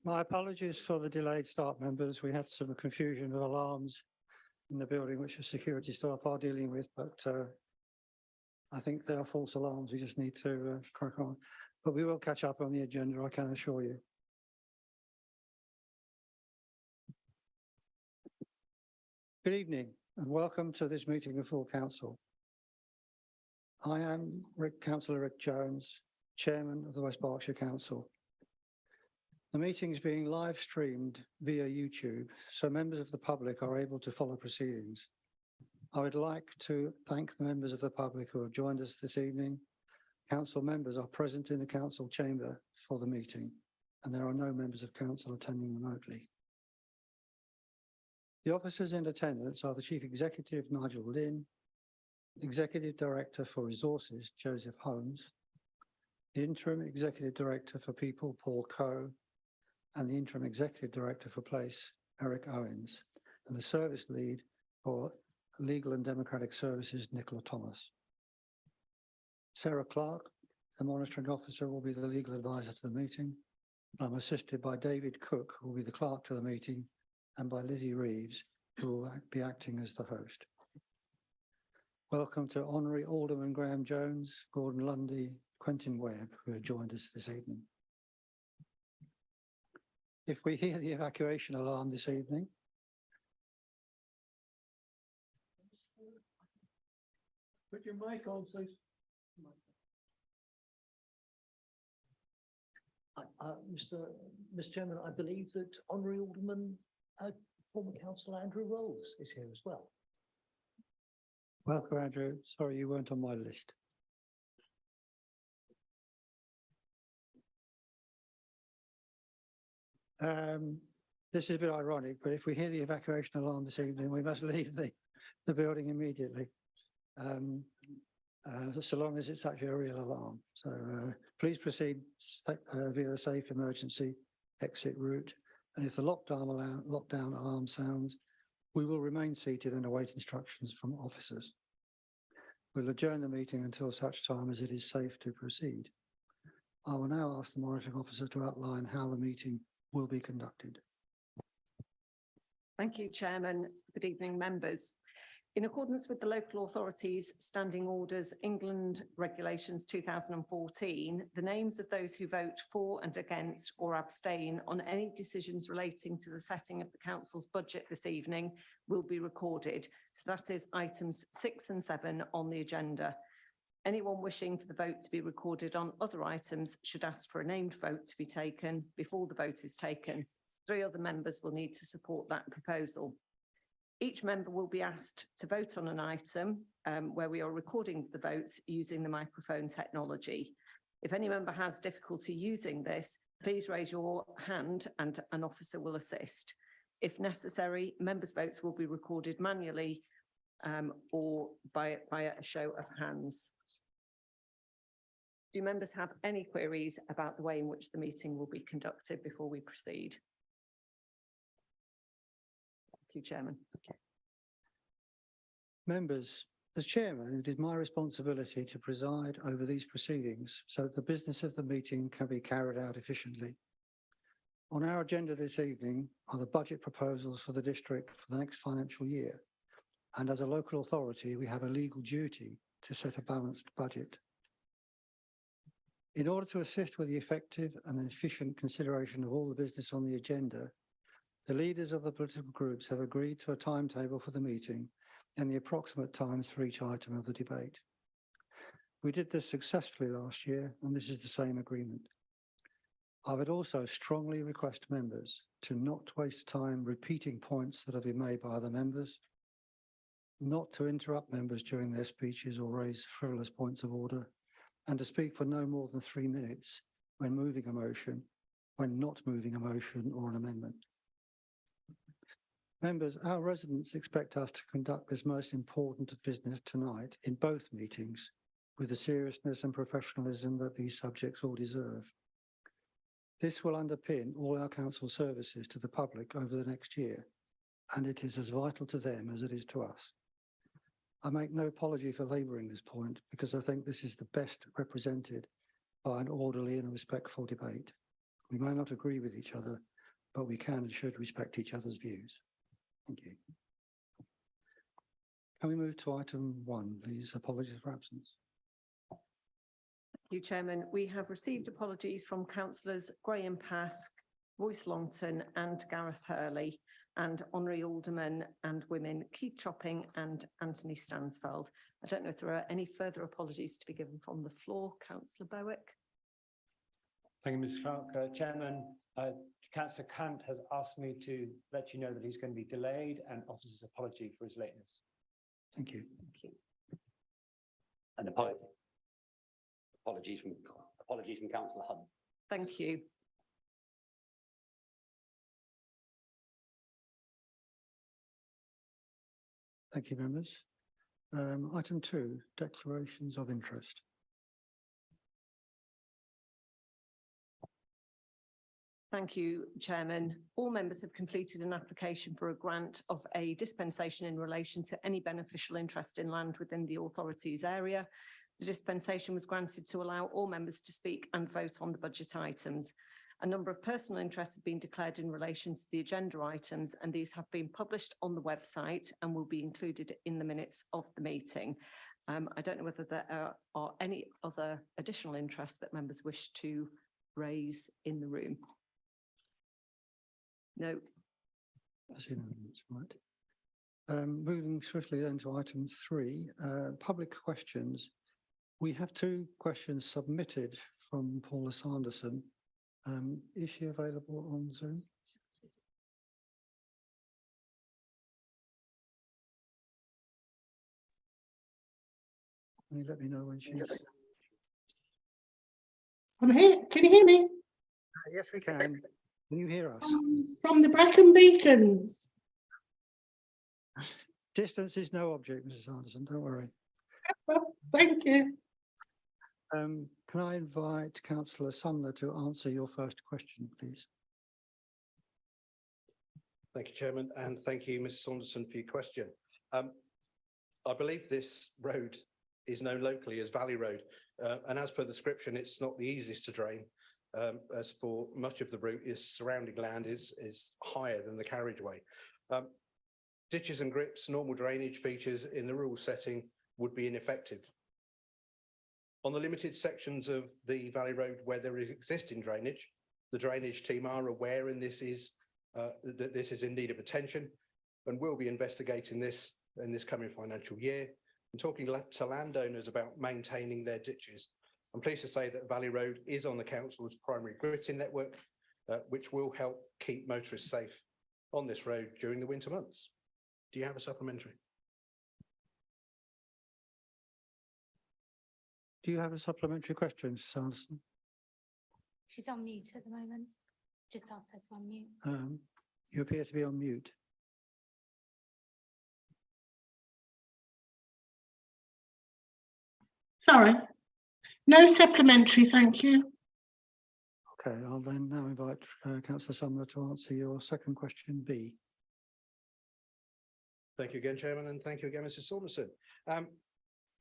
My apologies for the delayed start, members. We had some confusion with alarms in the building, which the security staff are dealing with, but I think they are false alarms. We just need to crack on. But we will catch up on the agenda, I can assure you. Good evening and welcome to this meeting of full council. I am Councillor Rick Jones, Chairman of the West Berkshire Council. The meeting is being live streamed via YouTube, so members of the public are able to follow proceedings. I would like to thank the members of the public who have joined us this evening. Council members are present in the council chamber for the meeting, and there are no members of council attending remotely. The officers in attendance are the Chief Executive, Nigel Lynn, Executive Director for Resources, Joseph Holmes, the Interim Executive Director for People, Paul Coe, and the Interim Executive Director for Place, Eric Owens, and the Service Lead for Legal and Democratic Services, Nicola Thomas. Sarah Clark, the Monitoring Officer, will be the legal advisor to the meeting. I'm assisted by David Cook, who will be the clerk to the meeting, and by Lizzie Reeves, who will be acting as the host. Welcome to Honorary Alderman Graham Jones, Gordon Lundy, Quentin Webb, who have joined us this evening. If we hear the evacuation alarm this evening, put your mic on, please. Mr. Chairman, I believe that Honorary Alderman, former Councillor Andrew Rolls is here as well. Welcome, Andrew. Sorry you weren't on my list. This is a bit ironic, but if we hear the evacuation alarm this evening, we must leave the building immediately, so long as it's actually a real alarm. So please proceed via the safe emergency exit route. And if the lockdown alarm sounds, we will remain seated and await instructions from officers. We'll adjourn the meeting until such time as it is safe to proceed. I will now ask the monitoring officer to outline how the meeting will be conducted. Thank you, Chairman. Good evening, members. In accordance with the Local Authorities Standing Orders England Regulations 2014, the names of those who vote for and against or abstain on any decisions relating to the setting of the Council's budget this evening will be recorded. So that is items 6 and 7 on the agenda. Anyone wishing for the vote to be recorded on other items should ask for a named vote to be taken before the vote is taken. 3 other members will need to support that proposal. Each member will be asked to vote on an item where we are recording the votes using the microphone technology. If any member has difficulty using this, please raise your hand and an officer will assist. If necessary, members' votes will be recorded manually or via a show of hands. Do members have any queries about the way in which the meeting will be conducted before we proceed? Thank you, Chairman. Okay. Members, as Chairman, it is my responsibility to preside over these proceedings so that the business of the meeting can be carried out efficiently. On our agenda this evening are the budget proposals for the district for the next financial year. And as a local authority, we have a legal duty to set a balanced budget. In order to assist with the effective and efficient consideration of all the business on the agenda, the leaders of the political groups have agreed to a timetable for the meeting and the approximate times for each item of the debate. We did this successfully last year, and this is the same agreement. I would also strongly request members to not waste time repeating points that have been made by other members, not to interrupt members during their speeches or raise frivolous points of order, and to speak for no more than 3 minutes when moving a motion, when not moving a motion or an amendment. Members, our residents expect us to conduct this most important of business tonight in both meetings with the seriousness and professionalism that these subjects all deserve. This will underpin all our council services to the public over the next year, and it is as vital to them as it is to us. I make no apology for labouring this point because I think this is the best represented by an orderly and respectful debate. We may not agree with each other, but we can and should respect each other's views. Thank you. Can we move to item 1, please? Apologies for absence. Thank you, Chairman. We have received apologies from councillors Graham Pask, Royce Longton and Gareth Hurley, and Honorary Aldermen and Women Keith Chopping and Anthony Stansfeld. I don't know if there are any further apologies to be given from the floor. Councillor Bowick. Thank you, Ms Clark. Chairman, Councillor Kant has asked me to let you know that he's going to be delayed and offers his apology for his lateness. Thank you. Thank you. And apologies from Councillor Hunt. Thank you. Thank you, members. Item 2, declarations of interest. Thank you, Chairman. All members have completed an application for a grant of a dispensation in relation to any beneficial interest in land within the authority's area. The dispensation was granted to allow all members to speak and vote on the budget items. A number of personal interests have been declared in relation to the agenda items, and these have been published on the website and will be included in the minutes of the meeting. I don't know whether there are any other additional interests that members wish to raise in the room. No. I see no hands, right. Moving swiftly then to item 3, public questions. We have 2 questions submitted from Paula Sanderson. Is she available on Zoom? Can you let me know when she's? I'm here. Can you hear me? Yes, we can. Can you hear us? From the Brecon Beacons. Distance is no object, Mrs. Anderson, don't worry. Thank you. Can I invite Councillor Sumner to answer your first question, please? Thank you, Chairman, and thank you, Ms. Saunderson, for your question. I believe this road is known locally as Valley Road, and as per the description, it's not the easiest to drain. As for much of the route, its surrounding land is higher than the carriageway. Ditches and grips, normal drainage features in the rural setting would be ineffective. On the limited sections of the Valley Road where there is existing drainage, the drainage team are aware and that this is in need of attention, and will be investigating this in this coming financial year and talking to landowners about maintaining their ditches. I'm pleased to say that Valley Road is on the council's primary gritting network, which will help keep motorists safe on this road during the winter months. Do you have a supplementary? Do you have a supplementary question, Mrs. Anderson? She's on mute at the moment. Just asked her to unmute. You appear to be on mute. Sorry. No supplementary, thank you. Okay, I'll then now invite Councillor Sumner to answer your second question, B. Thank you again, Chairman, and thank you again, Mrs. Saunderson. I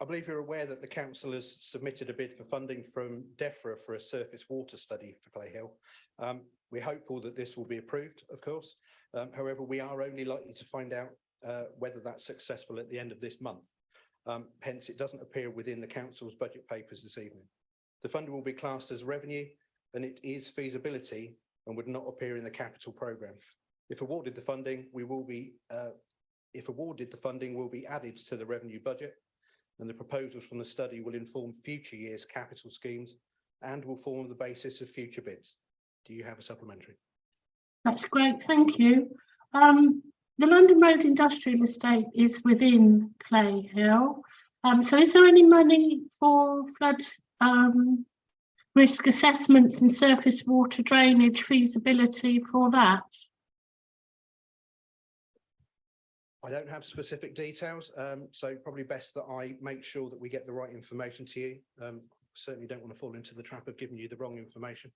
believe you're aware that the council has submitted a bid for funding from DEFRA for a surface water study for Clay Hill. We're hopeful that this will be approved, of course. However, we are only likely to find out whether that's successful at the end of this month. Hence, it doesn't appear within the council's budget papers this evening. The funding will be classed as revenue, and it is feasibility and would not appear in the capital programme. If awarded, the funding will be added to the revenue budget, and the proposals from the study will inform future years' capital schemes and will form the basis of future bids. Do you have a supplementary? That's great, thank you. The London Road Industrial Estate is within Clay Hill. So is there any money for flood risk assessments and surface water drainage feasibility for that? I don't have specific details, so probably best that I make sure that we get the right information to you. Certainly don't want to fall into the trap of giving you the wrong information.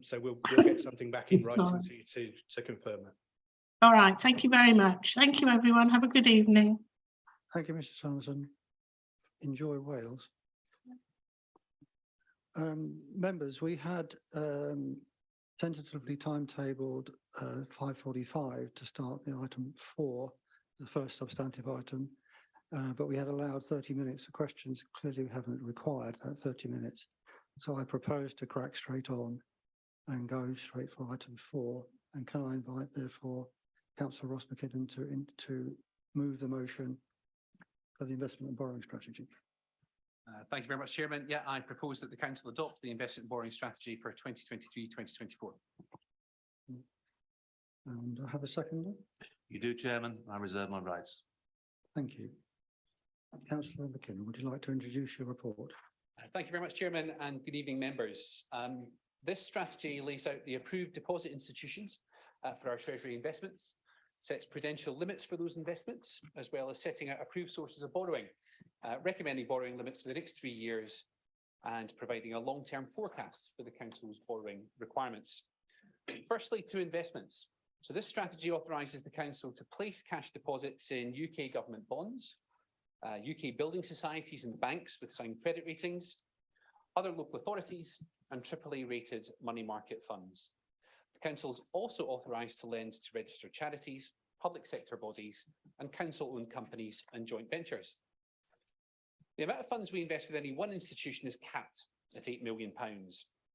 So we'll get something back in writing to you to confirm that. All right, thank you very much. Thank you, everyone. Have a good evening. Thank you, Mrs. Sanderson. Enjoy Wales. Members, we had tentatively timetabled 5:45 to start the item 4, the first substantive item, but we had allowed 30 minutes for questions. Clearly, we haven't required that 30 minutes. So I propose to crack straight on and go straight for item 4. And can I invite, therefore, Councillor Ross McKinnon to move the motion for the investment and borrowing strategy? Thank you very much, Chairman. Yeah, I propose that the Council adopt the investment and borrowing strategy for 2023-2024. And I have a seconder. You do, Chairman. I reserve my rights. Thank you. Councillor McKinnon, would you like to introduce your report? Thank you very much, Chairman, and good evening, members. This strategy lays out the approved deposit institutions for our Treasury investments, sets prudential limits for those investments, as well as setting out approved sources of borrowing, recommending borrowing limits for the next 3 years, and providing a long-term forecast for the Council's borrowing requirements. Firstly, to investments. So this strategy authorises the Council to place cash deposits in UK government bonds, UK building societies and banks with sound credit ratings, other local authorities, and AAA rated money market funds. The Council is also authorised to lend to registered charities, public sector bodies, and council-owned companies and joint ventures. The amount of funds we invest with any one institution is capped at £8 million,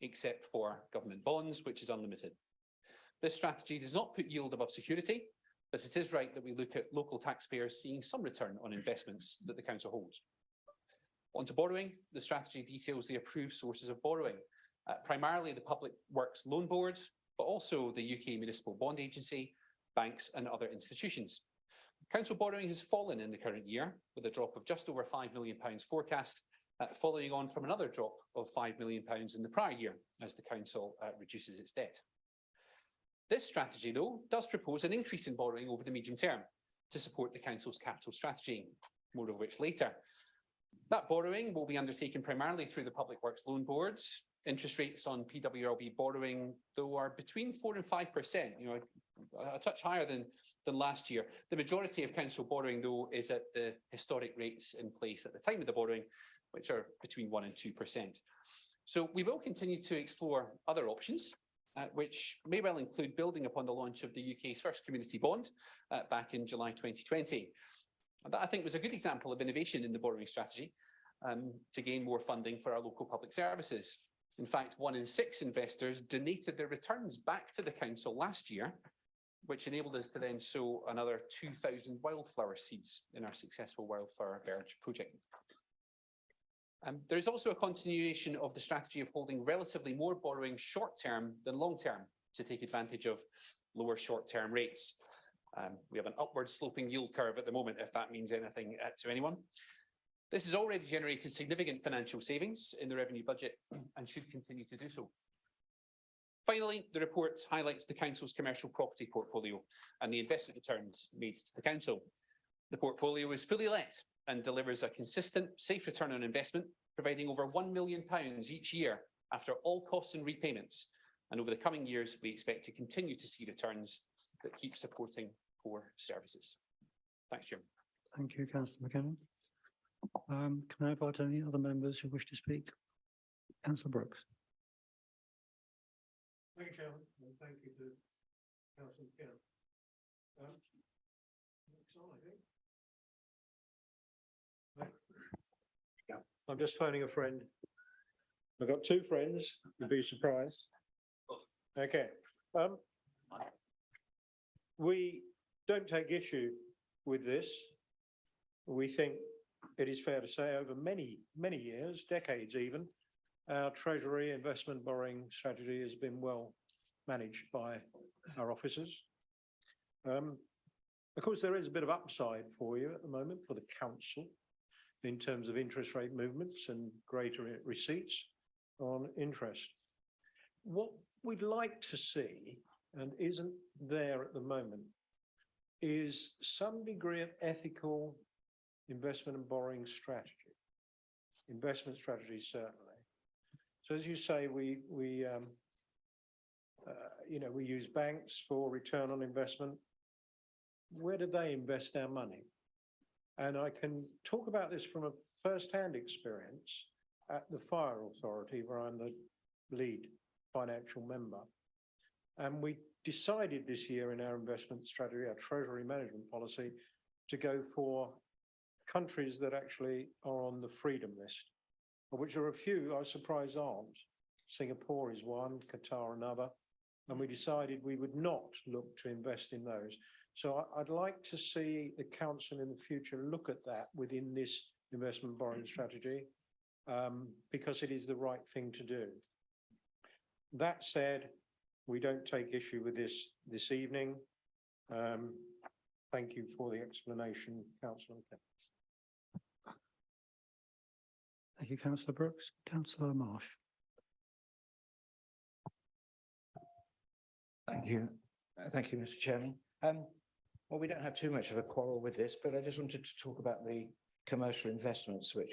except for government bonds, which is unlimited. This strategy does not put yield above security, but it is right that we look at local taxpayers seeing some return on investments that the Council holds. On to borrowing, the strategy details the approved sources of borrowing, primarily the Public Works Loan Board, but also the UK Municipal Bond Agency, banks and other institutions. Council borrowing has fallen in the current year, with a drop of just over £5 million forecast, following on from another drop of £5 million in the prior year, as the Council reduces its debt. This strategy, though, does propose an increase in borrowing over the medium term to support the Council's capital strategy, more of which later. That borrowing will be undertaken primarily through the Public Works Loan Boards. Interest rates on PWLB borrowing, though, are between 4% and 5%, a touch higher than last year. The majority of Council borrowing, though, is at the historic rates in place at the time of the borrowing, which are between 1% and 2%. So we will continue to explore other options, which may well include building upon the launch of the UK's first community bond back in July 2020. And that, I think, was a good example of innovation in the borrowing strategy to gain more funding for our local public services. In fact, 1 in 6 investors donated their returns back to the Council last year, which enabled us to then sow another 2,000 wildflower seeds in our successful wildflower verge project. There is also a continuation of the strategy of holding relatively more borrowing short-term than long-term to take advantage of lower short-term rates. We have an upward sloping yield curve at the moment, if that means anything to anyone. This has already generated significant financial savings in the revenue budget and should continue to do so. Finally, the report highlights the Council's commercial property portfolio and the investment returns made to the Council. The portfolio is fully let and delivers a consistent, safe return on investment, providing over £1 million each year after all costs and repayments. And over the coming years, we expect to continue to see returns that keep supporting core services. Thanks, Chairman. Thank you, Councillor McKinnon. Can I invite any other members who wish to speak? Councillor Brooks. Thank you, Chairman, and thank you to Councillor McKinnon. Next on, I think. I'm just phoning a friend. I've got 2 friends, you'd be surprised. Okay. We don't take issue with this. We think it is fair to say over many, many years, decades even, our Treasury investment borrowing strategy has been well managed by our officers. Of course, there is a bit of upside for you at the moment for the Council in terms of interest rate movements and greater receipts on interest. What we'd like to see, and isn't there at the moment, is some degree of ethical investment and borrowing strategy. Investment strategy, certainly. So as you say, we use banks for return on investment. Where do they invest our money? And I can talk about this from a first-hand experience at the Fire Authority, where I'm the lead financial member. And we decided this year in our investment strategy, our treasury management policy, to go for countries that actually are on the freedom list, of which there are a few I was surprised aren't. Singapore is one, Qatar another, and we decided we would not look to invest in those. So I'd like to see the council in the future look at that within this investment borrowing strategy, because it is the right thing to do. That said, we don't take issue with this evening. Thank you for the explanation, Councillor. Thank you, Councillor Brooks. Councillor Marsh. Thank you. Thank you, Mr. Chairman. Well, we don't have too much of a quarrel with this, but I just wanted to talk about the commercial investments which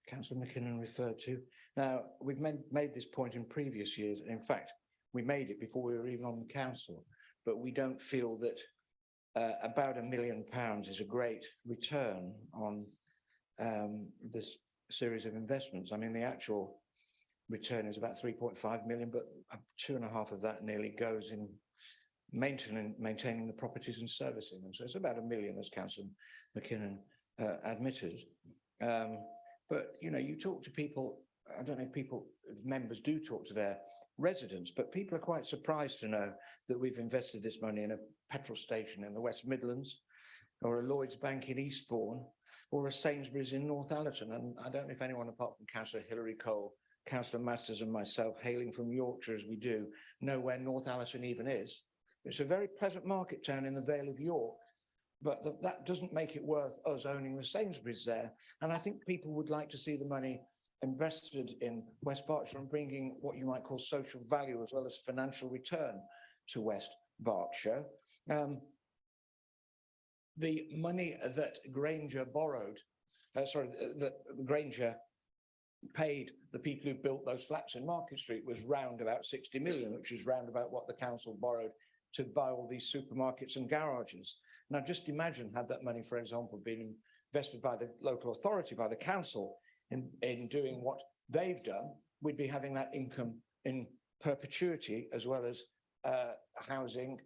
Councillor McKinnon referred to. Now, we've made this point in previous years, and in fact, we made it before we were even on the council, but we don't feel that about £1 million is a great return on this series of investments. I mean, the actual return is about 3.5 million, but 2.5 of that nearly goes in maintaining the properties and servicing them. So it's about £1 million, as Councillor McKinnon admitted. But, you know, you talk to people, I don't know if members do talk to their residents, but people are quite surprised to know that we've invested this money in a petrol station in the West Midlands, or a Lloyds Bank in Eastbourne, or a Sainsbury's in Northallerton. And I don't know if anyone apart from Councillor Hilary Cole, Councillor Masters and myself, hailing from Yorkshire as we do, know where Northallerton even is. It's a very pleasant market town in the Vale of York, but that doesn't make it worth us owning the Sainsbury's there. And I think people would like to see the money invested in West Berkshire and bringing what you might call social value as well as financial return to West Berkshire. The money that Granger borrowed, that Granger paid the people who built those flats in Market Street was round about 60 million, which is round about what the council borrowed to buy all these supermarkets and garages. Now, just imagine had that money, for example, been invested by the local authority, by the council, in doing what they've done, we'd be having that income in perpetuity as well as housing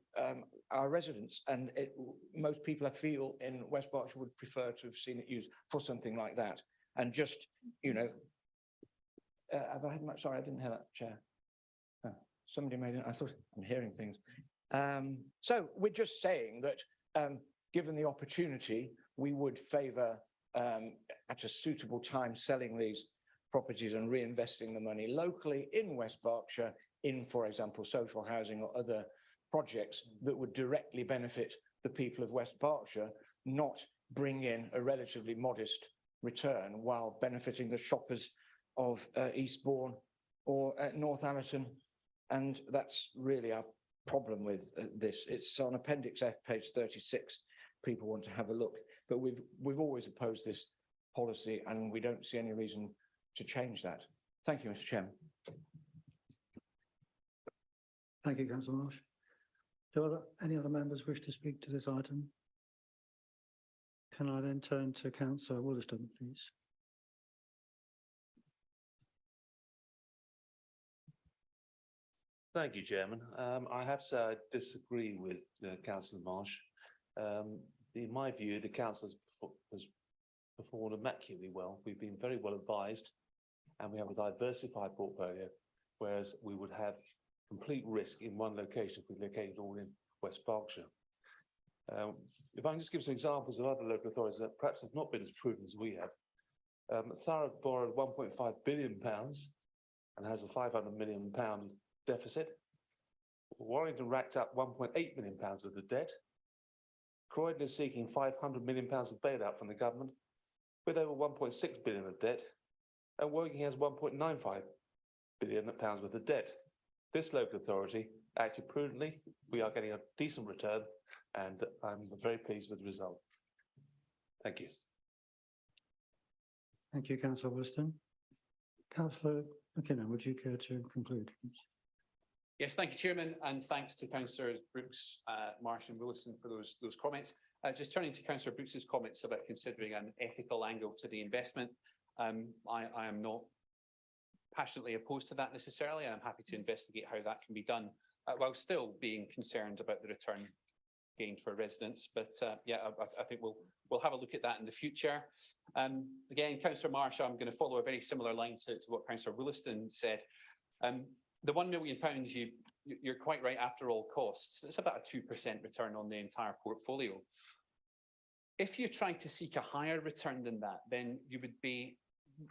our residents. And most people I feel in West Berkshire would prefer to have seen it used for something like that. And just, you know, have I had much? Sorry, I didn't hear that, Chair. Oh, somebody made it. I thought I'm hearing things. So we're just saying that given the opportunity, we would favour at a suitable time selling these properties and reinvesting the money locally in West Berkshire in, for example, social housing or other projects that would directly benefit the people of West Berkshire, not bring in a relatively modest return while benefiting the shoppers of Eastbourne or Northallerton. And that's really our problem with this. It's on Appendix F, page 36. People want to have a look, but we've always opposed this policy and we don't see any reason to change that. Thank you, Mr. Chairman. Thank you, Councillor Marsh. Do any other members wish to speak to this item? Can I then turn to Councillor Wollaston, please? Thank you, Chairman. I have to say I disagree with Councillor Marsh. In my view, the council has performed immaculately well. We've been very well advised and we have a diversified portfolio, whereas we would have complete risk in one location if we located all in West Berkshire. If I can just give some examples of other local authorities that perhaps have not been as prudent as we have. Thurrock borrowed £1.5 billion and has a £500 million deficit. Warrington racked up £1.8 million of the debt. Croydon is seeking £500 million of bailout from the government with over £1.6 billion of debt, and Woking has £1.95 billion worth of debt. This local authority acted prudently. We are getting a decent return and I'm very pleased with the result. Thank you. Thank you, Councillor Wollaston. Councillor McKinnon, would you care to conclude? Yes, thank you, Chairman, and thanks to Councillors Brooks, Marsh and Wilson for those comments. Just turning to Councillor Brooks's comments about considering an ethical angle to the investment, I am not passionately opposed to that necessarily, and I'm happy to investigate how that can be done while still being concerned about the return gained for residents. But yeah, I think we'll have a look at that in the future. Again, Councillor Marsh, I'm going to follow a very similar line to what Councillor Williston said. The £1 million, you're quite right, after all costs, it's about a 2% return on the entire portfolio. If you try to seek a higher return than that, then you would be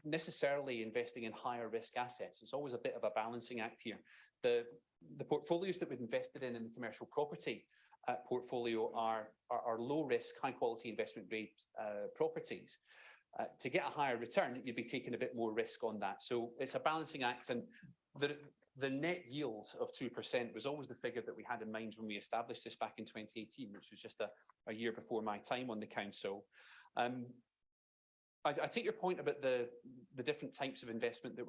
necessarily investing in higher risk assets. It's always a bit of a balancing act here. The portfolios that we've invested in the commercial property portfolio are low risk, high quality investment grade properties. To get a higher return, you'd be taking a bit more risk on that. So it's a balancing act, and the net yield of 2% was always the figure that we had in mind when we established this back in 2018, which was just a year before my time on the council. I take your point about the different types of investment that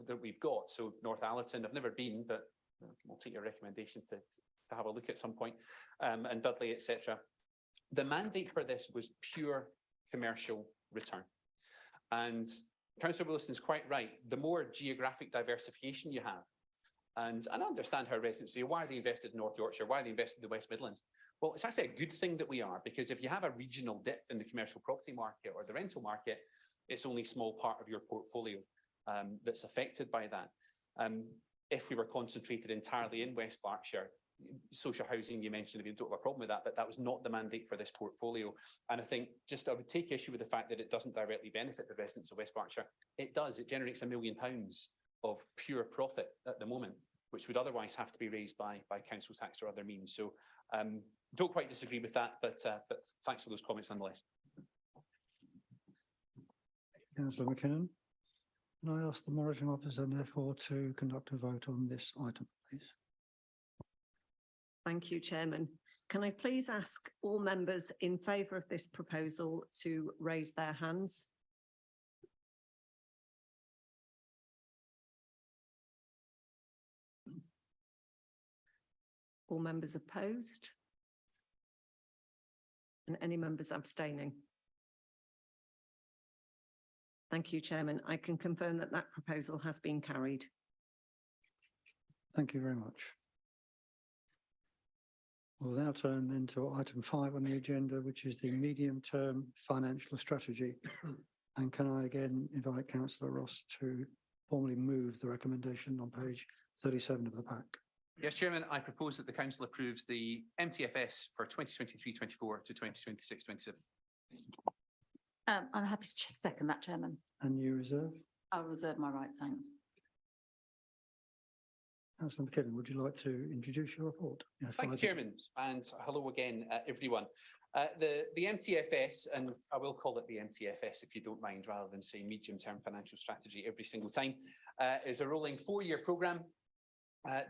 that we've got. So North Allerton, I've never been, but I'll take your recommendation to have a look at some point, and Dudley, etc. The mandate for this was pure commercial return. And Councillor Williston is quite right. The more geographic diversification you have, and I understand how residents say, why are they invested in North Yorkshire? Why are they invested in the West Midlands? Well, it's actually a good thing that we are, because if you have a regional dip in the commercial property market or the rental market, it's only a small part of your portfolio that's affected by that. If we were concentrated entirely in West Berkshire, social housing, you mentioned, we don't have a problem with that, but that was not the mandate for this portfolio. And I think I would take issue with the fact that it doesn't directly benefit the residents of West Berkshire. It does. It generates £1 million of pure profit at the moment, which would otherwise have to be raised by council tax or other means. So don't quite disagree with that, but thanks for those comments nonetheless. Councillor McKinnon. Can I ask the monitoring officer therefore to conduct a vote on this item, please? Thank you, Chairman. Can I please ask all members in favour of this proposal to raise their hands? All members opposed? And any members abstaining? Thank you, Chairman. I can confirm that that proposal has been carried. Thank you very much. We'll now turn then to item 5 on the agenda, which is the medium-term financial strategy. And can I again invite Councillor Ross to formally move the recommendation on page 37 of the pack? Yes, Chairman, I propose that the Council approves the MTFS for 2023-24 to 2026-27. I'm happy to second that, Chairman. And you reserve? I'll reserve my rights, thanks. Councillor McKinnon, would you like to introduce your report? Thank you, Chairman, and hello again, everyone. The MTFS, and I will call it the MTFS if you don't mind, rather than say medium-term financial strategy every single time, is a rolling 4-year programme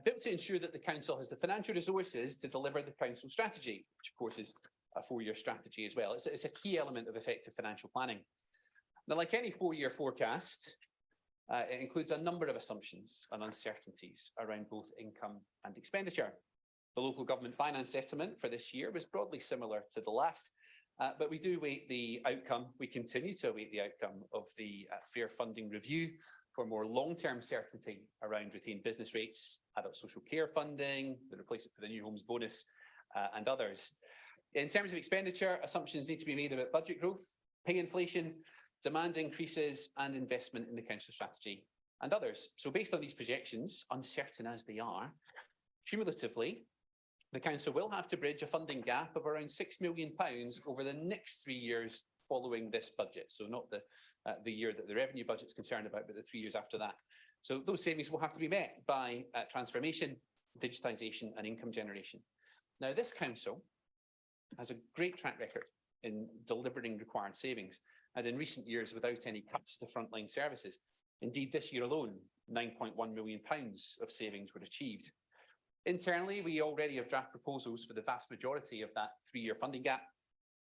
built to ensure that the Council has the financial resources to deliver the Council strategy, which of course is a 4-year strategy as well. It's a key element of effective financial planning. Now, like any 4-year forecast, it includes a number of assumptions and uncertainties around both income and expenditure. The local government finance estimate for this year was broadly similar to the last, but we do await the outcome. We continue to await the outcome of the fair funding review for more long-term certainty around retained business rates, adult social care funding, the replacement for the new homes bonus, and others. In terms of expenditure, assumptions need to be made about budget growth, pay inflation, demand increases, and investment in the Council strategy and others. So based on these projections, uncertain as they are, cumulatively, the Council will have to bridge a funding gap of around £6 million over the next 3 years following this budget. So not the year that the revenue budget is concerned about, but the 3 years after that. So those savings will have to be met by transformation, digitisation, and income generation. Now, this Council has a great track record in delivering required savings, and in recent years without any cuts to frontline services. Indeed, this year alone, £9.1 million of savings were achieved. Internally, we already have draft proposals for the vast majority of that 3-year funding gap.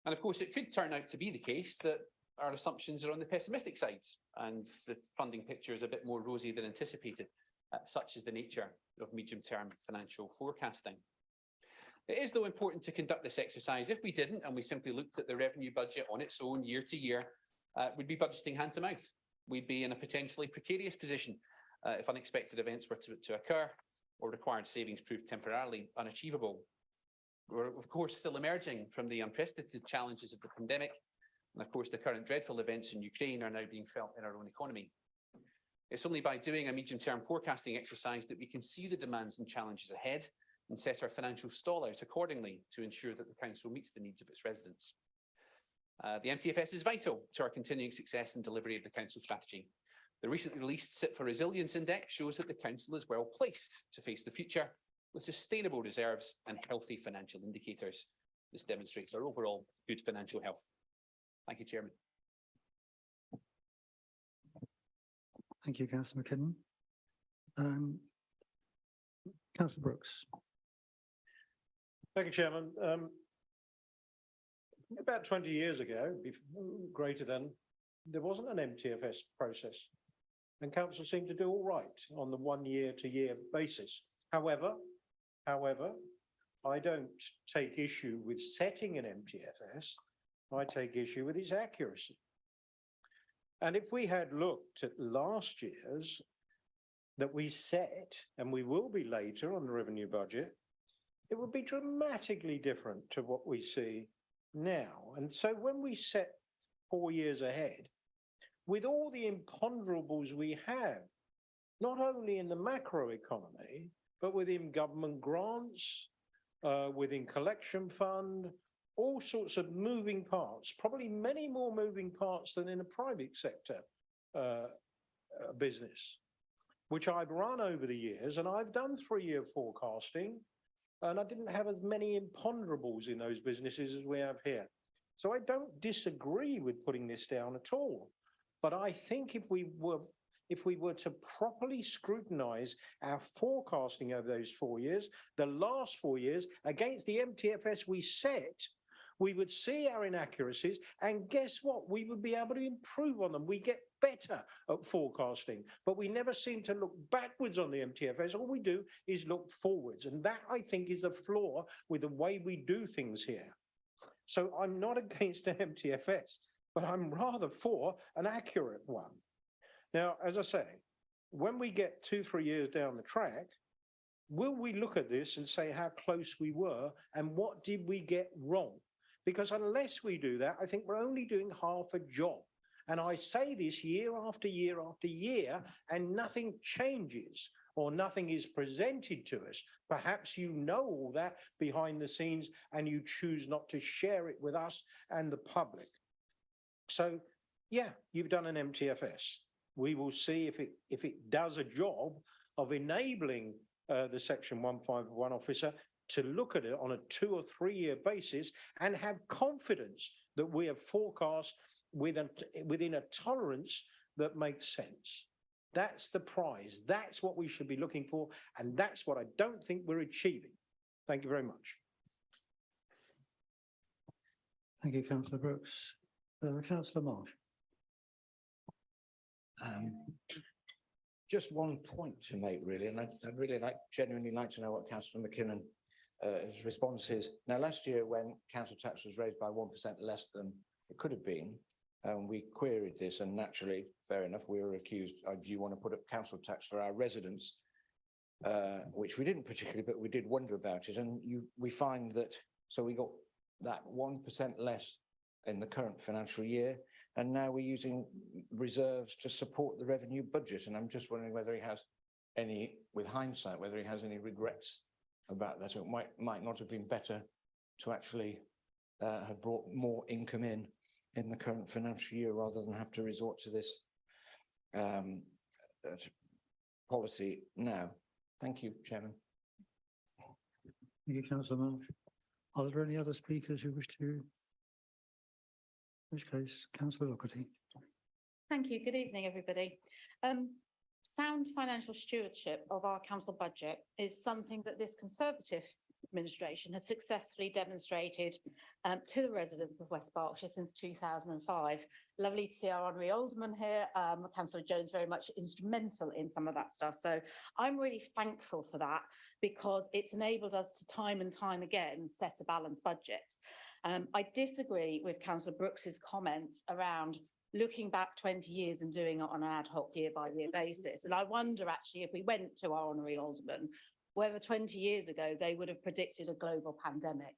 And of course, it could turn out to be the case that our assumptions are on the pessimistic side and the funding picture is a bit more rosy than anticipated. Such is the nature of medium-term financial forecasting. It is, though, important to conduct this exercise. If we didn't, and we simply looked at the revenue budget on its own year to year, we'd be budgeting hand to mouth. We'd be in a potentially precarious position if unexpected events were to occur. or required savings proved temporarily unachievable. We're of course still emerging from the unprecedented challenges of the pandemic, and of course the current dreadful events in Ukraine are now being felt in our own economy. It's only by doing a medium-term forecasting exercise that we can see the demands and challenges ahead and set our financial stall out accordingly to ensure that the council meets the needs of its residents. The MTFS is vital to our continuing success and delivery of the council strategy. The recently released Sit for Resilience Index shows that the council is well placed to face the future with sustainable reserves and healthy financial indicators. This demonstrates our overall good financial health. Thank you, Chairman. Thank you, Councillor McKinnon. Councillor Brooks. Thank you, Chairman. About 20 years ago, greater than, there wasn't an MTFS process, and council seemed to do all right on the 1 year to year basis. However, I don't take issue with setting an MTFS. I take issue with its accuracy. And if we had looked at last year's that we set, and we will be later on the revenue budget, it would be dramatically different to what we see now. And so when we set 4 years ahead, with all the imponderables we have, not only in the macro economy, but within government grants, within collection fund, all sorts of moving parts, probably many more moving parts than in a private sector business, which I've run over the years, and I've done 3-year forecasting, and I didn't have as many imponderables in those businesses as we have here. So I don't disagree with putting this down at all. But I think if we were to properly scrutinise our forecasting over those 4 years, the last 4 years, against the MTFS we set, we would see our inaccuracies, and guess what? We would be able to improve on them. We get better at forecasting, but we never seem to look backwards on the MTFS. All we do is look forwards, and that, I think, is a flaw with the way we do things here. So I'm not against an MTFS, but I'm rather for an accurate one. Now, as I say, when we get 2-3 years down the track, will we look at this and say how close we were and what did we get wrong? Because unless we do that, I think we're only doing half a job. And I say this year after year after year, and nothing changes or nothing is presented to us. Perhaps you know all that behind the scenes and you choose not to share it with us and the public. So, yeah, you've done an MTFS. We will see if it does a job of enabling the Section 151 officer to look at it on a 2 or 3 year basis and have confidence that we have forecast within a tolerance that makes sense. That's the prize. That's what we should be looking for. And that's what I don't think we're achieving. Thank you very much. Thank you, Councillor Brooks. Councillor Marsh. Just one point to make, really, and I'd really genuinely like to know what Councillor McKinnon his response is. Now, last year when council tax was raised by 1% less than it could have been, we queried this, and naturally, fair enough, we were accused, do you want to put up council tax for our residents? Which we didn't particularly, but we did wonder about it. And we find that, so we got that 1% less in the current financial year, and now we're using reserves to support the revenue budget. And I'm just wondering whether he has any, with hindsight, whether he has any regrets about that. So it might not have been better to actually have brought more income in the current financial year rather than have to resort to this policy now. Thank you, Chairman. Thank you, Councillor Marsh. Are there any other speakers who wish to? In which case, Councillor Lockerty. Thank you. Good evening, everybody. Sound financial stewardship of our council budget is something that this Conservative administration has successfully demonstrated to the residents of West Berkshire since 2005. Lovely to see our honorary alderman here. Councillor Jones very much instrumental in some of that stuff. So I'm really thankful for that, because it's enabled us to time and time again set a balanced budget. I disagree with Councillor Brooks's comments around looking back 20 years and doing it on an ad hoc year by year basis. And I wonder actually if we went to our honorary alderman, whether 20 years ago they would have predicted a global pandemic,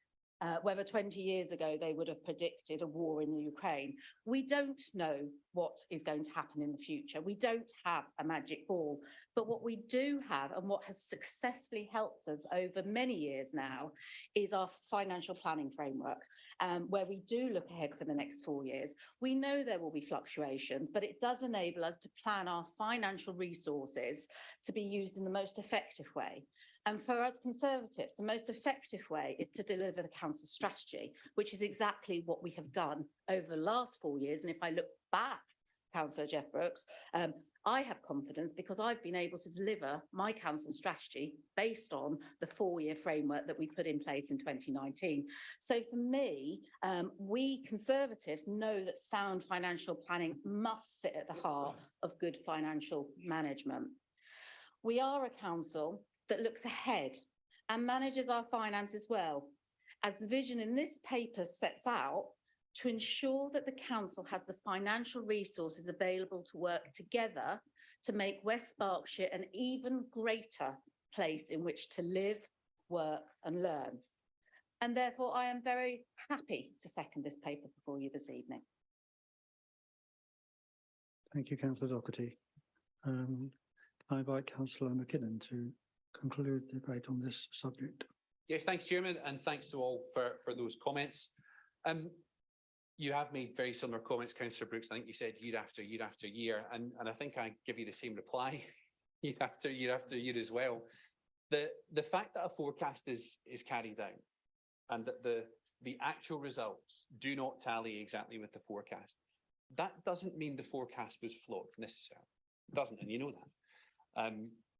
whether 20 years ago they would have predicted a war in the Ukraine. We don't know what is going to happen in the future. We don't have a magic ball, but what we do have, and what has successfully helped us over many years now, is our financial planning framework, where we do look ahead for the next 4 years. We know there will be fluctuations, but it does enable us to plan our financial resources to be used in the most effective way. And for us Conservatives, the most effective way is to deliver the council strategy, which is exactly what we have done over the last 4 years. And if I look back, Councillor Jeff Brooks, I have confidence because I've been able to deliver my council strategy based on the 4-year framework that we put in place in 2019. So for me, we Conservatives know that sound financial planning must sit at the heart of good financial management. We are a council that looks ahead and manages our finances well, as the vision in this paper sets out, to ensure that the council has the financial resources available to work together to make West Berkshire an even greater place in which to live, work and learn. And therefore, I am very happy to second this paper before you this evening. Thank you, Councillor Doherty. I invite Councillor McKinnon to conclude the debate on this subject. Yes, thanks, Chairman, and thanks to all for those comments. You have made very similar comments, Councillor Brooks. I think you said year after year after year, and I think I give you the same reply year after year after year as well. The fact that a forecast is carried out and that the actual results do not tally exactly with the forecast, that doesn't mean the forecast was flawed necessarily. It doesn't, and you know that.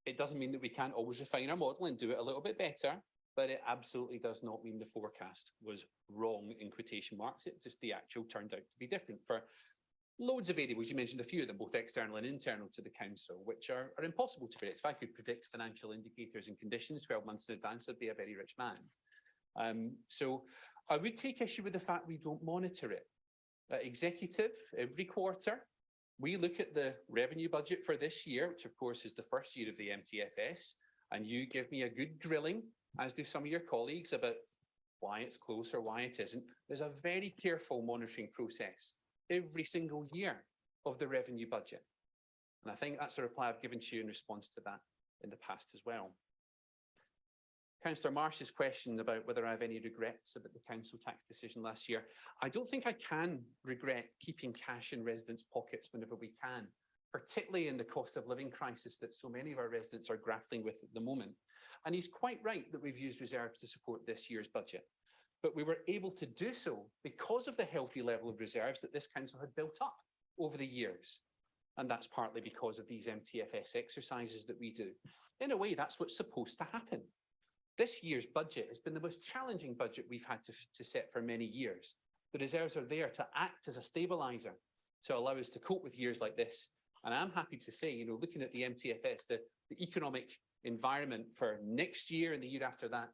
It doesn't mean that we can't always refine our model and do it a little bit better, but it absolutely does not mean the forecast was wrong in quotation marks. It just the actual turned out to be different for loads of variables. You mentioned a few of them, both external and internal to the council, which are impossible to predict. If I could predict financial indicators and conditions 12 months in advance, I'd be a very rich man. So I would take issue with the fact we don't monitor it. Executive, every quarter, we look at the revenue budget for this year, which of course is the first year of the MTFS, and you give me a good grilling, as do some of your colleagues, about why it's close or why it isn't. There's a very careful monitoring process every single year of the revenue budget. And I think that's the reply I've given to you in response to that in the past as well. Councillor Marsh's question about whether I have any regrets about the council tax decision last year. I don't think I can regret keeping cash in residents' pockets whenever we can, particularly in the cost of living crisis that so many of our residents are grappling with at the moment. And he's quite right that we've used reserves to support this year's budget. But we were able to do so because of the healthy level of reserves that this council had built up over the years. And that's partly because of these MTFS exercises that we do. In a way, that's what's supposed to happen. This year's budget has been the most challenging budget we've had to set for many years. The reserves are there to act as a stabiliser, to allow us to cope with years like this. And I'm happy to say, looking at the MTFS, the economic environment for next year and the year after that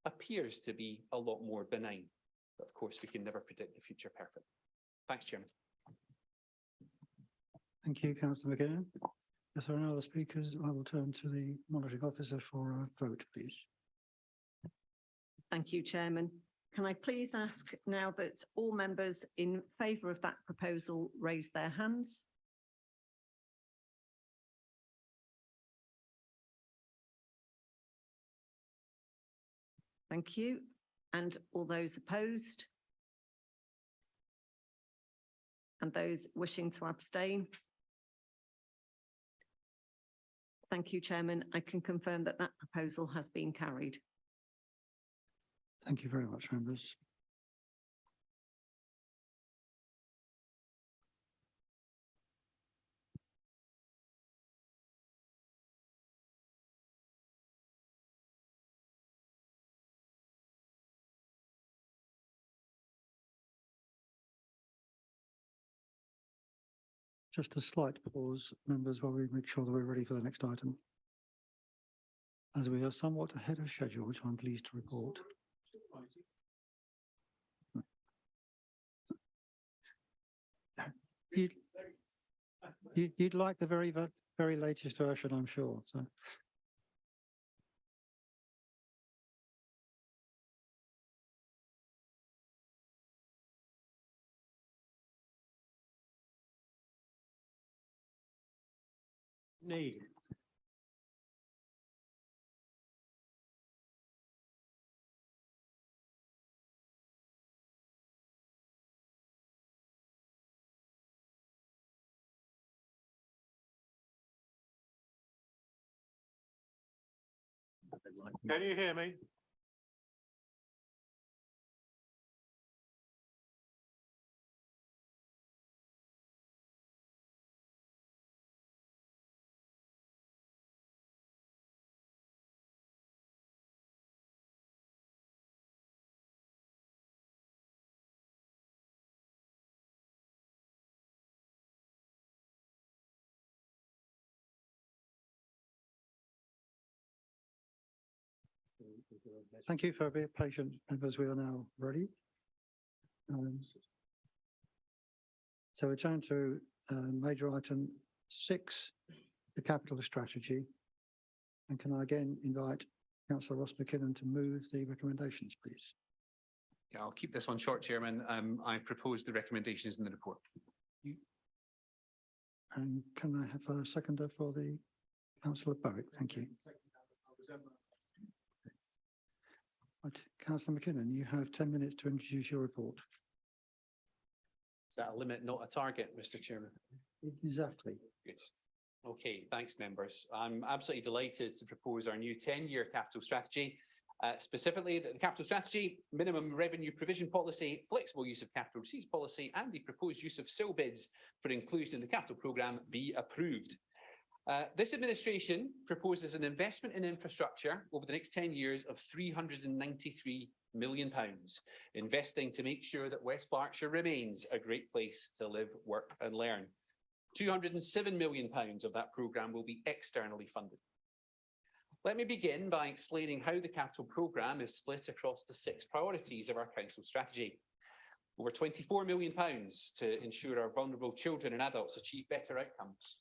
appears to be a lot more benign. But of course, we can never predict the future perfectly. Thanks, Chairman. Thank you, Councillor McKinnon. If there are no other speakers, I will turn to the monitoring officer for a vote, please. Thank you, Chairman. Can I please ask now that all members in favour of that proposal raise their hands? Thank you. And all those opposed? And those wishing to abstain? Thank you, Chairman. I can confirm that that proposal has been carried. Thank you very much, members. Just a slight pause, members, while we make sure that we're ready for the next item, as we are somewhat ahead of schedule, which I'm pleased to report. You'd like the very latest version, I'm sure. So. need. Can you hear me? Thank you for being patient, members. We are now ready. So we turn to major item 6, the capital strategy. And can I again invite Councillor Ross McKinnon to move the recommendations, please? Yeah, I'll keep this one short, Chairman. I propose the recommendations in the report. And can I have a seconder for the Councillor Bowick? Thank you. Right. Councillor McKinnon, you have 10 minutes to introduce your report. Is that a limit, not a target, Mr. Chairman? Exactly. Good. Okay, thanks, members. I'm absolutely delighted to propose our new 10-year capital strategy. Specifically, that the capital strategy, minimum revenue provision policy, flexible use of capital receipts policy, and the proposed use of SIL bids for inclusion in the capital programme be approved. This administration proposes an investment in infrastructure over the next 10 years of £393 million, investing to make sure that West Berkshire remains a great place to live, work and learn. £207 million of that programme will be externally funded. Let me begin by explaining how the capital programme is split across the 6 priorities of our council strategy. Over £24 million to ensure our vulnerable children and adults achieve better outcomes.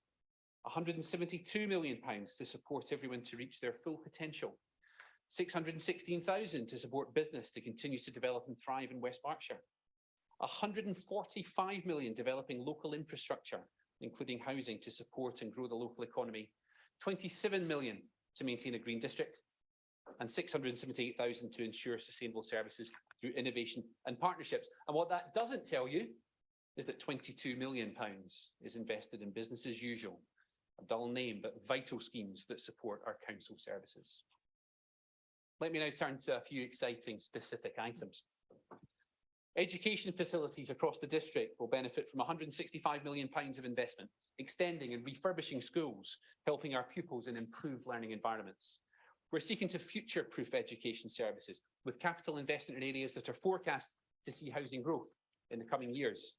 £172 million to support everyone to reach their full potential. £616,000 to support business to continue to develop and thrive in West Berkshire. £145 million developing local infrastructure, including housing to support and grow the local economy. £27 million to maintain a green district, and £678,000 to ensure sustainable services through innovation and partnerships. And what that doesn't tell you is that £22 million is invested in business as usual, a dull name, but vital schemes that support our council services. Let me now turn to a few exciting specific items. Education facilities across the district will benefit from £165 million of investment, extending and refurbishing schools, helping our pupils in improved learning environments. We're seeking to future-proof education services with capital investment in areas that are forecast to see housing growth in the coming years.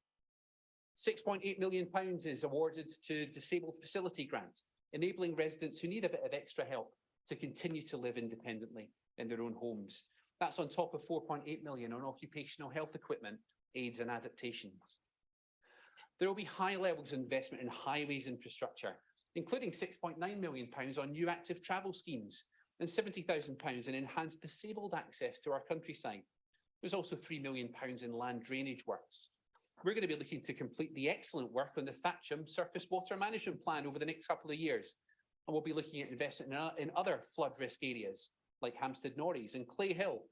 £6.8 million is awarded to disabled facility grants, enabling residents who need a bit of extra help to continue to live independently in their own homes. That's on top of £4.8 million on occupational health equipment, aids and adaptations. There will be high levels of investment in highways infrastructure, including £6.9 million on new active travel schemes and £70,000 in enhanced disabled access to our countryside. There's also £3 million in land drainage works. We're going to be looking to complete the excellent work on the Thatcham Surface Water Management Plan over the next couple of years. And we'll be looking at investment in other flood risk areas like Hampstead Norreys and Clay Hill,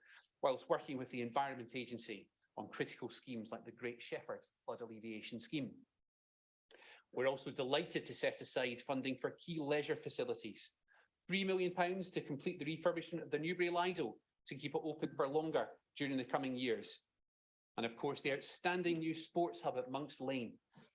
whilst working with the Environment Agency on critical schemes like the Great Shefford Flood Alleviation Scheme. We're also delighted to set aside funding for key leisure facilities. £3 million to complete the refurbishment of the Newbury Lido to keep it open for longer during the coming years. And of course, the outstanding new sports hub at Monk's Lane,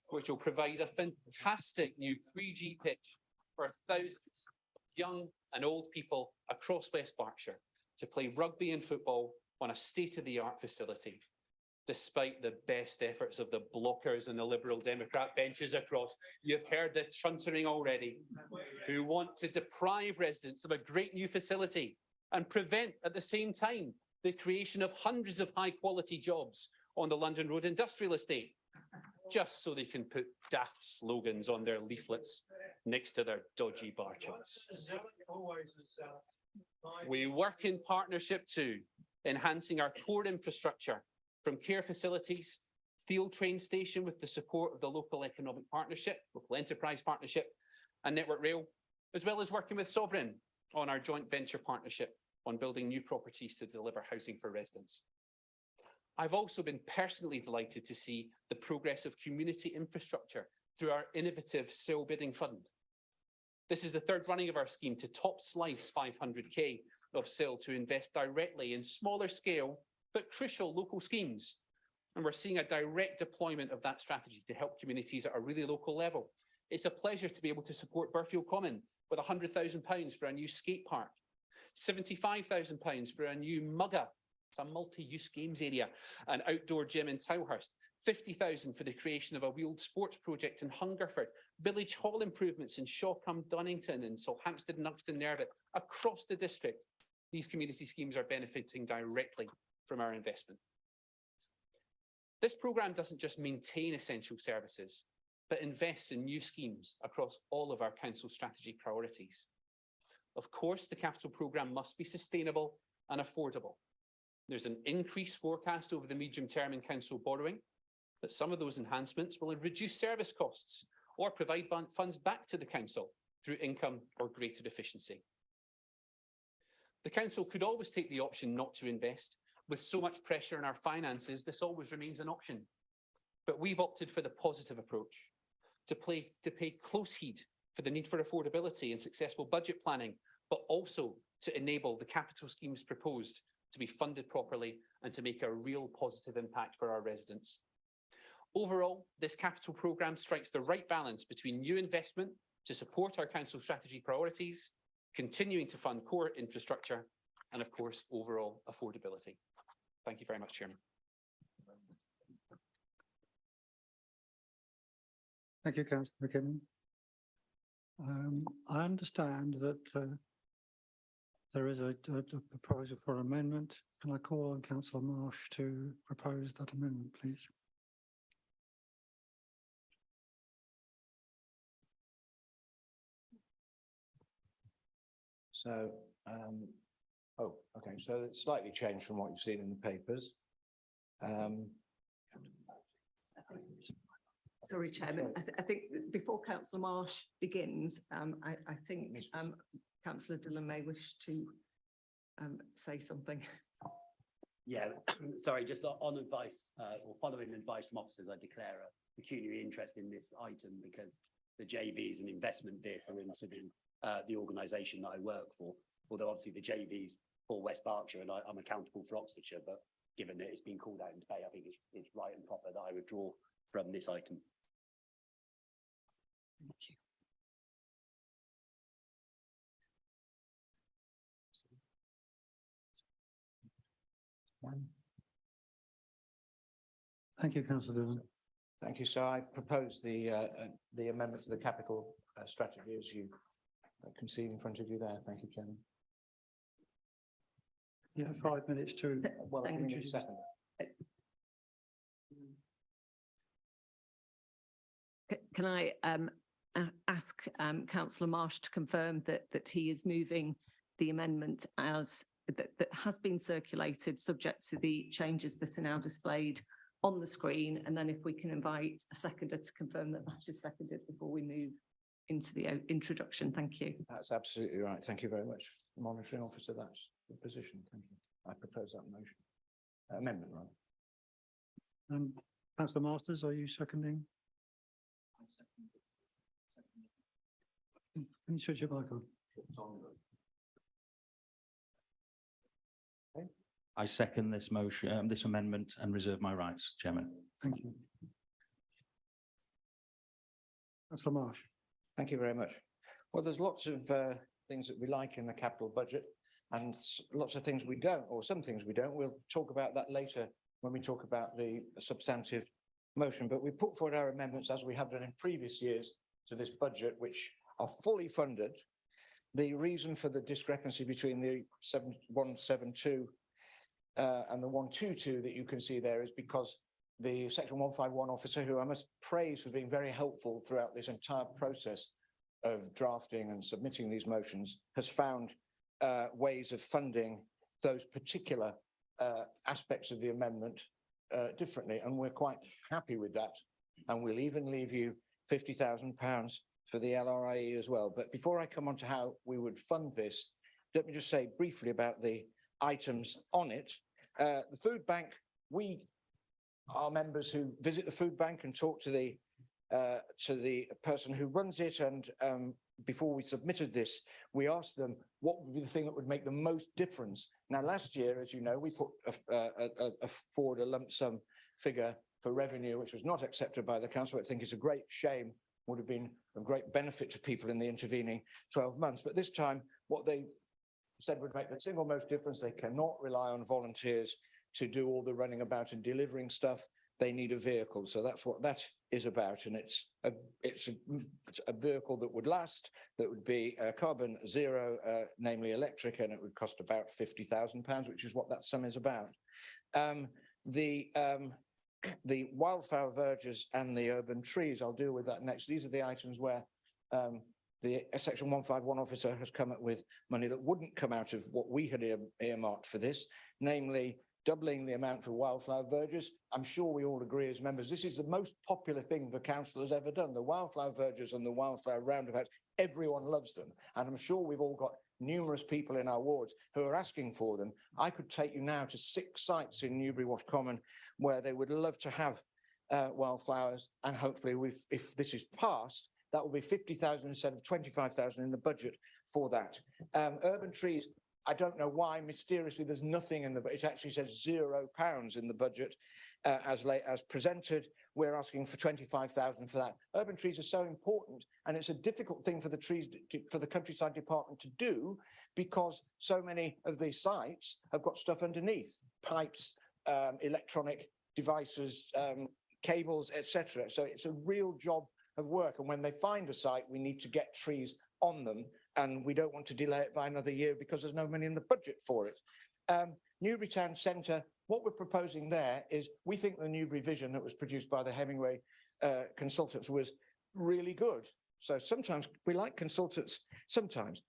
which will provide a fantastic new 3G pitch for thousands of young and old people across West Berkshire to play rugby and football on a state-of-the-art facility. Despite the best efforts of the blockers and the Liberal Democrat benches across, you've heard the chuntering already, who want to deprive residents of a great new facility and prevent at the same time the creation of hundreds of high-quality jobs on the London Road industrial estate, just so they can put daft slogans on their leaflets next to their dodgy bar charts. We work in partnership too, enhancing our core infrastructure from care facilities, Field train station with the support of the local economic partnership, local enterprise partnership and Network Rail, as well as working with Sovereign on our joint venture partnership on building new properties to deliver housing for residents. I've also been personally delighted to see the progress of community infrastructure through our innovative sale bidding fund. This is the third running of our scheme to top slice 500k of sale to invest directly in smaller scale but crucial local schemes. And we're seeing a direct deployment of that strategy to help communities at a really local level. It's a pleasure to be able to support Burfield Common with £100,000 for a new skate park, £75,000 for a new mugga, it's a multi-use games area, an outdoor gym in Tilehurst, £50,000 for the creation of a wheeled sports project in Hungerford, village hall improvements in Shawcombe, Dunnington and Salthampstead and Uxton Nervett. Across the district, these community schemes are benefiting directly from our investment. This programme doesn't just maintain essential services, but invests in new schemes across all of our council strategy priorities. Of course, the capital programme must be sustainable and affordable. There's an increased forecast over the medium term in council borrowing, but some of those enhancements will reduce service costs or provide funds back to the council through income or greater efficiency. The council could always take the option not to invest. With so much pressure on our finances, this always remains an option. But we've opted for the positive approach, to pay close heed for the need for affordability and successful budget planning, but also to enable the capital schemes proposed to be funded properly and to make a real positive impact for our residents. Overall, this capital programme strikes the right balance between new investment to support our council strategy priorities, continuing to fund core infrastructure, and of course, overall affordability. Thank you very much, Chairman. Thank you, Councillor McKinnon. I understand that there is a proposal for amendment. Can I call on Councillor Marsh to propose that amendment, please? So, okay, so it's slightly changed from what you've seen in the papers. Sorry, Chairman. I think before Councillor Marsh begins, I think Councillor Dillon may wish to say something. Yeah, sorry, just on advice or following advice from officers, I declare a pecuniary interest in this item because the JV is an investment vehicle into the organisation that I work for. Although obviously the JV's for West Berkshire and I'm accountable for Oxfordshire, but given that it's been called out in debate, I think it's right and proper that I withdraw from this item. Thank you. Thank you, Councillor Dillon. Thank you. So I propose the amendment to the capital strategy as you can see in front of you there. Thank you, Chairman. You have 5 minutes to. Well, Thank give me you. a second. Can I ask Councillor Marsh to confirm that he is moving the amendment as that has been circulated, subject to the changes that are now displayed on the screen, and then if we can invite a seconder to confirm that that is seconded before we move into the introduction. Thank you. That's absolutely right. Thank you very much, Monitoring Officer. That's the position. Thank you. I propose that motion. Amendment, right? Councillor Masters, are you seconding? Can you switch your mic on? I second this motion, this amendment, and reserve my rights, Chairman. Thank you. Councillor Marsh. Thank you very much. Well, there's lots of things that we like in the capital budget and lots of things we don't, or some things we don't. We'll talk about that later when we talk about the substantive motion. But we put forward our amendments as we have done in previous years to this budget, which are fully funded. The reason for the discrepancy between the 172 and the 122 that you can see there is because the Section 151 officer, who I must praise for being very helpful throughout this entire process of drafting and submitting these motions, has found ways of funding those particular aspects of the amendment differently, and we're quite happy with that. And we'll even leave you £50,000 for the LRIE as well. But before I come on to how we would fund this, let me just say briefly about the items on it. The food bank, we are members who visit the food bank and talk to the person who runs it. And before we submitted this, we asked them what would be the thing that would make the most difference. Now, last year, as you know, we put forward a lump sum figure for revenue, which was not accepted by the council. I think it's a great shame, would have been of great benefit to people in the intervening 12 months. But this time, what they said would make the single most difference. They cannot rely on volunteers to do all the running about and delivering stuff. They need a vehicle. So that's what that is about. And it's a vehicle that would last, that would be carbon zero, namely electric, and it would cost about £50,000, which is what that sum is about. The wildflower verges and the urban trees, I'll deal with that next. These are the items where the Section 151 officer has come up with money that wouldn't come out of what we had earmarked for this, namely doubling the amount for wildflower verges. I'm sure we all agree as members, this is the most popular thing the council has ever done. The wildflower verges and the wildflower roundabouts, everyone loves them. And I'm sure we've all got numerous people in our wards who are asking for them. I could take you now to 6 sites in Newbury Wash Common where they would love to have wildflowers. And hopefully, if this is passed, that will be 50,000 instead of 25,000 in the budget for that. Urban trees, I don't know why, mysteriously, there's nothing in the budget. It actually says £0 in the budget as presented. We're asking for 25,000 for that. Urban trees are so important, and it's a difficult thing for the countryside department to do, because so many of these sites have got stuff underneath, pipes, electronic devices, cables, etc. So it's a real job of work. And when they find a site, we need to get trees on them, and we don't want to delay it by another year because there's no money in the budget for it. Newbury Town Centre, what we're proposing there is, we think the Newbury vision that was produced by the Hemingway consultants was really good. So sometimes we like consultants, sometimes.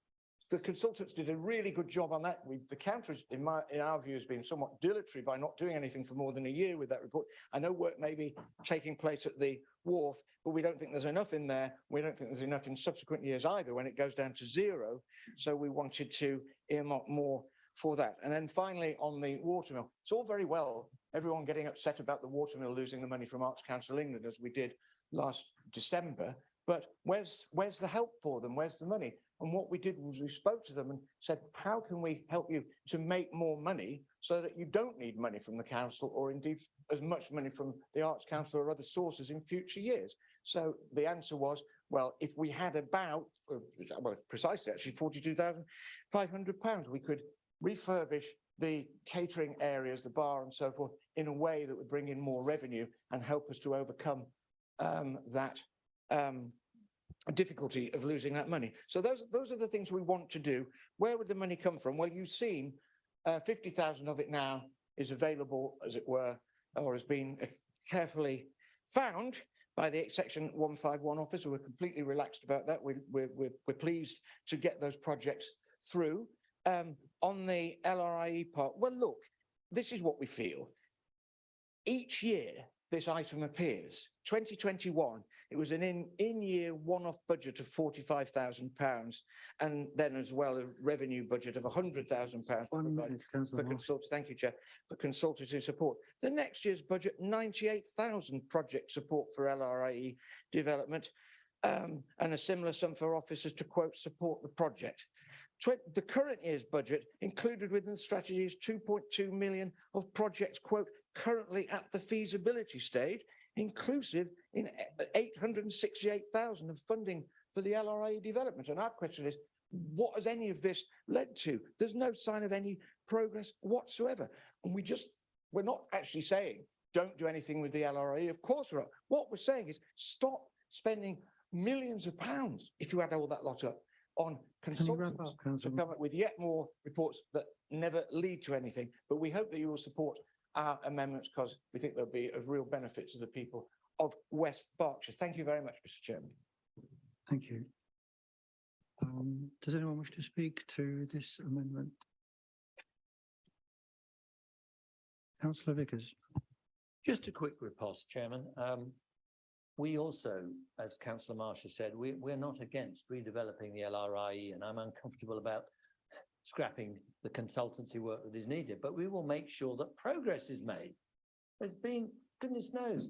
The consultants did a really good job on that. The counter, in our view, has been somewhat dilatory by not doing anything for more than a year with that report. I know work may be taking place at the wharf, but we don't think there's enough in there. We don't think there's enough in subsequent years either, when it goes down to 0. So we wanted to earmark more for that. And then finally, on the watermill, it's all very well everyone getting upset about the watermill losing the money from Arts Council England, as we did last December. But where's the help for them? Where's the money? And what we did was we spoke to them and said, how can we help you to make more money so that you don't need money from the council, or indeed as much money from the Arts Council or other sources in future years? So the answer was, well, if we had about, well, precisely actually £42,500, we could refurbish the catering areas, the bar and so forth, in a way that would bring in more revenue and help us to overcome that difficulty of losing that money. So those are the things we want to do. Where would the money come from? Well, you've seen 50,000 of it now is available, as it were, or has been carefully found by the Section 151 officer. We're completely relaxed about that. We're pleased to get those projects through. On the LRIE part, well, look, this is what we feel. Each year, this item appears. 2021, it was an in-year one-off budget of £45,000, and then as well a revenue budget of £100,000 for consultants. Thank you, Chair, for consultative support. The next year's budget, 98,000 project support for LRIE development, and a similar sum for officers to, quote, support the project. The current year's budget included within the strategy is 2.2 million of projects, quote, currently at the feasibility stage, inclusive in 868,000 of funding for the LRA development. And our question is, what has any of this led to? There's no sign of any progress whatsoever. And we're not actually saying don't do anything with the LRA. Of course we're not. What we're saying is stop spending millions of pounds, if you add all that lot up, on consultants to come up with yet more reports that never lead to anything. But we hope that you will support our amendments, because we think they'll be of real benefit to the people of West Berkshire. Thank you very much, Mr. Chairman. Thank you. Does anyone wish to speak to this amendment? Councillor Vickers. Just a quick riposte, Chairman. We also, as Councillor Marsh has said, we're not against redeveloping the LRIE, and I'm uncomfortable about scrapping the consultancy work that is needed, but we will make sure that progress is made. There's been, goodness knows,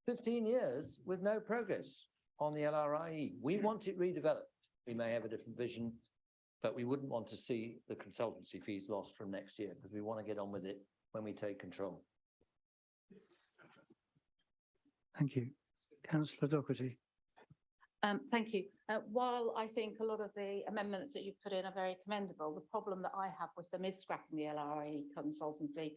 15 years with no progress on the LRIE. We want it redeveloped. We may have a different vision, but we wouldn't want to see the consultancy fees lost from next year because we want to get on with it when we take control. Thank you. Councillor Doherty. Thank you. While I think a lot of the amendments that you've put in are very commendable, the problem that I have with them is scrapping the LRE consultancy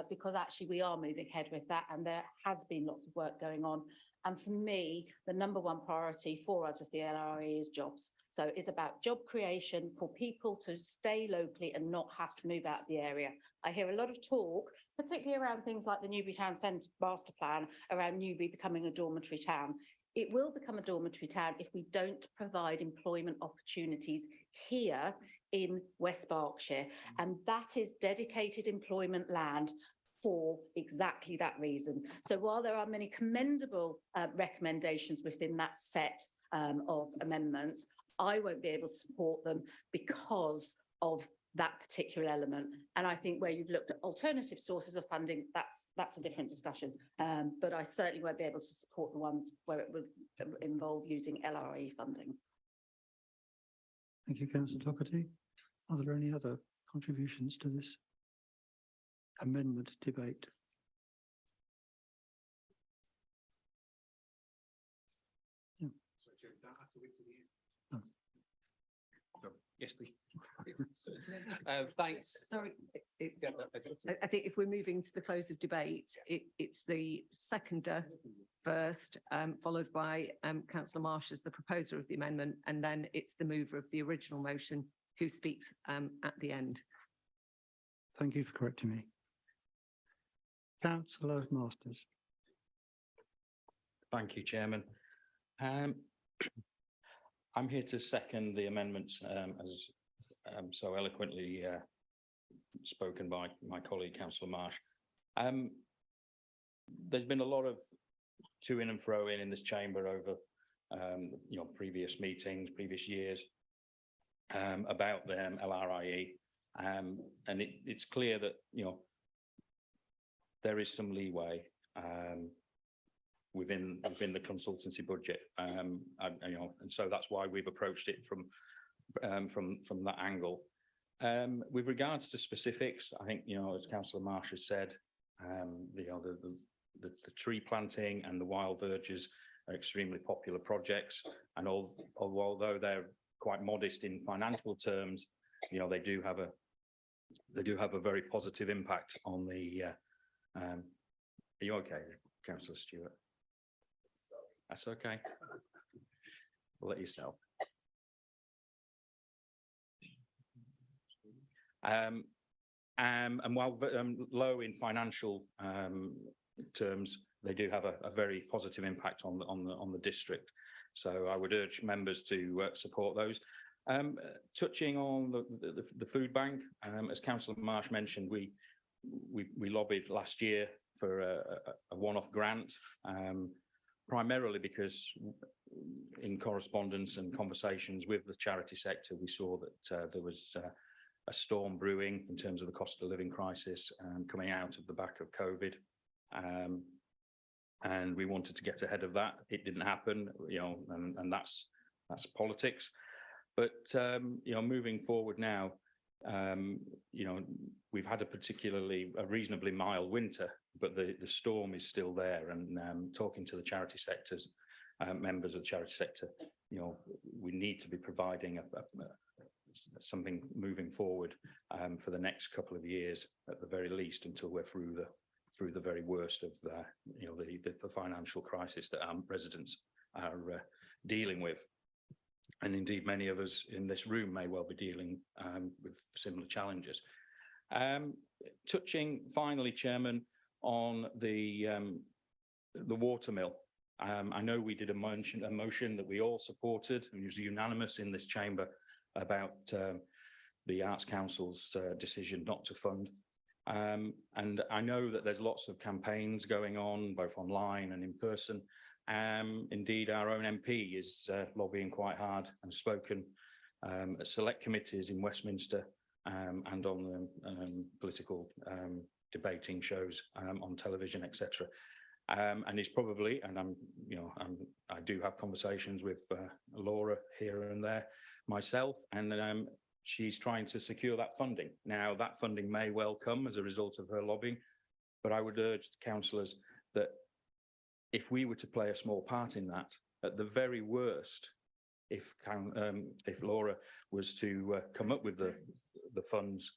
because actually we are moving ahead with that and there has been lots of work going on. And for me, the number one priority for us with the LRE is jobs. So it's about job creation for people to stay locally and not have to move out of the area. I hear a lot of talk, particularly around things like the Newbury Town Centre Master Plan, around Newbury becoming a dormitory town. It will become a dormitory town if we don't provide employment opportunities here in West Berkshire. And that is dedicated employment land for exactly that reason. So while there are many commendable recommendations within that set of amendments, I won't be able to support them because of that particular element. And I think where you've looked at alternative sources of funding, that's a different discussion. But I certainly won't be able to support the ones where it would involve using LRE funding. Thank you, Councillor Doherty. Are there any other contributions to this amendment debate? Yeah. No. Yes, please. Thanks. Sorry, I think if we're moving to the close of debate, it's the seconder first, followed by Councillor Marsh as the proposer of the amendment, and then it's the mover of the original motion who speaks at the end. Thank you for correcting me. Councillor Masters. Thank you, Chairman. I'm here to second the amendments as so eloquently spoken by my colleague, Councillor Marsh. There's been a lot of to-in and fro-in in this chamber over previous meetings, previous years about the LRIE. And it's clear that, there is some leeway within the consultancy budget, and so that's why we've approached it from that angle. With regards to specifics, I think as Councillor Marsh has said, the tree planting and the wild verges are extremely popular projects, and although they're quite modest in financial terms, they do have a very positive impact on the. Are you okay, Councillor Stewart? That's okay. We'll let you know. And while low in financial terms, they do have a very positive impact on the district. So I would urge members to support those. Touching on the food bank, as Councillor Marsh mentioned, we lobbied last year for a one-off grant, primarily because in correspondence and conversations with the charity sector, we saw that there was a storm brewing in terms of the cost of living crisis coming out of the back of COVID. And we wanted to get ahead of that. It didn't happen, and that's politics. But, moving forward now, we've had a reasonably mild winter, but the storm is still there. And talking to the charity sectors, members of the charity sector, we need to be providing something moving forward for the next couple of years, at the very least, until we're through the very worst of the financial crisis that our residents are dealing with. And indeed, many of us in this room may well be dealing with similar challenges. Touching finally, Chairman, on the watermill. I know we did a motion that we all supported, and it was unanimous in this chamber about the Arts Council's decision not to fund. And I know that there's lots of campaigns going on, both online and in person. Indeed, our own MP is lobbying quite hard and spoken at select committees in Westminster and on the political debating shows on television, etc. And it's probably, and I do have conversations with Laura here and there myself, and she's trying to secure that funding. Now, that funding may well come as a result of her lobbying, but I would urge the councillors that if we were to play a small part in that, at the very worst, if Laura was to come up with the funds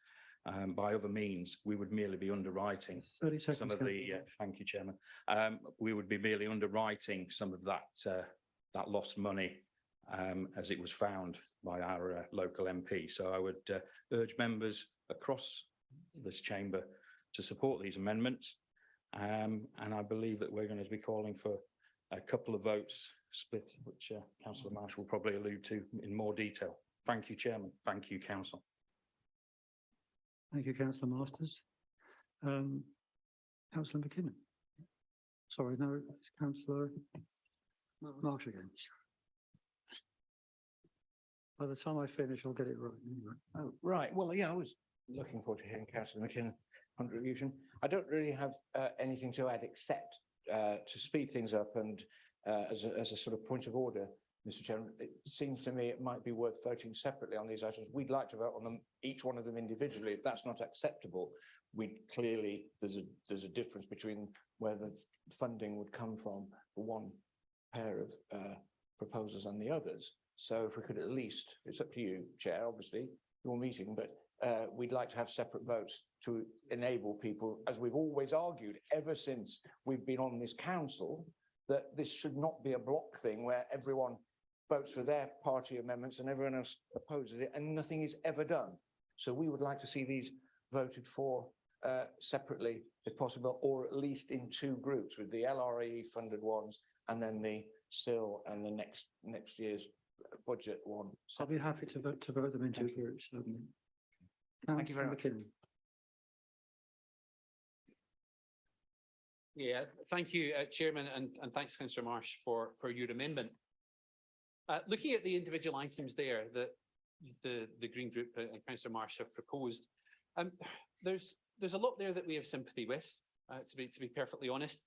by other means, we would merely be underwriting 30 seconds. some of the. Thank you, Chairman. We would be merely underwriting some of that lost money as it was found by our local MP. So I would urge members across this chamber to support these amendments. And I believe that we're going to be calling for a couple of votes split, which Councillor Marsh will probably allude to in more detail. Thank you, Chairman. Thank you, Council. Thank you, Councillor Masters. Councillor McKinnon. Sorry, no, it's Councillor Marsh again. By the time I finish, I'll get it right. Oh, right. Well, yeah, I was looking forward to hearing Councillor McKinnon contribution. I don't really have anything to add except to speed things up and as a sort of point of order, Mr. Chairman, it seems to me it might be worth voting separately on these items. We'd like to vote on them, each one of them individually. If that's not acceptable, we'd clearly, there's a difference between where the funding would come from for one pair of proposals and the others. So if we could at least, it's up to you, Chair, obviously, your meeting, but we'd like to have separate votes to enable people, as we've always argued ever since we've been on this council, that this should not be a block thing where everyone votes for their party amendments and everyone else opposes it and nothing is ever done. So we would like to see these voted for separately if possible, or at least in two groups, with the LRE funded ones and then the SIL and the next year's budget one. I'll be happy to vote them into groups. Thank you very much. McKinnon. Yeah, thank you, Chairman, and thanks, Councillor Marsh, for your amendment. Looking at the individual items there that the Green Group and Councillor Marsh have proposed, there's a lot there that we have sympathy with, to be perfectly honest.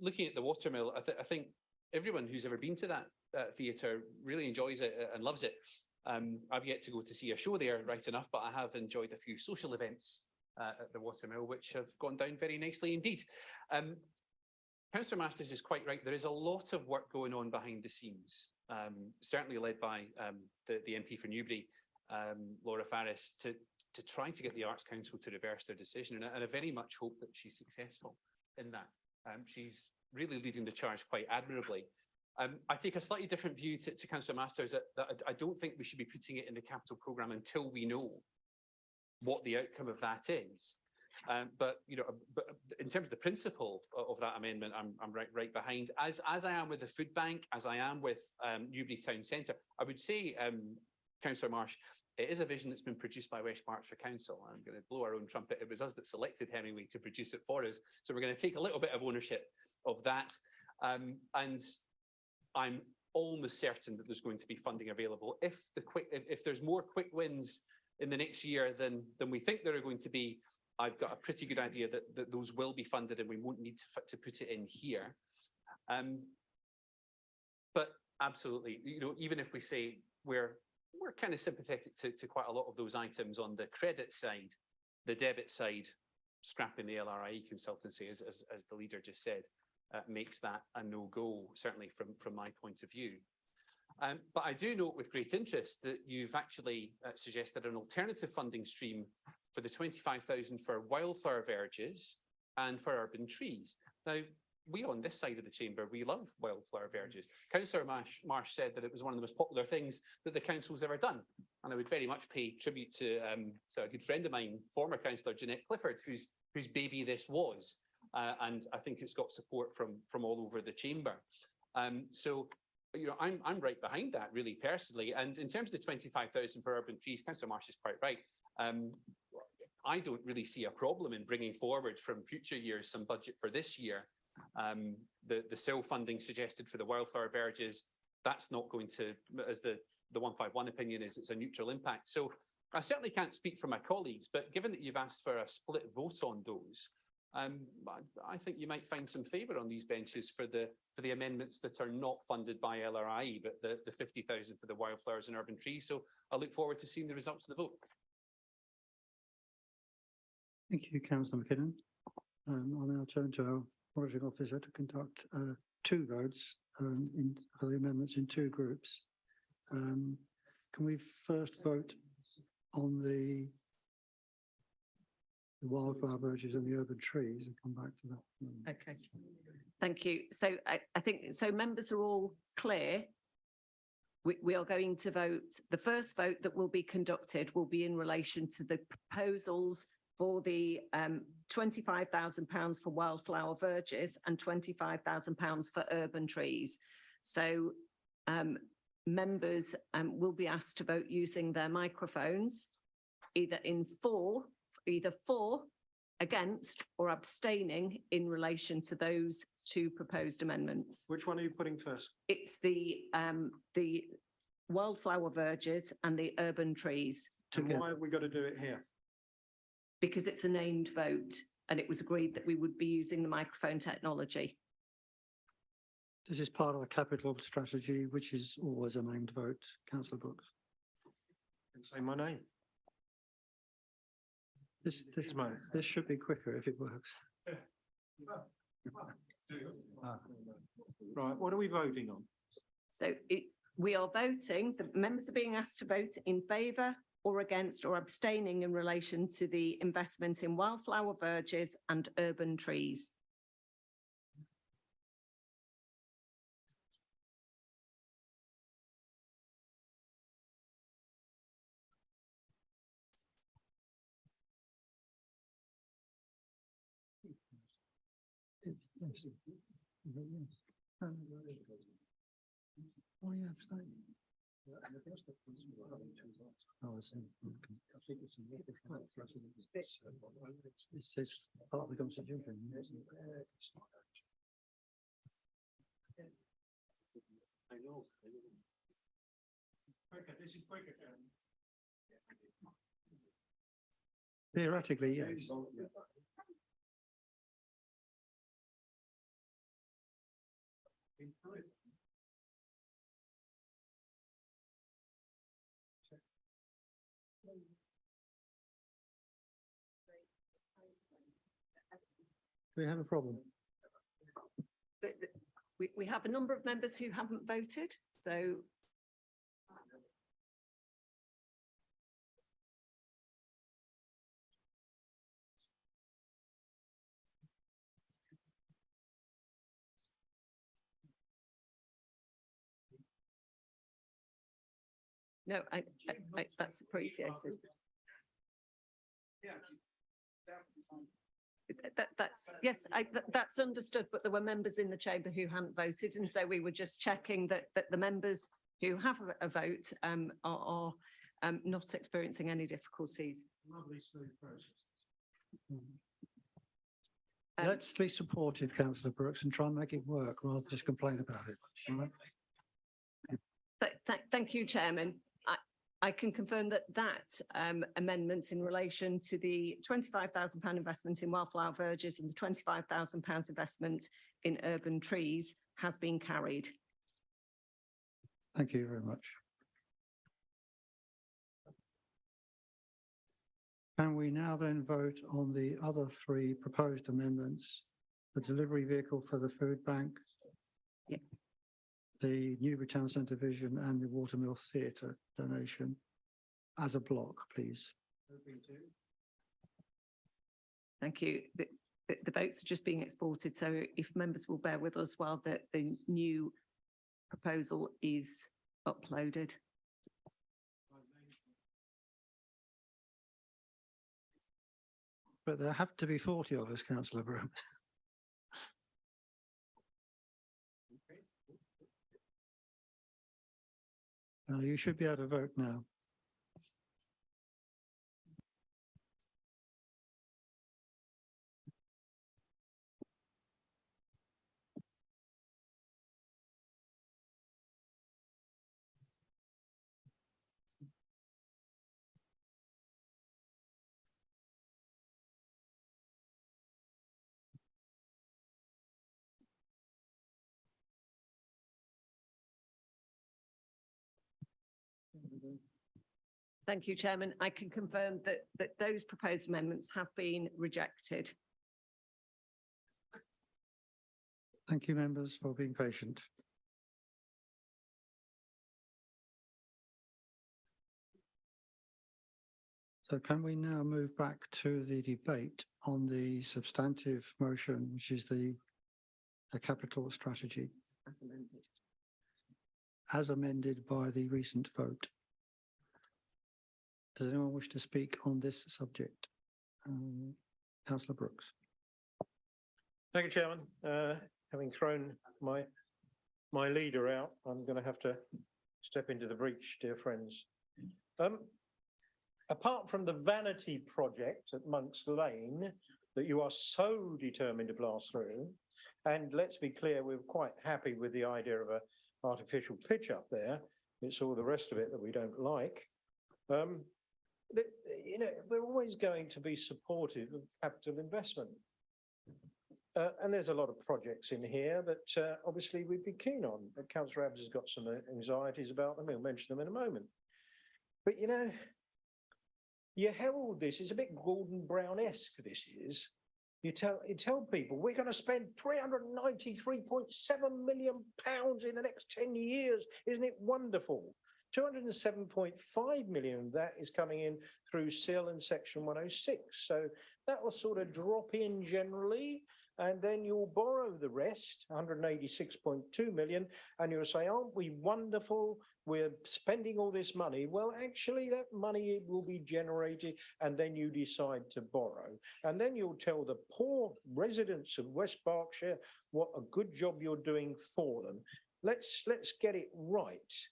Looking at the watermill, I think everyone who's ever been to that theatre really enjoys it and loves it. I've yet to go to see a show there, right enough, but I have enjoyed a few social events at the watermill, which have gone down very nicely indeed. Councillor Masters is quite right. There is a lot of work going on behind the scenes, certainly led by the MP for Newbury, Laura Farris, to try to get the Arts Council to reverse their decision. And I very much hope that she's successful in that. She's really leading the charge quite admirably. I take a slightly different view to Councillor Masters that I don't think we should be putting it in the capital programme until we know what the outcome of that is. But in terms of the principle of that amendment, I'm right behind, as I am with the food bank, as I am with Newbury Town Centre. I would say, Councillor Marsh, it is a vision that's been produced by West Berkshire Council. I'm going to blow our own trumpet. It was us that selected Hemingway to produce it for us. So we're going to take a little bit of ownership of that. And I'm almost certain that there's going to be funding available. If there's more quick wins in the next year than we think there are going to be, I've got a pretty good idea that those will be funded and we won't need to put it in here. But absolutely, even if we say we're kind of sympathetic to quite a lot of those items on the credit side, the debit side, scrapping the LRIE consultancy, as the leader just said, makes that a no-go, certainly from my point of view. But I do note with great interest that you've actually suggested an alternative funding stream for the 25,000 for wildflower verges and for urban trees. Now, we on this side of the chamber, we love wildflower verges. Councillor Marsh said that it was one of the most popular things that the council's ever done. And I would very much pay tribute to a good friend of mine, former Councillor Jeanette Clifford, whose baby this was. And I think it's got support from all over the chamber. So, I'm right behind that, really, personally. And in terms of the 25,000 for urban trees, Councillor Marsh is quite right. I don't really see a problem in bringing forward from future years some budget for this year. The cell funding suggested for the wildflower verges, that's not going to, as the 151 opinion is, it's a neutral impact. So I certainly can't speak for my colleagues, but given that you've asked for a split vote on those, I think you might find some favour on these benches for the amendments that are not funded by LRIE, but the 50,000 for the wildflowers and urban trees. So I look forward to seeing the results of the vote. Thank you, Councillor McKinnon. I'll now turn to our auditing officer to conduct two votes for the amendments in two groups. Can we first vote on the wildflower verges and the urban trees and come back to that? Okay, thank you. So I think, so members are all clear. We are going to vote, the first vote that will be conducted will be in relation to the proposals for the £25,000 for wildflower verges and £25,000 for urban trees. So members will be asked to vote using their microphones, either for, against, or abstaining in relation to those two proposed amendments. Which one are you putting first? It's the wildflower verges and the urban trees. And why have we got to do it here? Because it's a named vote and it was agreed that we would be using the microphone technology. This is part of the capital strategy, which is always a named vote. Councillor Brooks. Say my name. This should be quicker if it works. Right, what are we voting on? So we are voting, the members are being asked to vote in favour or against or abstaining in relation to the investment in wildflower verges and urban trees. Why are you abstaining? Oh, I see. It says part of the constitution. I know. This is quicker. Theoretically, yes. We have a problem. We have a number of members who haven't voted, so. No, that's appreciated. That's understood, but there were members in the chamber who hadn't voted, and so we were just checking that the members who have a vote are not experiencing any difficulties. Lovely smooth process. Let's be supportive, Councillor Brooks, and try and make it work rather than just complain about it. All right? Thank you, Chairman. I can confirm that amendment in relation to the £25,000 investment in wildflower verges and the £25,000 investment in urban trees has been carried. Thank you very much. Can we now then vote on the other three proposed amendments? The delivery vehicle for the food bank, yeah, the Newbury Town Centre Vision and the Watermill Theatre donation as a block, please. Thank you. The votes are just being exported, so if members will bear with us while the new proposal is uploaded. But there have to be 40 of us, Councillor Brooks. You should be able to vote now. Thank you, Chairman. I can confirm that those proposed amendments have been rejected. Thank you, members, for being patient. So can we now move back to the debate on the substantive motion, which is the capital strategy As amended. as amended by the recent vote? Does anyone wish to speak on this subject? Councillor Brooks. Thank you, Chairman. Having thrown my leader out, I'm going to have to step into the breach, dear friends. Apart from the vanity project at Monk's Lane that you are so determined to blast through, and let's be clear, we're quite happy with the idea of an artificial pitch up there. It's all the rest of it that we don't like. You know, we're always going to be supportive of capital investment. And there's a lot of projects in here that obviously we'd be keen on. But Councillor Abbs has got some anxieties about them. He'll mention them in a moment. But you know, you herald this, it's a bit Gordon Brown-esque, this is. You tell people we're going to spend £393.7 million in the next 10 years. Isn't it wonderful? 207.5 million of that is coming in through SIL and Section 106. So that will sort of drop in generally, and then you'll borrow the rest, 186.2 million, and you'll say, aren't we wonderful? We're spending all this money. Well, actually, that money will be generated, and then you decide to borrow. And then you'll tell the poor residents of West Berkshire what a good job you're doing for them. Let's get it right.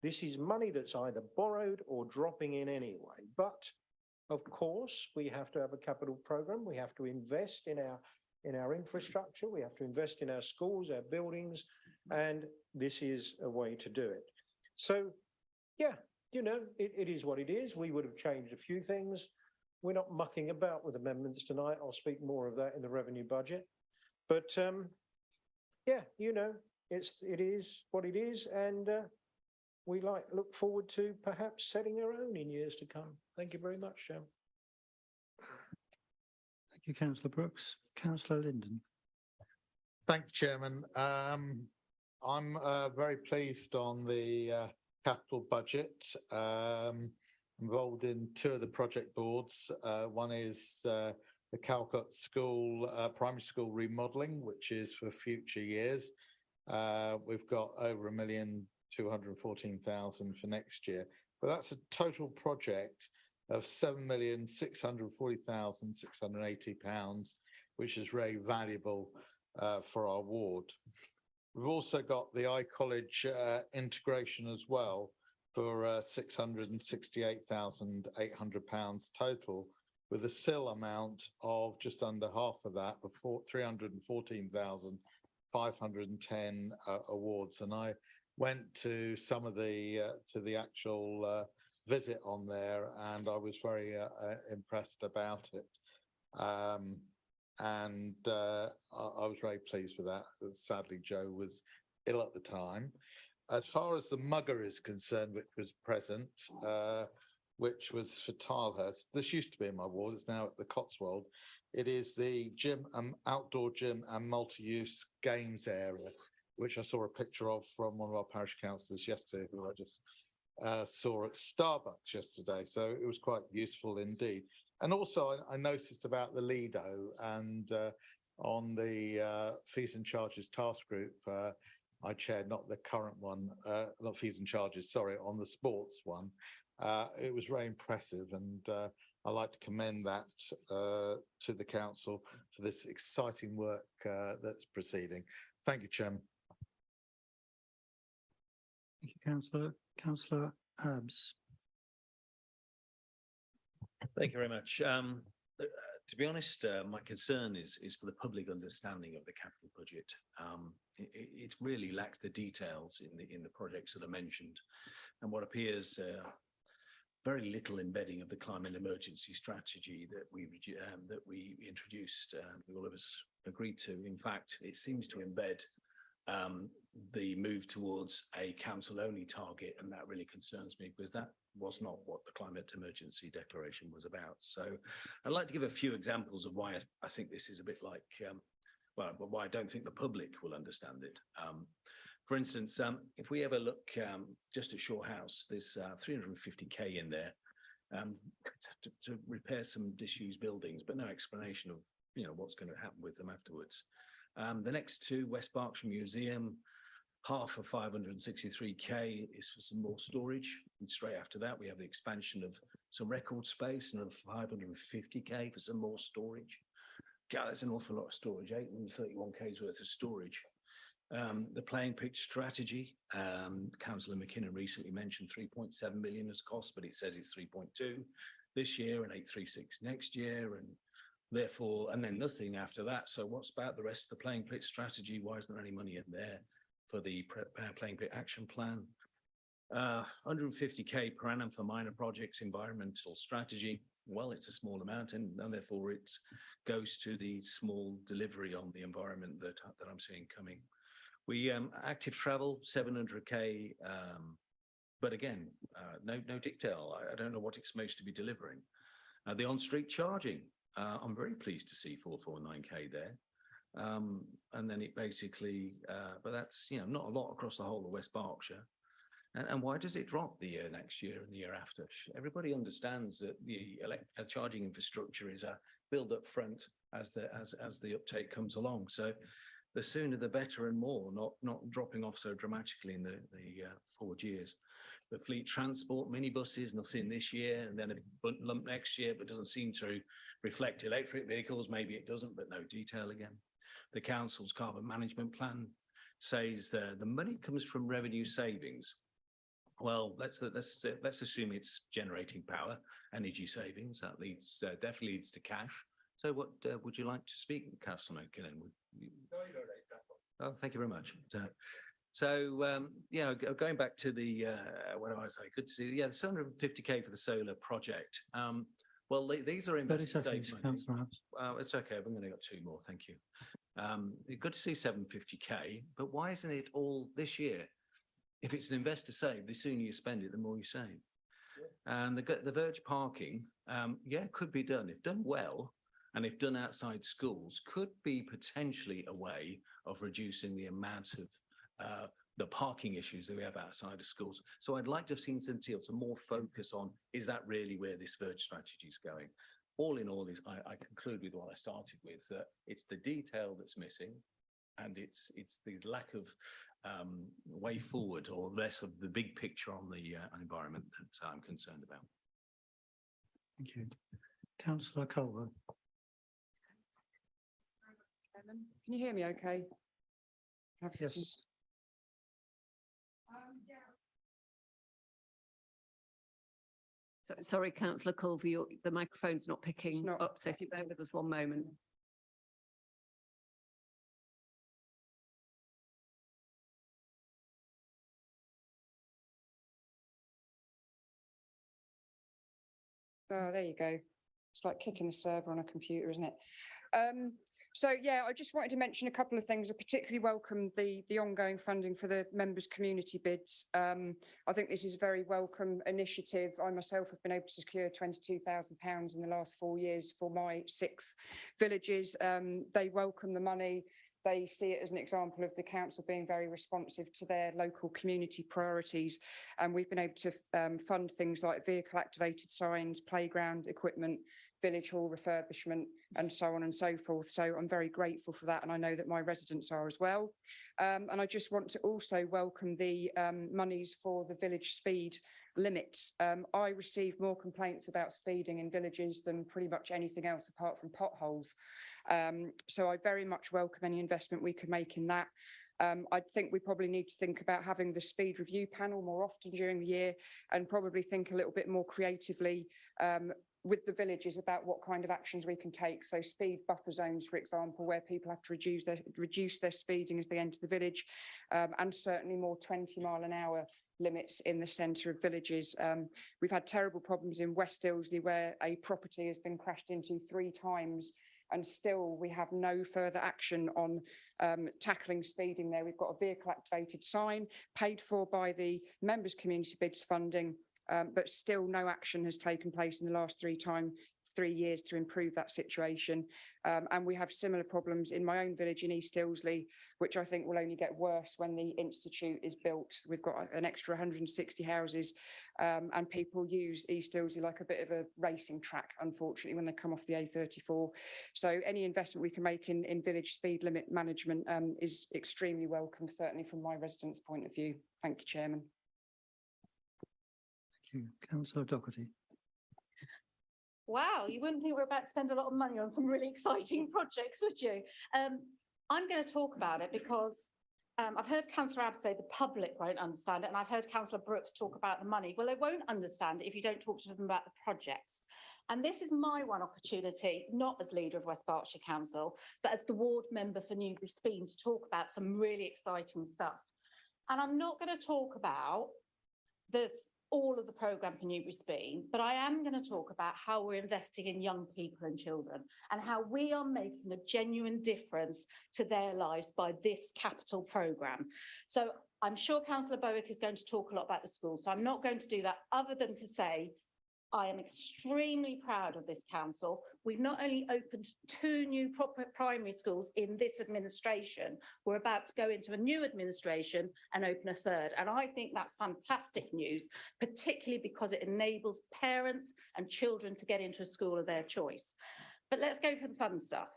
This is money that's either borrowed or dropping in anyway. But of course, we have to have a capital program. We have to invest in our infrastructure. We have to invest in our schools, our buildings, and this is a way to do it. So, yeah, you know, it is what it is. We would have changed a few things. We're not mucking about with amendments tonight. I'll speak more of that in the revenue budget. But yeah, you know, it is what it is, and we look forward to perhaps setting our own in years to come. Thank you very much, Chairman. Thank you, Councillor Brooks. Councillor Linden. Thank you, Chairman. I'm very pleased on the capital budget. Involved in two of the project boards. One is the Calcutta School, primary school remodelling, which is for future years. We've got over £1,214,000 for next year, but that's a total project of £7,640,680, which is very valuable for our ward. We've also got the iCollege integration as well for £668,800 total, with a SIL amount of just under half of that, of £314,510 awards. And I went to some of the actual visit on there, and I was very impressed about it. And I was very pleased with that. Sadly, Joe was ill at the time. As far as the mugger is concerned, which was present, which was for Tilehurst, this used to be in my ward, it's now at the Cotswold. It is the gym, outdoor gym and multi-use games area, which I saw a picture of from one of our parish councillors yesterday, who I just saw at Starbucks yesterday. So it was quite useful indeed. And also I noticed about the Lido, and on the fees and charges task group, I chaired not the current one, not fees and charges, sorry, on the sports one. It was very impressive, and I'd like to commend that to the council for this exciting work that's proceeding. Thank you, Chairman. Thank you, Councillor. Councillor Abbs. Thank you very much. To be honest, my concern is for the public understanding of the capital budget. It really lacks the details in the projects that are mentioned, and what appears very little embedding of the climate emergency strategy that we introduced. All of us agreed to. In fact, it seems to embed the move towards a council-only target, and that really concerns me because that was not what the climate emergency declaration was about. So I'd like to give a few examples of why I think this is a bit like, well, why I don't think the public will understand it. For instance, if we ever look just at Shore House, there's 350k in there to repair some disused buildings, but no explanation of what's going to happen with them afterwards. The next two, West Berkshire Museum, half of 563k is for some more storage. And straight after that, we have the expansion of some record space, another 550k for some more storage. God, that's an awful lot of storage, 831k's worth of storage. The playing pitch strategy, Councillor McKinnon recently mentioned 3.7 million as cost, but it says it's 3.2 this year and 836 next year, and therefore, and then nothing after that. So what's about the rest of the playing pitch strategy? Why isn't there any money in there for the playing pitch action plan? 150k per annum for minor projects, environmental strategy. Well, it's a small amount, and therefore it goes to the small delivery on the environment that I'm seeing coming. We active travel, 700k, but again, no detail. I don't know what it's supposed to be delivering. The on-street charging, I'm very pleased to see 449k there. And then it basically, but that's not a lot across the whole of West Berkshire. And why does it drop the year next year and the year after? Everybody understands that the charging infrastructure is a build up front as the uptake comes along. So the sooner the better and more, not dropping off so dramatically in the forward years. The fleet transport, minibuses, nothing this year, and then a lump next year, but doesn't seem to reflect electric vehicles. Maybe it doesn't, but no detail again. The council's carbon management plan says the money comes from revenue savings. Well, let's assume it's generating power, energy savings. That definitely leads to cash. So what would you like to speak, Councillor McKinnon? Oh, thank you very much. Going back to the, what do I say? Good to see, the 750k for the solar project. Well, these are investor savings. It's okay, I've only got two more, thank you. Good to see 750k, but why isn't it all this year? If it's an investor save, the sooner you spend it, the more you save. And the verge parking, could be done. If done well, and if done outside schools, could be potentially a way of reducing the amount of the parking issues that we have outside of schools. So I'd like to have seen some more focus on, is that really where this verge strategy is going? All in all, I conclude with what I started with, that it's the detail that's missing, and it's the lack of way forward or less of the big picture on the environment that I'm concerned about. Thank you. Councillor Culver. Can you hear me okay? Yes. Sorry, Councillor Culver, the microphone's not picking up, so if you bear with us one moment. Oh, there you go. It's like kicking the server on a computer, isn't it? I just wanted to mention a couple of things. I particularly welcome the ongoing funding for the members' community bids. I think this is a very welcome initiative. I myself have been able to secure £22,000 in the last 4 years for my 6 villages. They welcome the money. They see it as an example of the council being very responsive to their local community priorities. And we've been able to fund things like vehicle activated signs, playground equipment, village hall refurbishment, and so on and so forth. So I'm very grateful for that, and I know that my residents are as well. And I just want to also welcome the monies for the village speed limits. I receive more complaints about speeding in villages than pretty much anything else apart from potholes. So I very much welcome any investment we can make in that. I think we probably need to think about having the speed review panel more often during the year, and probably think a little bit more creatively with the villages about what kind of actions we can take. So speed buffer zones, for example, where people have to reduce their speeding as they enter the village, and certainly more 20-mile-an-hour limits in the centre of villages. We've had terrible problems in West Ilsley where a property has been crashed into 3 times and still we have no further action on tackling speeding there. We've got a vehicle activated sign paid for by the members' community bids funding, but still no action has taken place in the last 3 years to improve that situation. And we have similar problems in my own village in East Ilsley, which I think will only get worse when the institute is built. We've got an extra 160 houses, and people use East Ilsley like a bit of a racing track, unfortunately, when they come off the A34. So any investment we can make in village speed limit management is extremely welcome, certainly from my residents' point of view. Thank you, Chairman. Thank you. Councillor Doherty. Wow, you wouldn't think we're about to spend a lot of money on some really exciting projects, would you? I'm going to talk about it because I've heard Councillor Abb say the public won't understand it, and I've heard Councillor Brooks talk about the money. Well, they won't understand it if you don't talk to them about the projects. And this is my one opportunity, not as leader of West Berkshire Council, but as the ward member for Newbury Speen, to talk about some really exciting stuff. And I'm not going to talk about all of the programme for Newbury Speen, but I am going to talk about how we're investing in young people and children and how we are making a genuine difference to their lives by this capital programme. So I'm sure Councillor Bowick is going to talk a lot about the school, so I'm not going to do that other than to say I am extremely proud of this council. We've not only opened 2 new proper primary schools in this administration, we're about to go into a new administration and open a 3rd. And I think that's fantastic news, particularly because it enables parents and children to get into a school of their choice. But let's go for the fun stuff.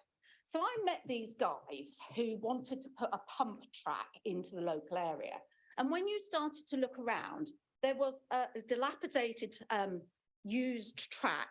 So I met these guys who wanted to put a pump track into the local area. And when you started to look around, there was a dilapidated used track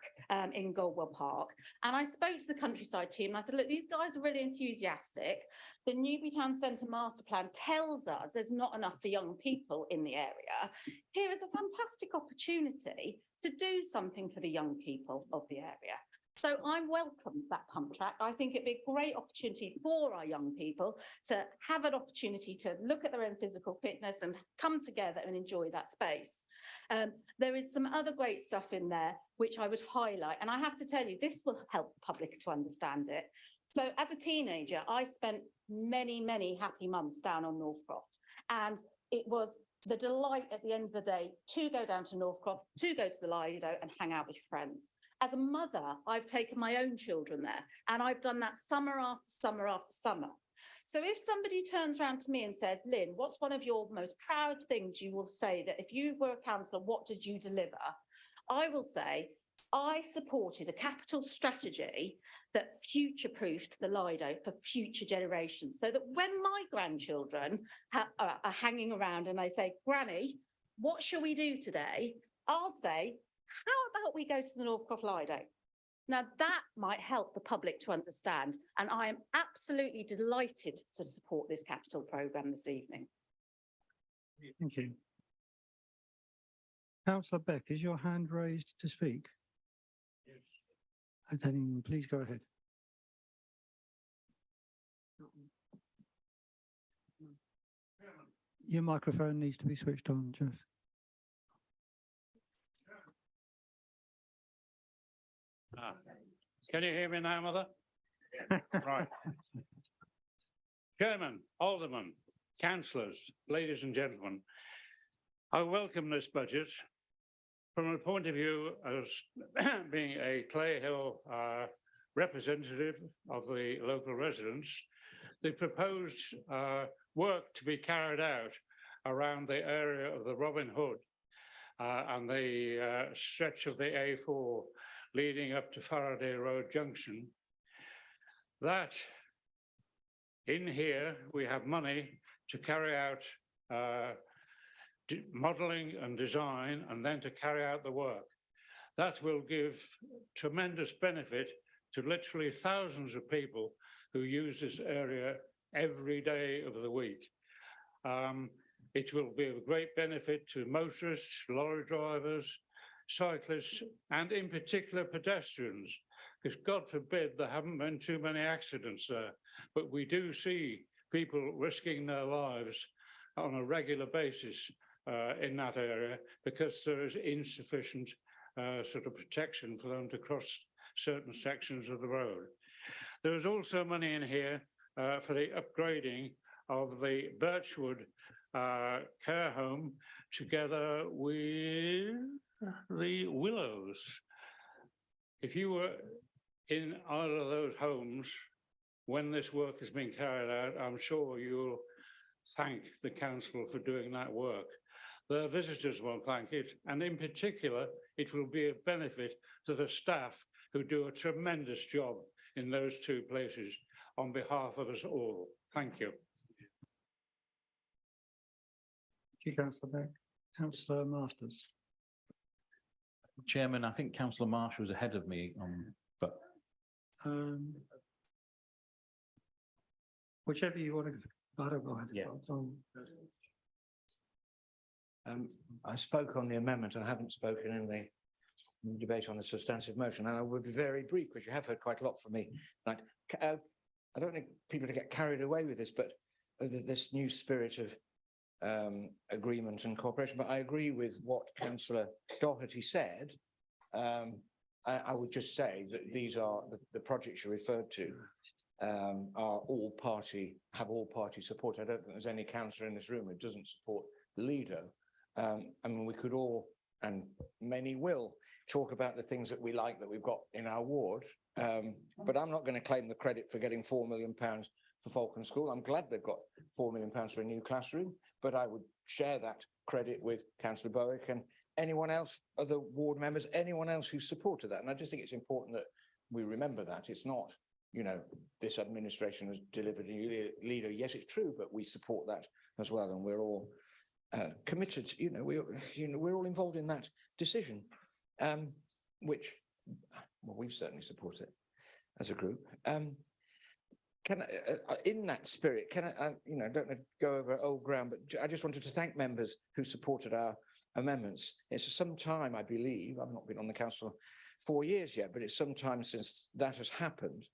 in Goldwell Park. And I spoke to the countryside team and I said, look, these guys are really enthusiastic. The Newbury Town Centre master plan tells us there's not enough for young people in the area. Here is a fantastic opportunity to do something for the young people of the area. So I welcome that pump track. I think it'd be a great opportunity for our young people to have an opportunity to look at their own physical fitness and come together and enjoy that space. There is some other great stuff in there which I would highlight, and I have to tell you, this will help the public to understand it. So as a teenager, I spent many, many happy months down on Northcroft, and it was the delight at the end of the day to go down to Northcroft, to go to the Lido and hang out with your friends. As a mother, I've taken my own children there, and I've done that summer after summer after summer. So if somebody turns around to me and says, Lynn, what's one of your most proud things you will say that if you were a councillor, what did you deliver? I will say, I supported a capital strategy that future-proofed the Lido for future generations, so that when my grandchildren are hanging around and they say, Granny, what shall we do today? I'll say, how about we go to the Northcroft Lido? Now that might help the public to understand, and I am absolutely delighted to support this capital programme this evening. Thank you. Councillor Beck, is your hand raised to speak? Yes. And then please go ahead. Your microphone needs to be switched on, Jeff. Can you hear me now, Mother? Right. Chairman, Alderman, councillors, ladies and gentlemen, I welcome this budget from a point of view as being a Clay Hill representative of the local residents. The proposed work to be carried out around the area of the Robin Hood and the stretch of the A4 leading up to Faraday Road Junction, that in here we have money to carry out modelling and design and then to carry out the work. That will give tremendous benefit to literally thousands of people who use this area every day of the week. It will be of great benefit to motorists, lorry drivers, cyclists, and in particular pedestrians, because God forbid there haven't been too many accidents there, but we do see people risking their lives on a regular basis in that area because there is insufficient sort of protection for them to cross certain sections of the road. There is also money in here for the upgrading of the Birchwood care home together with the Willows. If you were in either of those homes when this work has been carried out, I'm sure you'll thank the council for doing that work. The visitors will thank it, and in particular, it will be of benefit to the staff who do a tremendous job in those two places on behalf of us all. Thank you. Thank you, Councillor Beck. Councillor Masters. Chairman, I think Councillor Marsh was ahead of me on, but Whichever you want to, I don't mind. Yeah. I spoke on the amendment. I haven't spoken in the debate on the substantive motion, and I would be very brief because you have heard quite a lot from me. Right. I don't need people to get carried away with this, but this new spirit of agreement and cooperation. But I agree with what Councillor Doherty said. I would just say that these are the projects you referred to are all party support. I don't think there's any councillor in this room who doesn't support the leader. I mean, we could all, and many will, talk about the things that we like that we've got in our ward. But I'm not going to claim the credit for getting £4 million for Falcon School. I'm glad they've got £4 million for a new classroom, but I would share that credit with Councillor Bowick and anyone else, other ward members, anyone else who supported that. And I just think it's important that we remember that. It's not, you know, this administration has delivered a new leader. Yes, it's true, but we support that as well. And we're all committed, we're all involved in that decision, which, well, we've certainly supported it as a group. Can I, in that spirit, can I, don't want to go over old ground, but I just wanted to thank members who supported our amendments. It's some time, I believe, I've not been on the council 4 years yet, but it's some time since that has happened.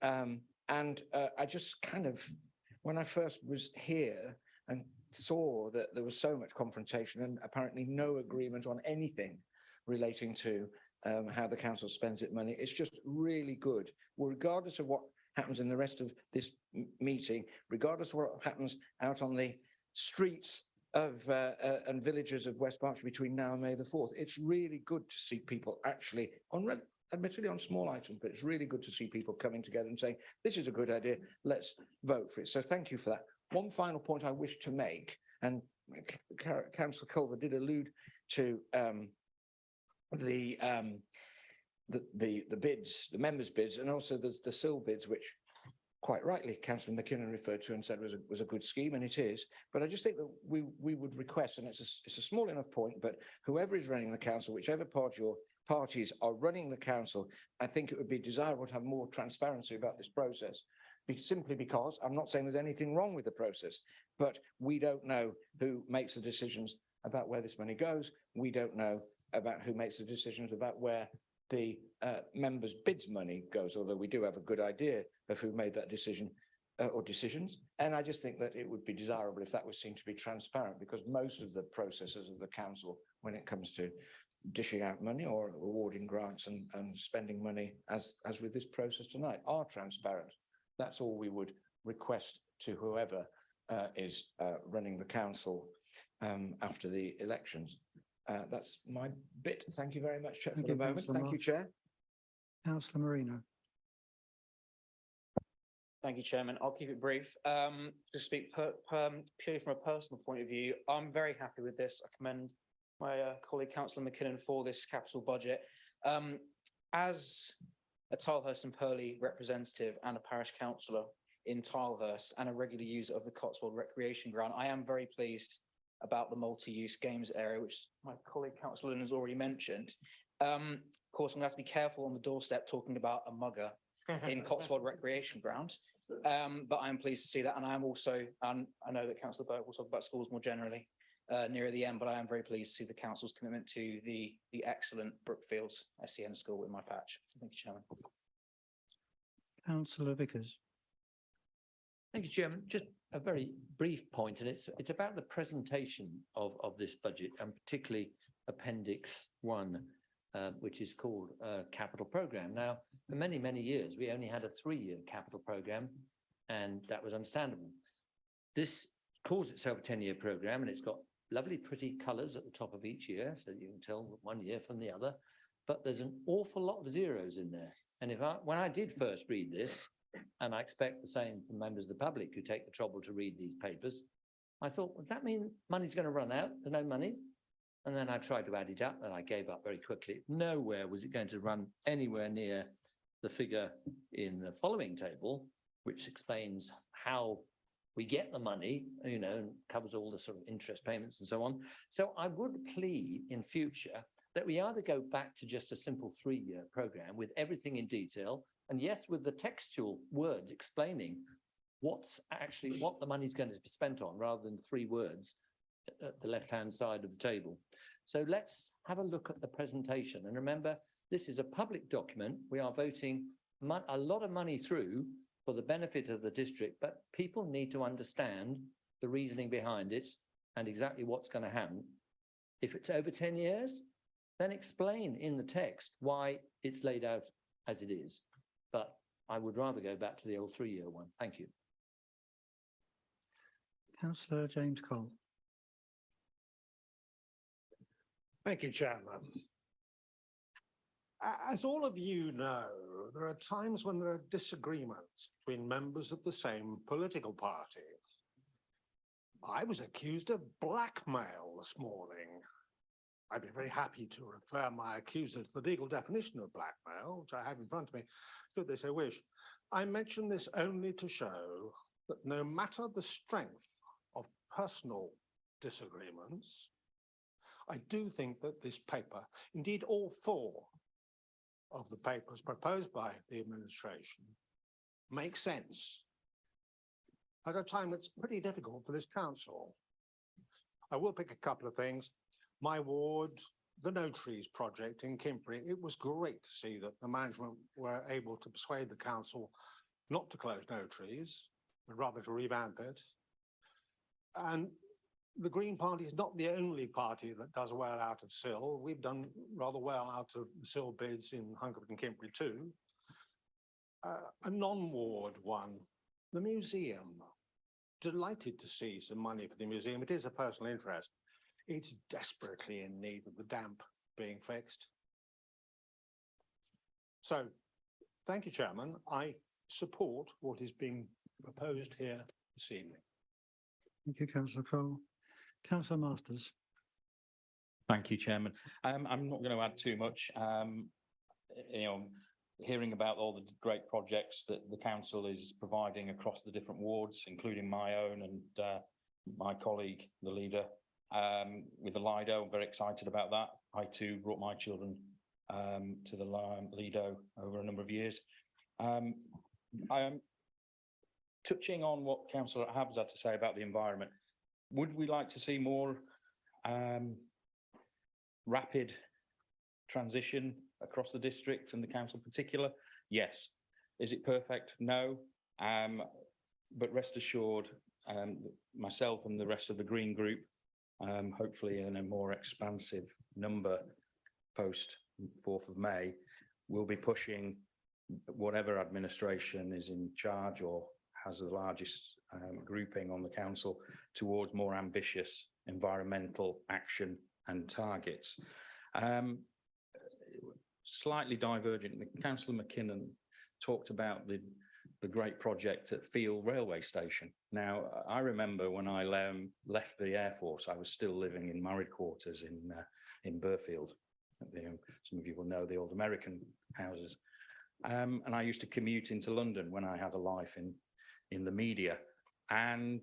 I just kind of, when I first was here and saw that there was so much confrontation and apparently no agreement on anything relating to how the council spends its money, it's just really good. Well, regardless of what happens in the rest of this meeting, regardless of what happens out on the streets of and villages of West Berkshire between now and May the 4th, it's really good to see people actually, admittedly on small items, but it's really good to see people coming together and saying, this is a good idea, let's vote for it. So thank you for that. One final point I wish to make, and Councillor Culver did allude to the bids, the members' bids, and also there's the SIL bids, which quite rightly Councillor McKinnon referred to and said was a good scheme, and it is. But I just think that we would request, and it's a small enough point, but whoever is running the council, whichever party or parties are running the council, I think it would be desirable to have more transparency about this process. Simply because I'm not saying there's anything wrong with the process, but we don't know who makes the decisions about where this money goes. We don't know about who makes the decisions about where the members' bids money goes, although we do have a good idea of who made that decision or decisions. And I just think that it would be desirable if that was seen to be transparent, because most of the processes of the council, when it comes to dishing out money or awarding grants and spending money, as with this process tonight, are transparent. That's all we would request to whoever is running the council after the elections. That's my bit. Thank you very much, Chair, for the moment. Thank you, Chair. Councillor Marino. Thank you, Chairman. I'll keep it brief. To speak purely from a personal point of view, I'm very happy with this. I commend my colleague Councillor McKinnon for this capital budget. As a Tilehurst and Purley representative and a parish councillor in Tilehurst and a regular user of the Cotswold Recreation Ground, I am very pleased about the multi-use games area, which my colleague Councillor Lynn has already mentioned. Of course, I'm going to have to be careful on the doorstep talking about a mugger in Cotswold Recreation Ground, but I'm pleased to see that. And I am also, and I know that Councillor Burke will talk about schools more generally nearer the end, but I am very pleased to see the council's commitment to the excellent Brookfields SEN school in my patch. Thank you, Chairman. Councillor Vickers. Thank you, Chairman. Just a very brief point, and it's about the presentation of this budget, and particularly Appendix 1. which is called a capital program. Now, for many, many years, we only had a 3-year capital program, and that was understandable. This calls itself a 10-year program, and it's got lovely, pretty colours at the top of each year, so you can tell one year from the other. But there's an awful lot of zeros in there. And when I did first read this, and I expect the same from members of the public who take the trouble to read these papers, I thought, well, does that mean money's going to run out? There's no money? And then I tried to add it up, and I gave up very quickly. Nowhere was it going to run anywhere near the figure in the following table, which explains how we get the money, you know, and covers all the sort of interest payments and so on. So I would plead in future that we either go back to just a simple 3-year program with everything in detail, and yes, with the textual words explaining what the money is going to be spent on, rather than 3 words at the left-hand side of the table. So let's have a look at the presentation. And remember, this is a public document. We are voting a lot of money through for the benefit of the district, but people need to understand the reasoning behind it and exactly what's going to happen. If it's over 10 years, then explain in the text why it's laid out as it is. But I would rather go back to the old 3-year one. Thank you. Councillor James Cole. Thank you, Chairman. As all of you know, there are times when there are disagreements between members of the same political party. I was accused of blackmail this morning. I'd be very happy to refer my accuser to the legal definition of blackmail, which I have in front of me, should they so wish. I mention this only to show that no matter the strength of personal disagreements, I do think that this paper, indeed all 4 of the papers proposed by the administration, make sense at a time that's pretty difficult for this council. I will pick a couple of things. My ward, the No Trees project in Kimpbury, it was great to see that the management were able to persuade the council not to close No Trees, but rather to revamp it. And the Green Party is not the only party that does well out of Sill. We've done rather well out of the Sill bids in Hungerford and Kimpbury too. A non-ward one, the museum. Delighted to see some money for the museum. It is a personal interest. It's desperately in need of the damp being fixed. So, thank you, Chairman. I support what is being proposed here this evening. Thank you, Councillor Cole. Councillor Masters. Thank you, Chairman. I'm not going to add too much. Hearing about all the great projects that the council is providing across the different wards, including my own and my colleague, the leader, with the Lido. I'm very excited about that. I too brought my children to the Lido over a number of years. I am touching on what Councillor Habs had to say about the environment. Would we like to see more rapid transition across the district and the council in particular? Yes. Is it perfect? No. But rest assured, myself and the rest of the Green Group, hopefully in a more expansive number post 4th of May, will be pushing whatever administration is in charge or has the largest grouping on the council towards more ambitious environmental action and targets. Slightly divergent, Councillor McKinnon talked about the great project at Field Railway Station. Now, I remember when I left the Air Force, I was still living in married quarters in Burfield. Some of you will know the old American houses. And I used to commute into London when I had a life in the media. And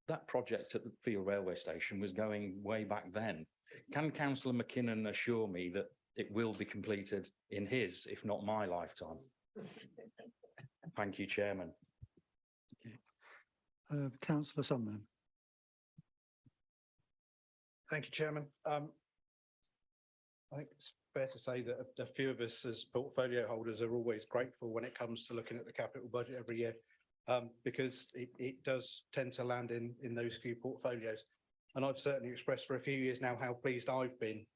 that project at the Field Railway Station was going way back then. Can Councillor McKinnon assure me that it will be completed in his, if not my, lifetime? Thank you, Chairman. Councillor Sunman. Thank you, Chairman. I think it's fair to say that a few of us as portfolio holders are always grateful when it comes to looking at the capital budget every year, because it does tend to land in those few portfolios. And I've certainly expressed for a few years now how pleased I've been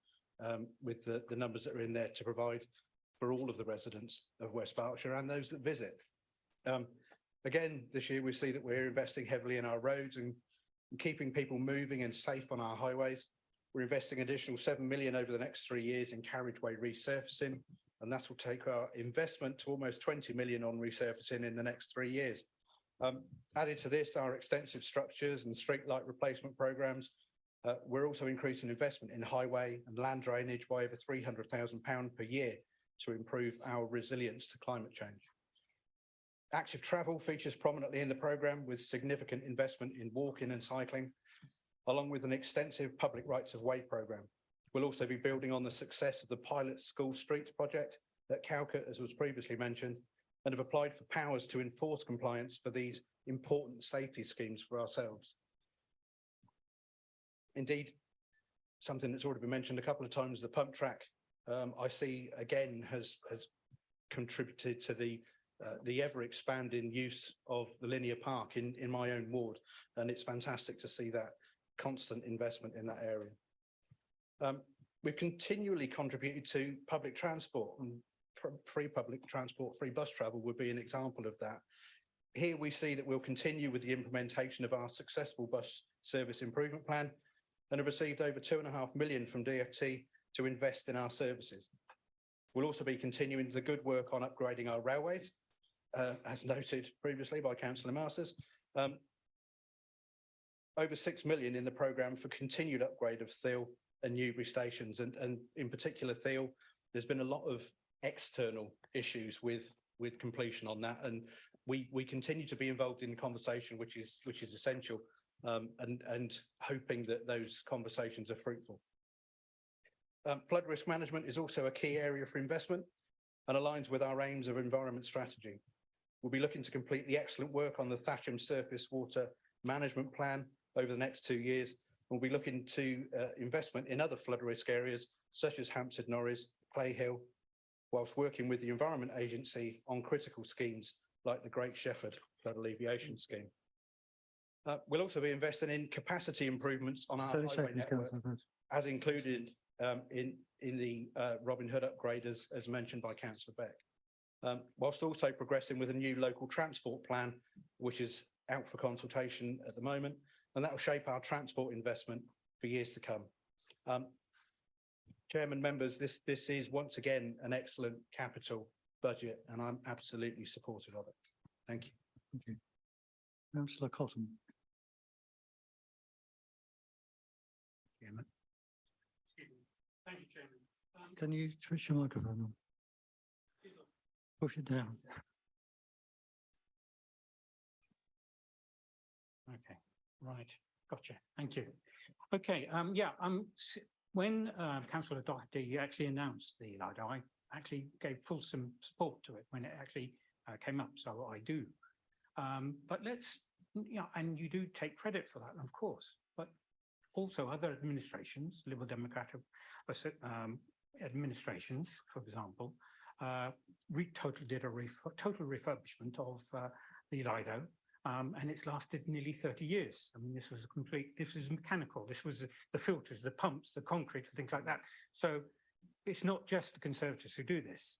with the numbers that are in there to provide for all of the residents of West Berkshire and those that visit. Again, this year we see that we're investing heavily in our roads and keeping people moving and safe on our highways. We're investing additional 7 million over the next 3 years in carriageway resurfacing, and that will take our investment to almost 20 million on resurfacing in the next 3 years. Added to this, our extensive structures and street light replacement programs. We're also increasing investment in highway and land drainage by over £300,000 per year to improve our resilience to climate change. Active travel features prominently in the programme with significant investment in walking and cycling, along with an extensive public rights of way programme. We'll also be building on the success of the pilot school streets project at Calcutta, as was previously mentioned, and have applied for powers to enforce compliance for these important safety schemes for ourselves. Indeed, something that's already been mentioned a couple of times, the pump track, I see again has contributed to the ever expanding use of the linear park in my own ward, and it's fantastic to see that constant investment in that area. We've continually contributed to public transport, and free public transport, free bus travel would be an example of that. Here we see that we'll continue with the implementation of our successful bus service improvement plan and have received over 2.5 million from DfT to invest in our services. We'll also be continuing the good work on upgrading our railways, as noted previously by Councillor Masters. Over 6 million in the programme for continued upgrade of Thiel and Newbury stations, and in particular Thiel, there's been a lot of external issues with completion on that, and we continue to be involved in the conversation, which is essential, and hoping that those conversations are fruitful. Flood risk management is also a key area for investment and aligns with our aims of environment strategy. We'll be looking to complete the excellent work on the Thatcham surface water management plan over the next 2 years. We'll be looking to investment in other flood risk areas such as Hampstead Norris, Clay Hill, whilst working with the Environment Agency on critical schemes like the Great Shefford Flood Alleviation Scheme. We'll also be investing in capacity improvements on our highway network, as included in the Robin Hood upgrade, as mentioned by Councillor Beck, whilst also progressing with a new local transport plan, which is out for consultation at the moment, and that will shape our transport investment for years to come. Chairman, members, this is once again an excellent capital budget, and I'm absolutely supportive of it. Thank you. Thank you. Councillor Cotton. Chairman. Thank you, Chairman. Can you switch your microphone on? Push it down. Okay, right, gotcha. Thank you. Okay, when Councillor Doherty actually announced the LIDA, I actually gave full support to it when it actually came up, so I do. But let's, and you do take credit for that, of course, but also other administrations, Liberal Democratic administrations, for example, did a total refurbishment of the Lido, and it's lasted nearly 30 years. I mean, this was mechanical, this was the filters, the pumps, the concrete, and things like that. So it's not just the Conservatives who do this.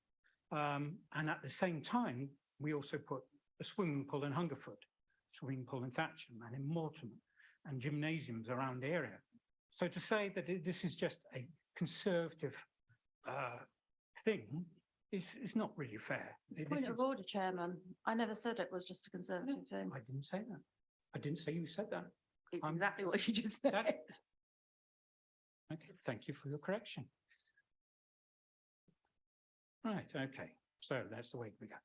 And at the same time, we also put a swimming pool in Hungerford, swimming pool in Thatcham and in Mortimer, and gymnasiums around the area. So to say that this is just a Conservative thing is not really fair. Point of order, Chairman. I never said it was just a Conservative thing. I didn't say that. I didn't say you said that. It's exactly what you just said. Okay, thank you for your correction. Right, okay, so that's the way we go.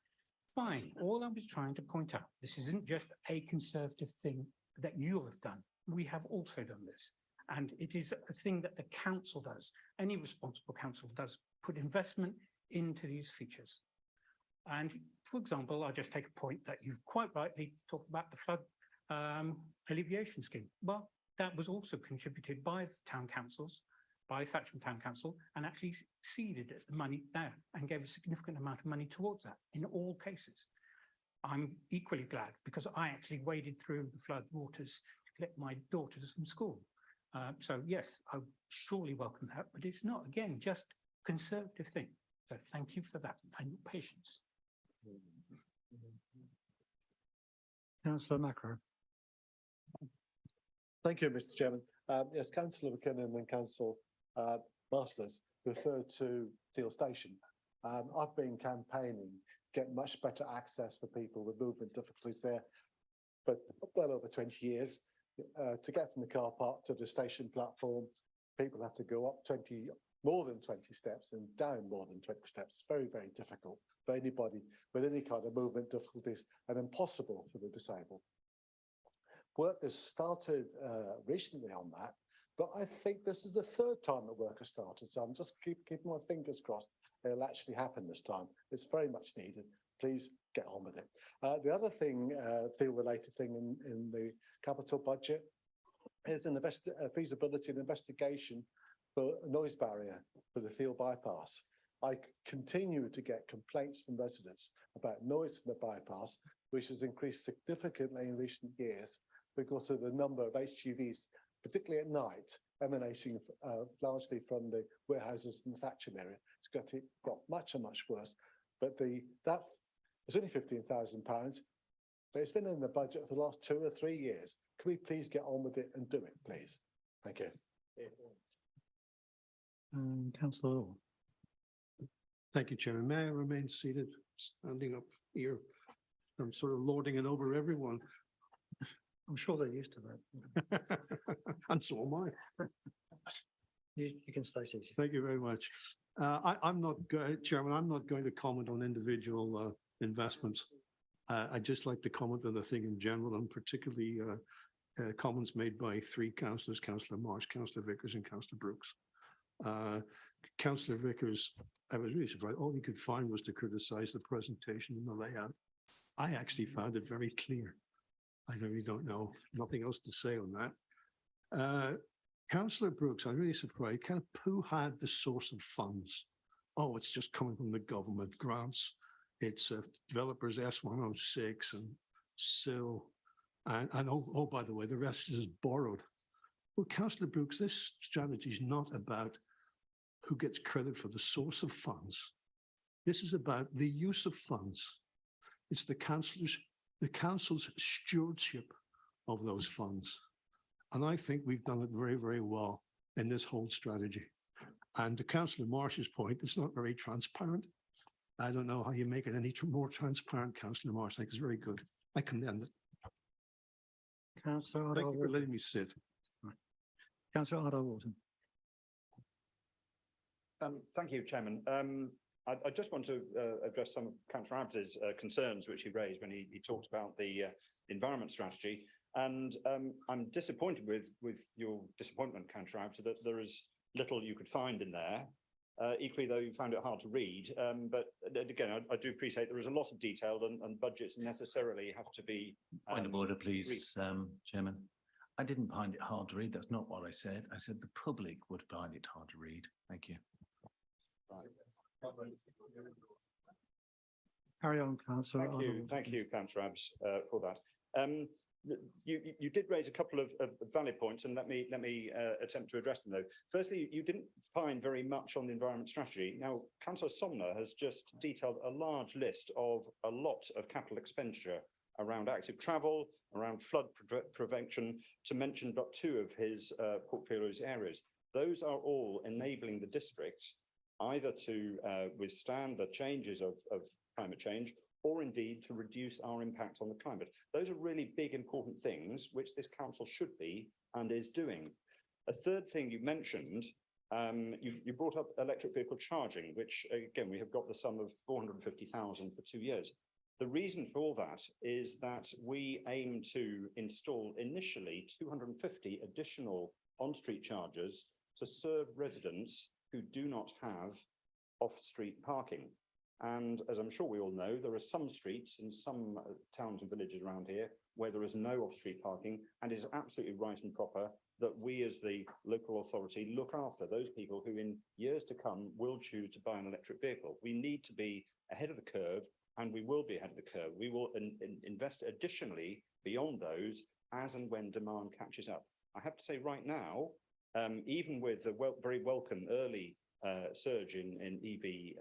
Fine, all I was trying to point out, this isn't just a Conservative thing that you have done. We have also done this. And it is a thing that the council does. Any responsible council does put investment into these features. And for example, I'll just take a point that you've quite rightly talked about, the flood alleviation scheme. Well, that was also contributed by the town councils, by Thatcham Town Council, and actually seeded the money there and gave a significant amount of money towards that in all cases. I'm equally glad because I actually waded through the flood waters to collect my daughters from school. So yes, I would surely welcome that, but it's not, again, just conservative thing. So thank you for that and your patience. Councillor Macro. Thank you, Mr. Chairman. Yes, Councillor McKinnon and Councillor Masters referred to Deal Station. I've been campaigning, get much better access for people with movement difficulties there, but well over 20 years. To get from the car park to the station platform, people have to go up more than 20 steps and down more than 20 steps. Very, very difficult for anybody with any kind of movement difficulties and impossible for the disabled. Work has started recently on that, but I think this is the third time that work has started. So I'm just keeping my fingers crossed it'll actually happen this time. It's very much needed. Please get on with it. The other thing, field-related thing in the capital budget is an feasibility and investigation for a noise barrier for the field bypass. I continue to get complaints from residents about noise from the bypass, which has increased significantly in recent years because of the number of HGVs, particularly at night, emanating largely from the warehouses in the Thatcham area. It's got much worse. But that was only £15,000, but it's been in the budget for the last 2 or 3 years. Can we please get on with it and do it, please? Thank you. Councillor Law. Thank you, Chairman. May I remain seated, standing up here? I'm sort of lording it over everyone. I'm sure they're used to that. And so am I. You can stay seated. Thank you very much. I'm not, Chairman, I'm not going to comment on individual investments. I'd just like to comment on the thing in general, and particularly comments made by 3 councillors, Councillor Marsh, Councillor Vickers and Councillor Brooks. Councillor Vickers, I was really surprised. All he could find was to criticise the presentation and the layout. I actually found it very clear. I really don't know, nothing else to say on that. Councillor Brooks, I'm really surprised, kind of poo-had the source of funds. Oh, it's just coming from the government grants. It's developers S106 and SIL. And oh, by the way, the rest is borrowed. Well, Councillor Brooks, this strategy is not about who gets credit for the source of funds. This is about the use of funds. It's the council's stewardship of those funds. And I think we've done it very, very well in this whole strategy. And to Councillor Marsh's point, it's not very transparent. I don't know how you make it any more transparent, Councillor Marsh. I think it's very good. I condemn it. Councillor Thank you for letting me sit. Councillor Ardo-Walton. Thank you, Chairman. I just want to address some of Councillor Abs's concerns which he raised when he talked about the environment strategy. And I'm disappointed with your disappointment, Councillor Abs, that there is little you could find in there. Equally, though, you found it hard to read. But again, I do appreciate there is a lot of detail and budgets necessarily have to be. Point of order, please, Chairman. I didn't find it hard to read. That's not what I said. I said the public would find it hard to read. Thank you. Carry on, Councillor. Thank you, Councillor Abs, for that. You did raise a couple of valid points, and let me attempt to address them, though. Firstly, you didn't find very much on the environment strategy. Now, Councillor Somner has just detailed a large list of a lot of capital expenditure around active travel, around flood prevention, to mention but 2 of his portfolio's areas. Those are all enabling the district either to withstand the changes of climate change, or indeed to reduce our impact on the climate. Those are really big, important things which this council should be and is doing. A third thing you mentioned, you brought up electric vehicle charging, which again, we have got the sum of 450,000 for 2 years. The reason for that is that we aim to install initially 250 additional on-street chargers to serve residents who do not have off-street parking. And as I'm sure we all know, there are some streets in some towns and villages around here where there is no off-street parking, and it is absolutely right and proper that we as the local authority look after those people who in years to come will choose to buy an electric vehicle. We need to be ahead of the curve, and we will be ahead of the curve. We will invest additionally beyond those as and when demand catches up. I have to say right now, even with a very welcome early surge in EV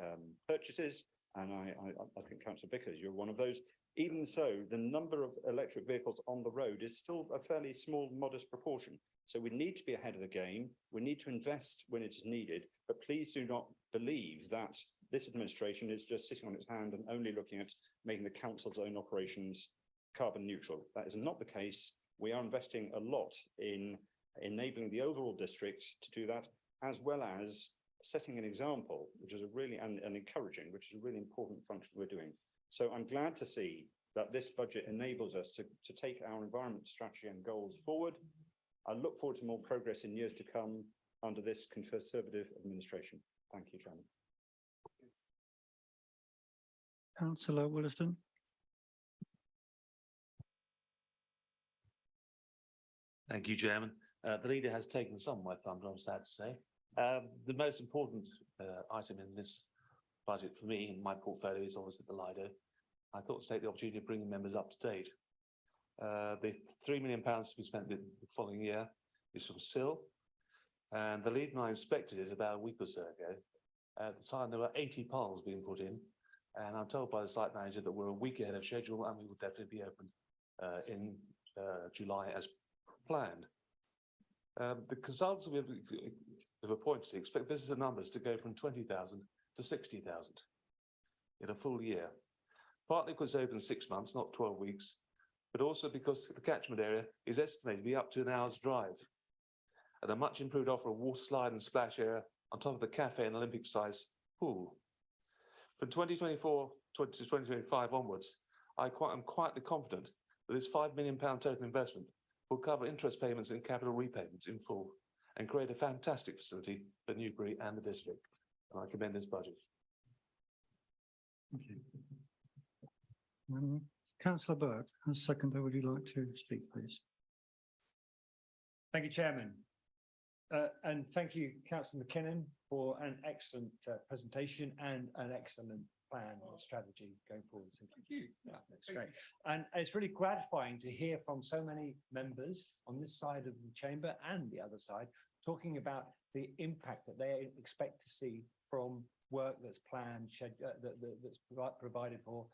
purchases, and I think Councillor Vickers, you're one of those. Even so, the number of electric vehicles on the road is still a fairly small, modest proportion. So we need to be ahead of the game. We need to invest when it is needed, but please do not believe that this administration is just sitting on its hand and only looking at making the council's own operations carbon neutral. That is not the case. We are investing a lot in enabling the overall district to do that, as well as setting an example, which is a really, and encouraging, which is a really important function we're doing. So I'm glad to see that this budget enables us to take our environment strategy and goals forward. I look forward to more progress in years to come under this Conservative administration. Thank you, Chairman. Councillor Williston. Thank you, Chairman. The leader has taken some of my thunder, I'm sad to say. The most important item in this budget for me in my portfolio is obviously the Lido. I thought to take the opportunity of bringing members up to date. The £3 million to be spent the following year is from SIL, and the lead and I inspected it about a week or so ago. At the time, there were 80 piles being put in, and I'm told by the site manager that we're a week ahead of schedule, and we will definitely be open in July as planned. The consultants we've appointed expect visitor numbers to go from 20,000 to 60,000 in a full year. Partly because it's open 6 months, not 12 weeks, but also because the catchment area is estimated to be up to an hour's drive, and a much improved offer of water slide and splash area on top of the cafe and Olympic size pool. From 2024 to 2025 onwards, I'm quietly confident that this £5 million total investment will cover interest payments and capital repayments in full and create a fantastic facility for Newbury and the district. And I commend this budget. Thank you. Councillor Burke, as seconder, would you like to speak, please? Thank you, Chairman. And thank you, Councillor McKinnon, for an excellent presentation and an excellent plan and strategy going forward. So thank you. That's great. And it's really gratifying to hear from so many members on this side of the chamber and the other side talking about the impact that they expect to see from work that's planned, that's provided for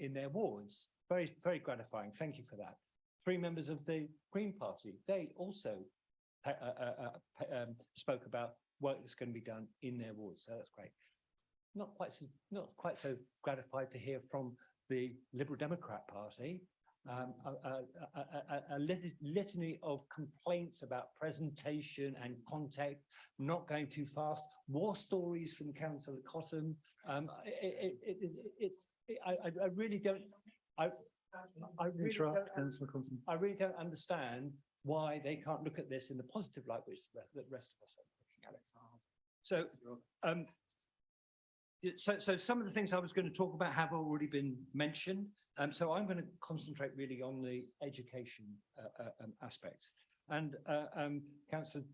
in their wards. Very, very gratifying. Thank you for that. 3 members of the Green Party, they also spoke about work that's going to be done in their wards. So that's great. Not quite so gratified to hear from the Liberal Democrat Party a litany of complaints about presentation and content, not going too fast, war stories from Councillor Cotton. I really don't. I really don't understand why they can't look at this in the positive light which the rest of us are looking at it. So some of the things I was going to talk about have already been mentioned. So I'm going to concentrate really on the education aspects. And Councillor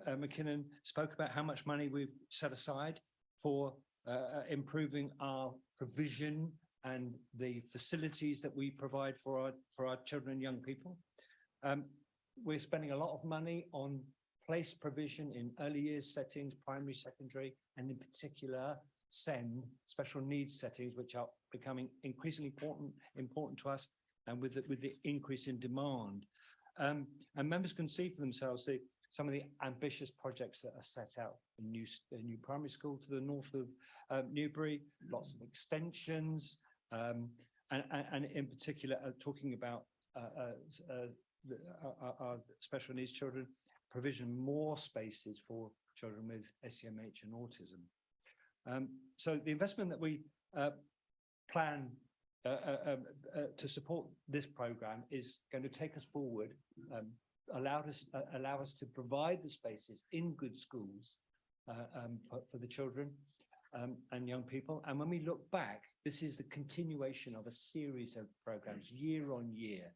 McKinnon spoke about how much money we've set aside for improving our provision and the facilities that we provide for our children and young people. We're spending a lot of money on place provision in early years settings, primary, secondary, and in particular SEND, special needs settings, which are becoming increasingly important to us, and with the increase in demand. And members can see for themselves some of the ambitious projects that are set out in new primary school to the north of Newbury, lots of extensions, and in particular talking about our special needs children, provision more spaces for children with SEMH and autism. So the investment that we plan to support this programme is going to take us forward, allow us to provide the spaces in good schools for the children and young people. And when we look back, this is the continuation of a series of programmes year on year,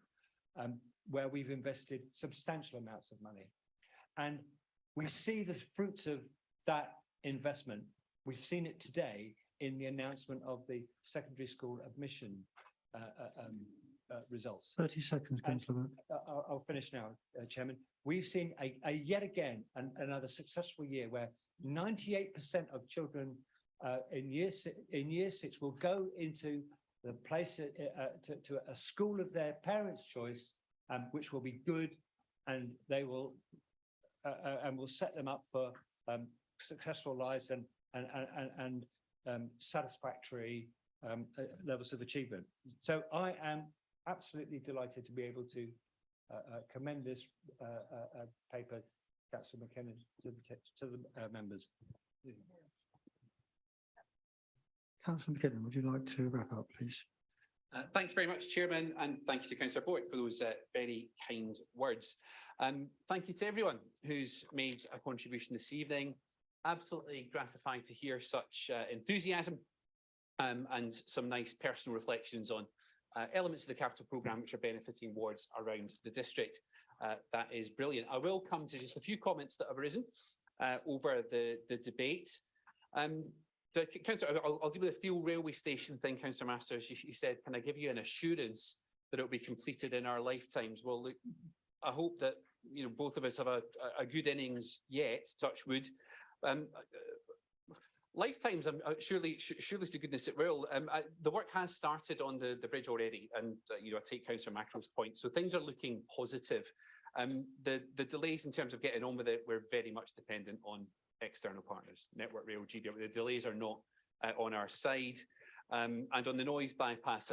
where we've invested substantial amounts of money. And we see the fruits of that investment. We've seen it today in the announcement of the secondary school admission results. 30 seconds, councillor. I'll finish now, Chairman. We've seen a yet again another successful year where 98% of children in year 6 will go into the place to a school of their parents' choice, which will be good, and they will set them up for successful lives and satisfactory levels of achievement. So I am absolutely delighted to be able to commend this paper, Councillor McKinnon, to the members. Councillor McKinnon, would you like to wrap up, please? Thanks very much, Chairman, and thank you to Councillor Bowick for those very kind words. Thank you to everyone who's made a contribution this evening. Absolutely gratifying to hear such enthusiasm and some nice personal reflections on elements of the capital programme which are benefiting wards around the district. That is brilliant. I will come to just a few comments that have arisen over the debate. Councillor, I'll deal with the Field Railway Station thing, Councillor Masters. You said, can I give you an assurance that it will be completed in our lifetimes? Well, look, I hope that both of us have a good innings yet, touch wood. Lifetimes, surely to goodness it will. The work has started on the bridge already, and I take Councillor Mackerel's point. So things are looking positive. The delays in terms of getting on with it, we're very much dependent on external partners, Network Rail, GBR. The delays are not on our side. And on the noise bypass,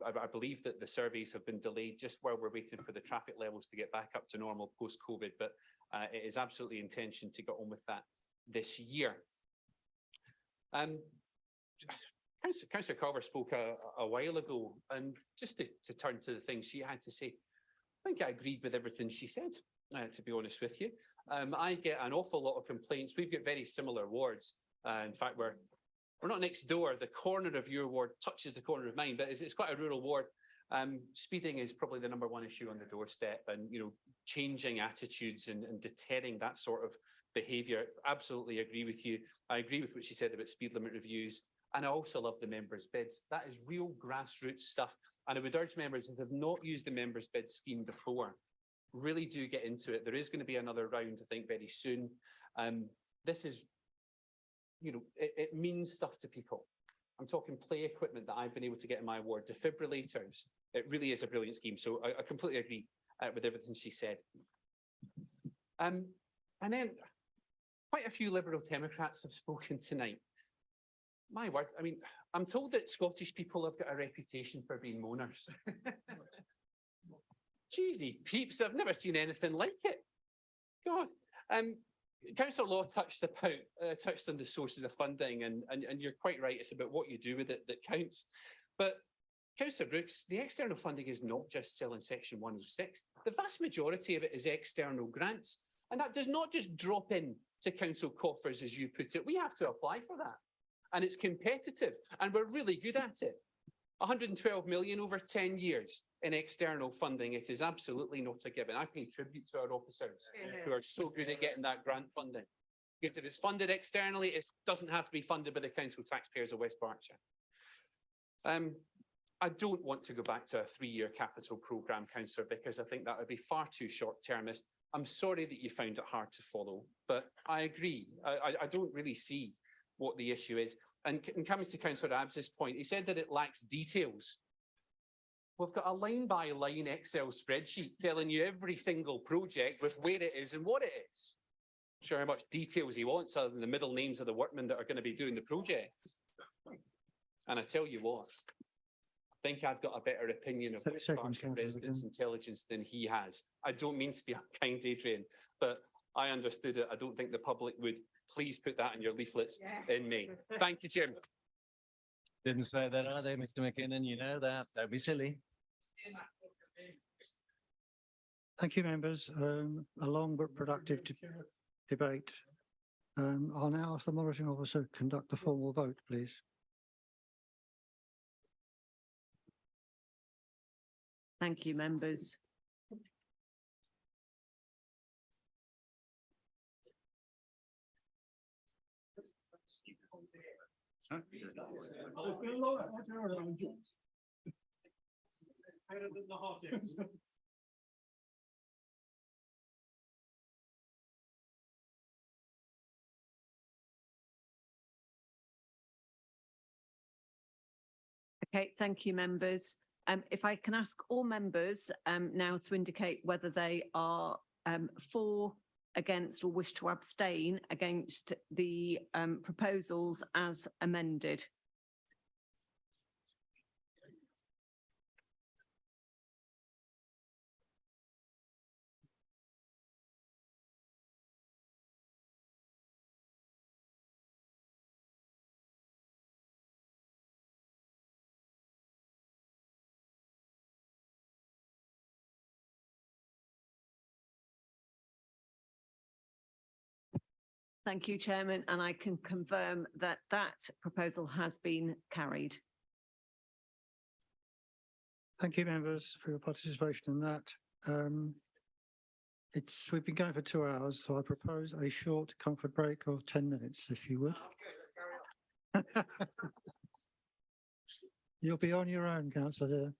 I believe that the surveys have been delayed just while we're waiting for the traffic levels to get back up to normal post-COVID, but it is absolutely intention to get on with that this year. Councillor Carver spoke a while ago, and just to turn to the things she had to say, I think I agreed with everything she said, to be honest with you. I get an awful lot of complaints. We've got very similar wards. In fact, we're not next door. The corner of your ward touches the corner of mine, but it's quite a rural ward. Speeding is probably the #1 issue on the doorstep, and changing attitudes and deterring that sort of behaviour. Absolutely agree with you. I agree with what she said about speed limit reviews, and I also love the members' bids. That is real grassroots stuff, and I would urge members that have not used the members' bid scheme before, really do get into it. There is going to be another round, I think, very soon. This is, it means stuff to people. I'm talking play equipment that I've been able to get in my ward, defibrillators. It really is a brilliant scheme. So I completely agree with everything she said. And then quite a few Liberal Democrats have spoken tonight. My word, I mean, I'm told that Scottish people have got a reputation for being moaners. Cheesy peeps, I've never seen anything like it. God. Councillor Law touched on the sources of funding, and you're quite right, it's about what you do with it that counts. But Councillor Brooks, the external funding is not just selling Section 106. The vast majority of it is external grants, and that does not just drop in to council coffers, as you put it. We have to apply for that, and it's competitive, and we're really good at it. 112 million over 10 years in external funding. It is absolutely not a given. I pay tribute to our officers who are so good at getting that grant funding. Because if it's funded externally, it doesn't have to be funded by the council taxpayers of West Berkshire. I don't want to go back to a 3-year capital programme, Councillor Vickers. I think that would be far too short-termist. I'm sorry that you found it hard to follow, but I agree. I don't really see what the issue is. And coming to Councillor Abbs's point, he said that it lacks details. We've got a line-by-line Excel spreadsheet telling you every single project with where it is and what it is. Not sure how much details he wants other than the middle names of the workmen that are going to be doing the projects. And I tell you what, I think I've got a better opinion of West Berkshire residents' intelligence than he has. I don't mean to be unkind, Adrian, but I understood it. I don't think the public would. Please put that in your leaflets in May. Thank you, Chairman. Didn't say that, are they, Mr. McKinnon? You know that. Don't be silly. Thank you, members. A long but productive debate. I'll now ask the monitoring officer to conduct the formal vote, please. Thank you, members. Better than the hottest. Okay, thank you, members. If I can ask all members now to indicate whether they are for, against, or wish to abstain against the proposals as amended. Thank you, Chairman, and I can confirm that that proposal has been carried. Thank you, members, for your participation in that. We've been going for 2 hours, so I propose a short comfort break of 10 minutes, if you would. You'll be on your own, councillor.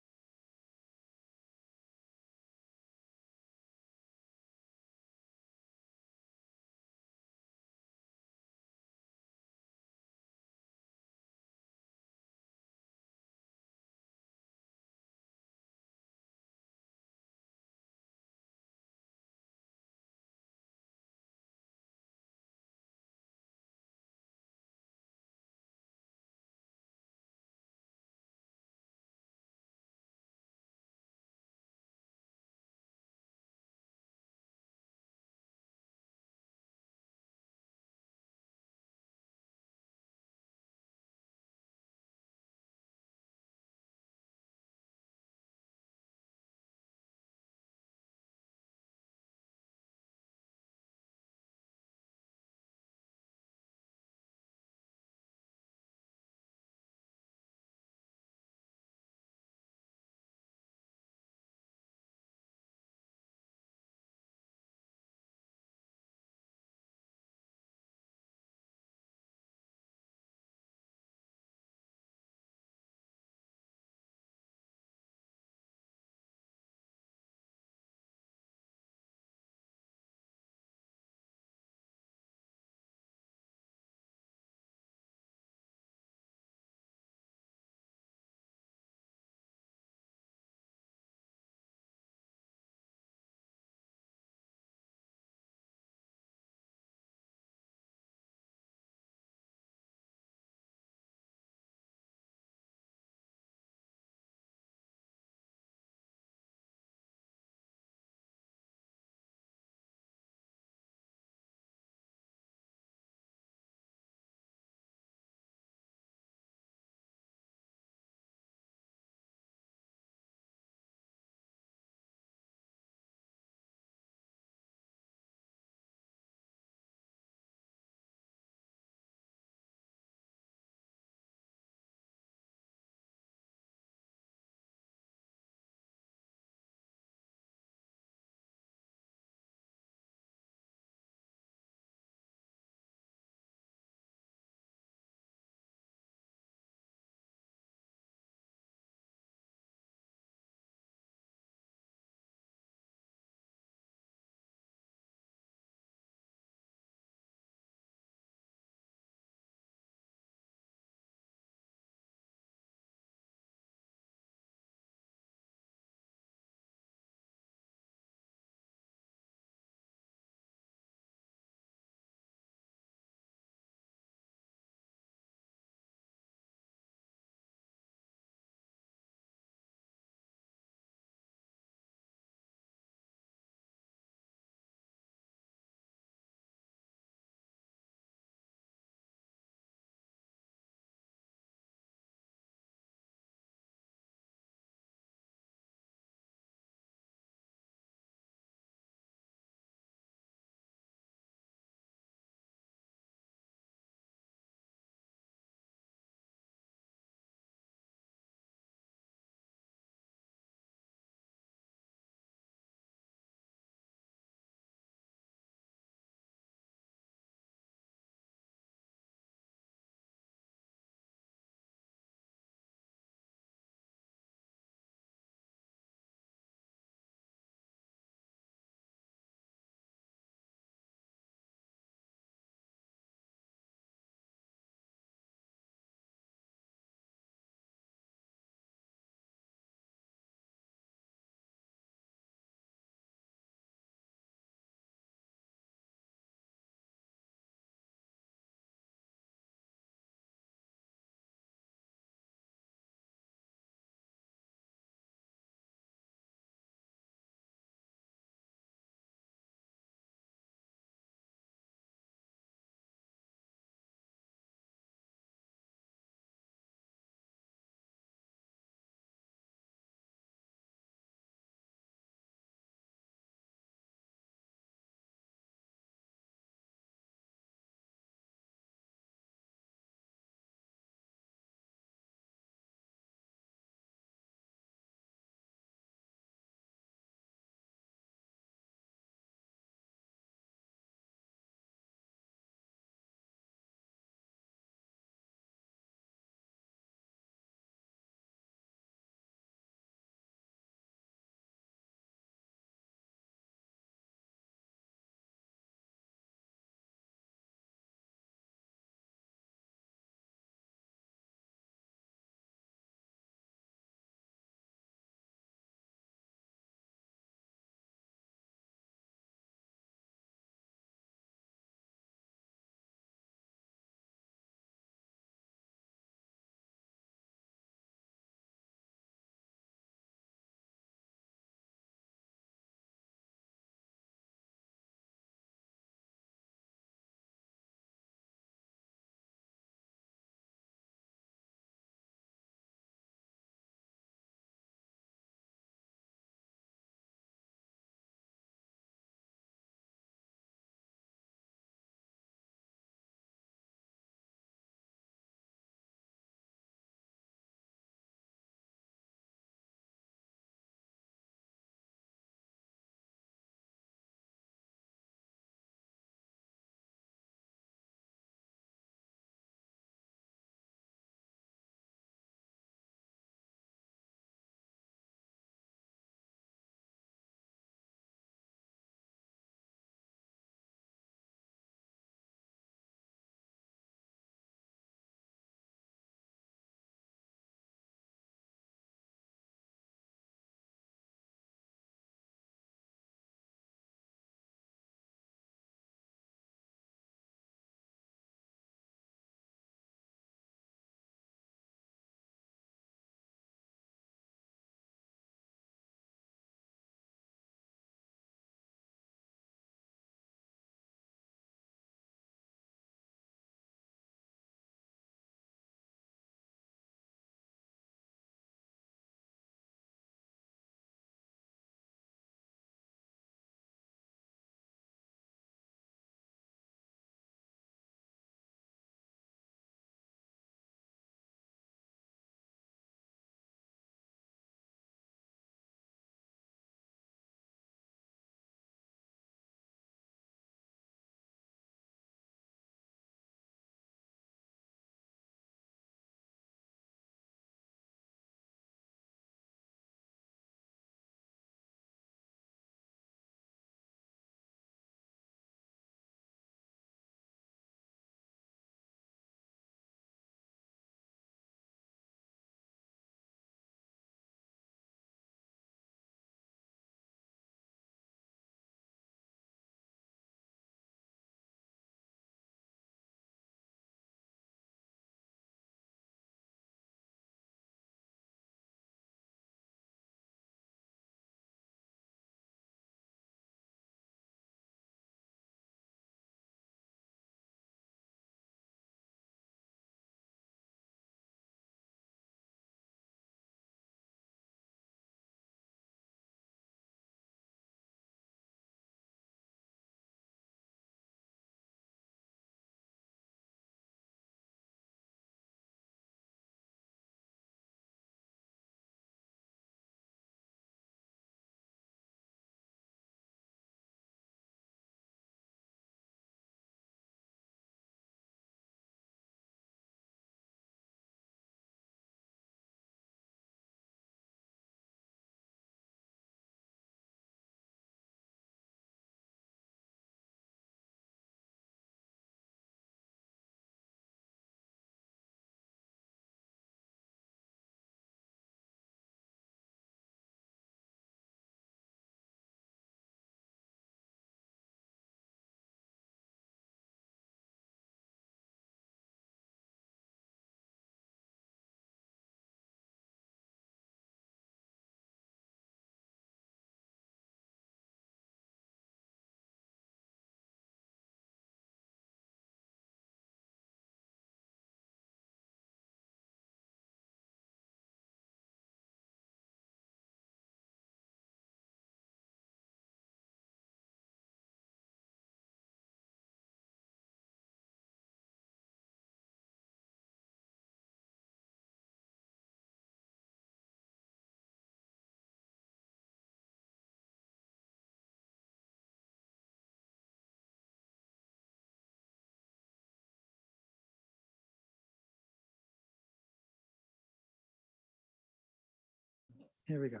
Here we go.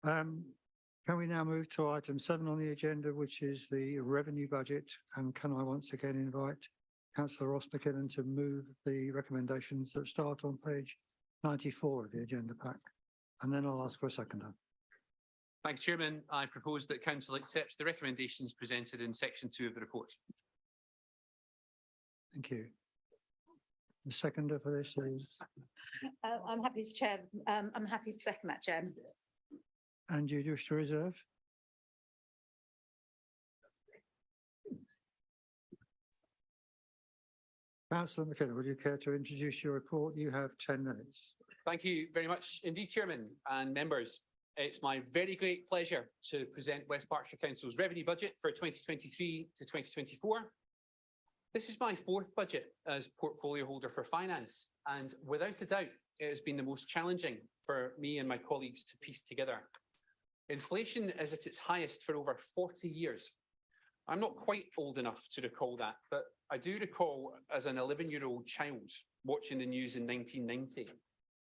Can we now move to item 7 on the agenda, which is the revenue budget? And can I once again invite Councillor Ross McKinnon to move the recommendations that start on page 94 of the agenda pack? And then I'll ask for a seconder. Thank you, Chairman. I propose that Council accepts the recommendations presented in section 2 of the report. Thank you. The seconder for this is, I'm happy to chair. I'm happy to second that, Chair. and you wish to reserve? Councillor McKinnon, would you care to introduce your report? You have 10 minutes. Thank you very much indeed, Chairman and members. It's my very great pleasure to present West Berkshire Council's revenue budget for 2023 to 2024. This is my 4th budget as portfolio holder for finance, and without a doubt, it has been the most challenging for me and my colleagues to piece together. Inflation is at its highest for over 40 years. I'm not quite old enough to recall that, but I do recall as an 11-year-old child watching the news in 1990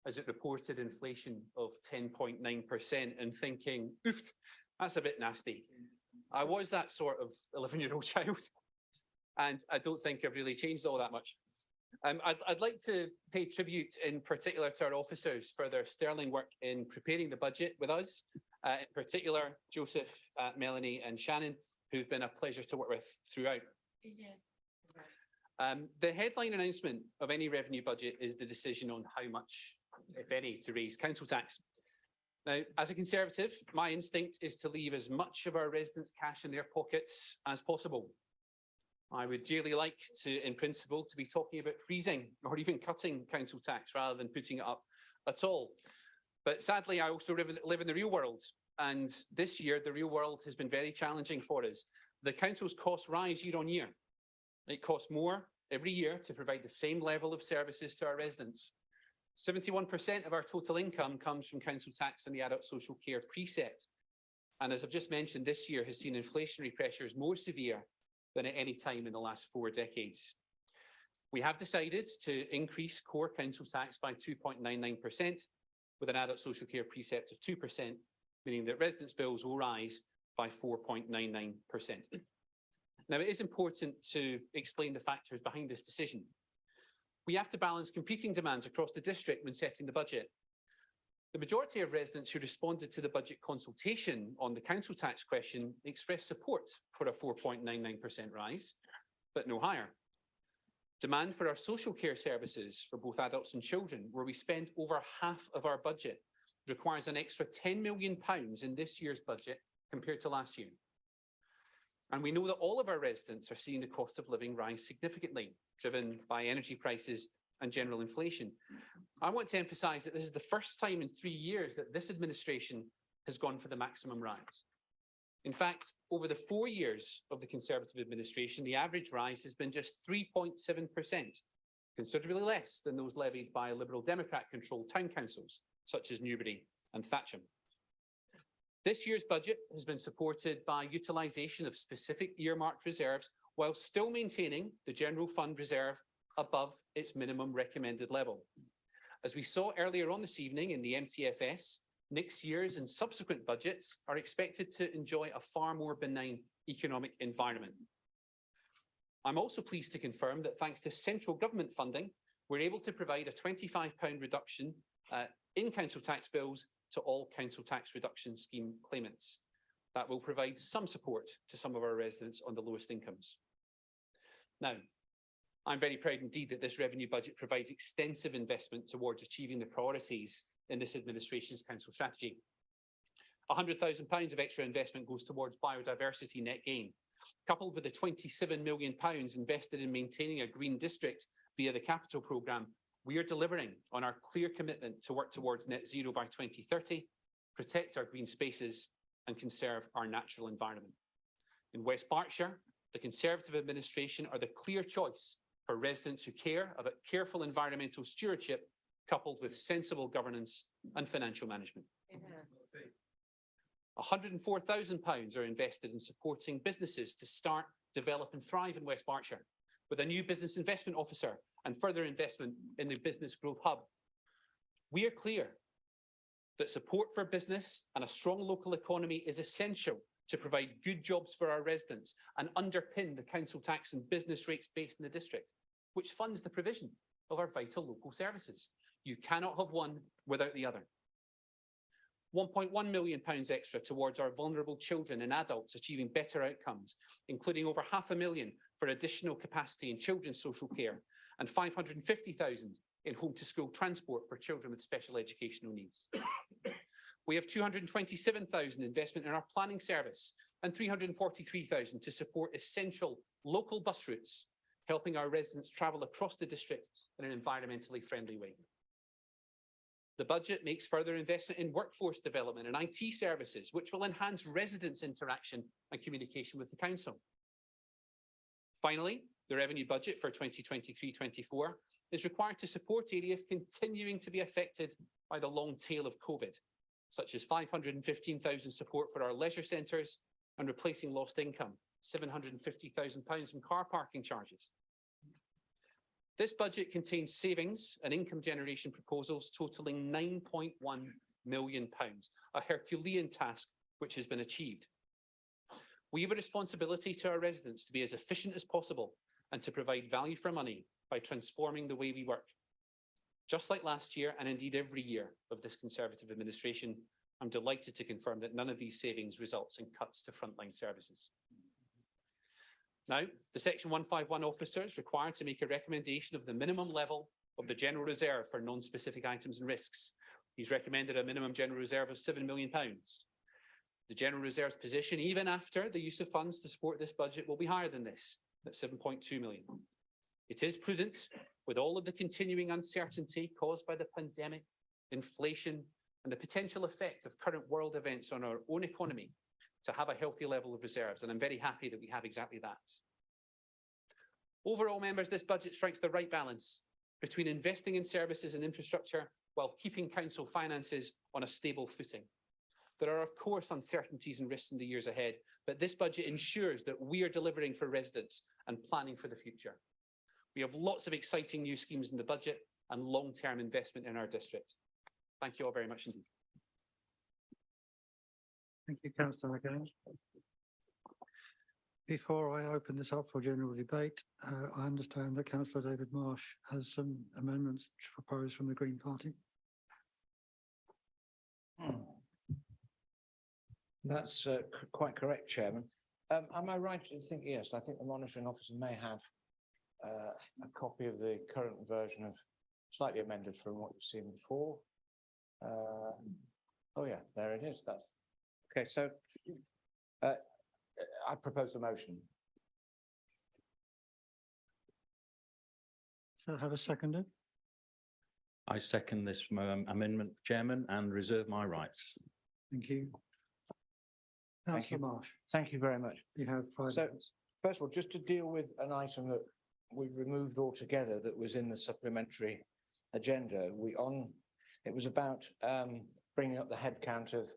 as it reported inflation of 10.9% and thinking, oof, that's a bit nasty. I was that sort of 11-year-old child, and I don't think I've really changed all that much. I'd like to pay tribute in particular to our officers for their sterling work in preparing the budget with us, in particular Joseph, Melanie and Shannon, who've been a pleasure to work with throughout. The headline announcement of any revenue budget is the decision on how much, if any, to raise council tax. Now, as a Conservative, my instinct is to leave as much of our residents' cash in their pockets as possible. I would dearly like to, in principle, to be talking about freezing or even cutting council tax rather than putting it up at all. But sadly, I also live in the real world. And this year, the real world has been very challenging for us. The council's costs rise year on year. It costs more every year to provide the same level of services to our residents. 71% of our total income comes from council tax and the adult social care precept. And as I've just mentioned, this year has seen inflationary pressures more severe than at any time in the last 4 decades. We have decided to increase core council tax by 2.99% with an adult social care precept of 2%, meaning that residents' bills will rise by 4.99%. Now, it is important to explain the factors behind this decision. We have to balance competing demands across the district when setting the budget. The majority of residents who responded to the budget consultation on the council tax question expressed support for a 4.99% rise, but no higher. Demand for our social care services for both adults and children, where we spend over half of our budget, requires an extra £10 million in this year's budget compared to last year. And we know that all of our residents are seeing the cost of living rise significantly, driven by energy prices and general inflation. I want to emphasise that this is the first time in 3 years that this administration has gone for the maximum rise. In fact, over the 4 years of the Conservative administration, the average rise has been just 3.7%, considerably less than those levied by Liberal Democrat-controlled town councils, such as Newbury and Thatcham. This year's budget has been supported by utilisation of specific earmarked reserves while still maintaining the general fund reserve above its minimum recommended level. As we saw earlier on this evening in the MTFS, next year's and subsequent budgets are expected to enjoy a far more benign economic environment. I'm also pleased to confirm that thanks to central government funding, we're able to provide a £25 reduction in council tax bills to all council tax reduction scheme claimants. That will provide some support to some of our residents on the lowest incomes. Now, I'm very proud indeed that this revenue budget provides extensive investment towards achieving the priorities in this administration's council strategy. £100,000 of extra investment goes towards biodiversity net gain, coupled with the £27 million invested in maintaining a green district via the Capital Programme. We are delivering on our clear commitment to work towards net zero by 2030, protect our green spaces and conserve our natural environment. In West Berkshire, the Conservative administration are the clear choice for residents who care about careful environmental stewardship coupled with sensible governance and financial management. £104,000 are invested in supporting businesses to start, develop and thrive in West Berkshire, with a new business investment officer and further investment in the Business Growth Hub. We are clear that support for business and a strong local economy is essential to provide good jobs for our residents and underpin the council tax and business rates based in the district, which funds the provision of our vital local services. You cannot have one without the other. £1.1 million extra towards our vulnerable children and adults achieving better outcomes, including over £500,000 for additional capacity in children's social care and £550,000 in home-to-school transport for children with special educational needs. We have £227,000 investment in our planning service and £343,000 to support essential local bus routes, helping our residents travel across the district in an environmentally friendly way. The budget makes further investment in workforce development and IT services, which will enhance residents' interaction and communication with the council. Finally, the revenue budget for 2023-24 is required to support areas continuing to be affected by the long tail of COVID, such as £515,000 support for our leisure centres and replacing lost income, £750,000 from car parking charges. This budget contains savings and income generation proposals totalling £9.1 million, a Herculean task which has been achieved. We have a responsibility to our residents to be as efficient as possible and to provide value for money by transforming the way we work. Just like last year, and indeed every year of this Conservative administration, I'm delighted to confirm that none of these savings results in cuts to frontline services. Now, the Section 151 officer is required to make a recommendation of the minimum level of the general reserve for non-specific items and risks. He's recommended a minimum general reserve of £7 million. The general reserve's position, even after the use of funds to support this budget, will be higher than this, at £7.2 million. It is prudent, with all of the continuing uncertainty caused by the pandemic, inflation, and the potential effect of current world events on our own economy, to have a healthy level of reserves, and I'm very happy that we have exactly that. Overall, members, this budget strikes the right balance between investing in services and infrastructure while keeping council finances on a stable footing. There are, of course, uncertainties and risks in the years ahead, but this budget ensures that we are delivering for residents and planning for the future. We have lots of exciting new schemes in the budget and long-term investment in our district. Thank you all very much indeed. Thank you, Councillor McGann. Before I open this up for general debate, I understand that Councillor David Marsh has some amendments to propose from the Green Party. That's quite correct, Chairman. Am I right to think, yes, I think the monitoring officer may have a copy of the current version of slightly amended from what you've seen before. Oh yeah, there it is. That's okay. So I propose a motion. So have a seconder. I second this amendment, Chairman, and reserve my rights. Thank you. Thank you, Marsh. Thank you very much. You have 5 minutes. First of all, just to deal with an item that we've removed altogether that was in the supplementary agenda, it was about bringing up the headcount of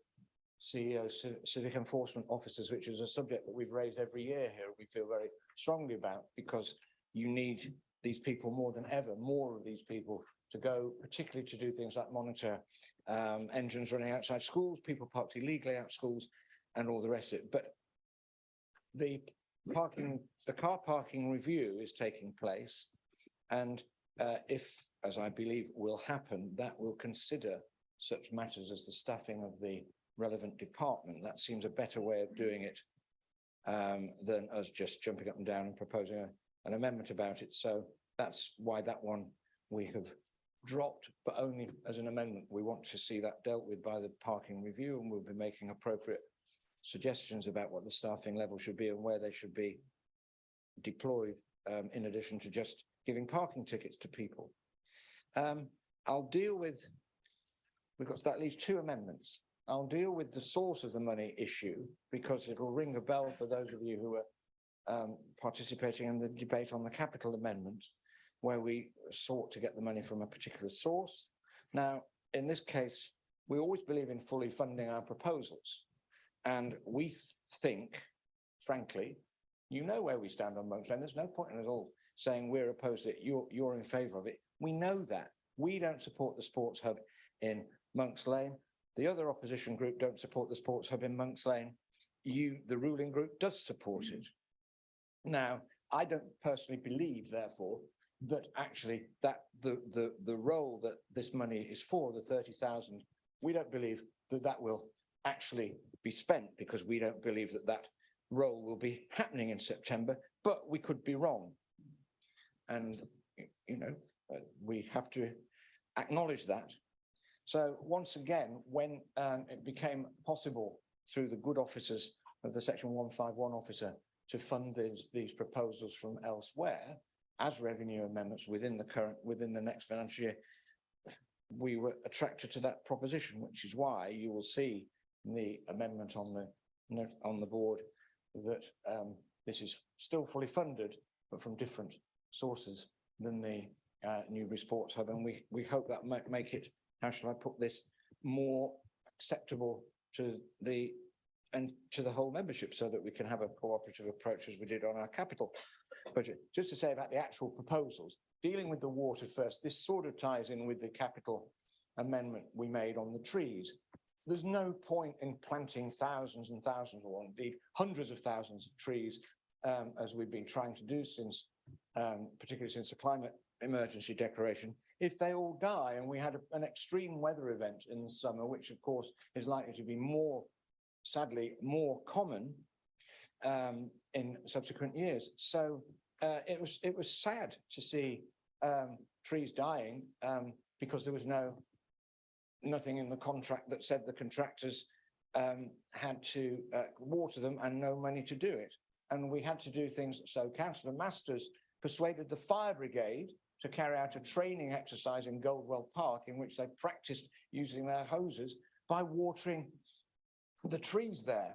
CEOs, civic enforcement officers, which is a subject that we've raised every year here. We feel very strongly about, because you need these people more than ever, more of these people to go, particularly to do things like monitor engines running outside schools, people parked illegally out schools, and all the rest of it. But the car parking review is taking place, and if, as I believe will happen, that will consider such matters as the staffing of the relevant department. That seems a better way of doing it than us just jumping up and down and proposing an amendment about it. So that's why that one we have dropped, but only as an amendment. We want to see that dealt with by the parking review, and we'll be making appropriate suggestions about what the staffing level should be and where they should be deployed, in addition to just giving parking tickets to people. I'll deal with, we've got at least 2 amendments. I'll deal with the source of the money issue, because it'll ring a bell for those of you who are participating in the debate on the capital amendment, where we sought to get the money from a particular source. Now, in this case, we always believe in fully funding our proposals. And we think, frankly, you know where we stand on Monks Lane. There's no point in us all saying we're opposed to it, you're in favour of it. We know that. We don't support the sports hub in Monks Lane. The other opposition group don't support the sports hub in Monks Lane. You, the ruling group, does support it. Now, I don't personally believe, therefore, that actually that the role that this money is for, the 30,000, we don't believe that that will actually be spent, because we don't believe that that role will be happening in September, but we could be wrong. And, you know, we have to acknowledge that. So once again, when it became possible through the good officers of the Section 151 officer to fund these proposals from elsewhere as revenue amendments within the next financial year, we were attracted to that proposition, which is why you will see the amendment on the board that this is still fully funded, but from different sources than the Newbury Sports Hub. And we hope that might make it, how shall I put this, more acceptable to the whole membership, so that we can have a cooperative approach as we did on our capital budget. Just to say about the actual proposals, dealing with the water first, this sort of ties in with the capital amendment we made on the trees. There's no point in planting thousands and thousands, or indeed hundreds of thousands of trees, as we've been trying to do since, particularly since the climate emergency declaration, if they all die. And we had an extreme weather event in the summer, which of course is likely to be sadly more common in subsequent years. So it was sad to see trees dying because there was nothing in the contract that said the contractors had to water them and no money to do it. And we had to do things. So Councillor Masters persuaded the fire brigade to carry out a training exercise in Goldwell Park, in which they practiced using their hoses by watering the trees there.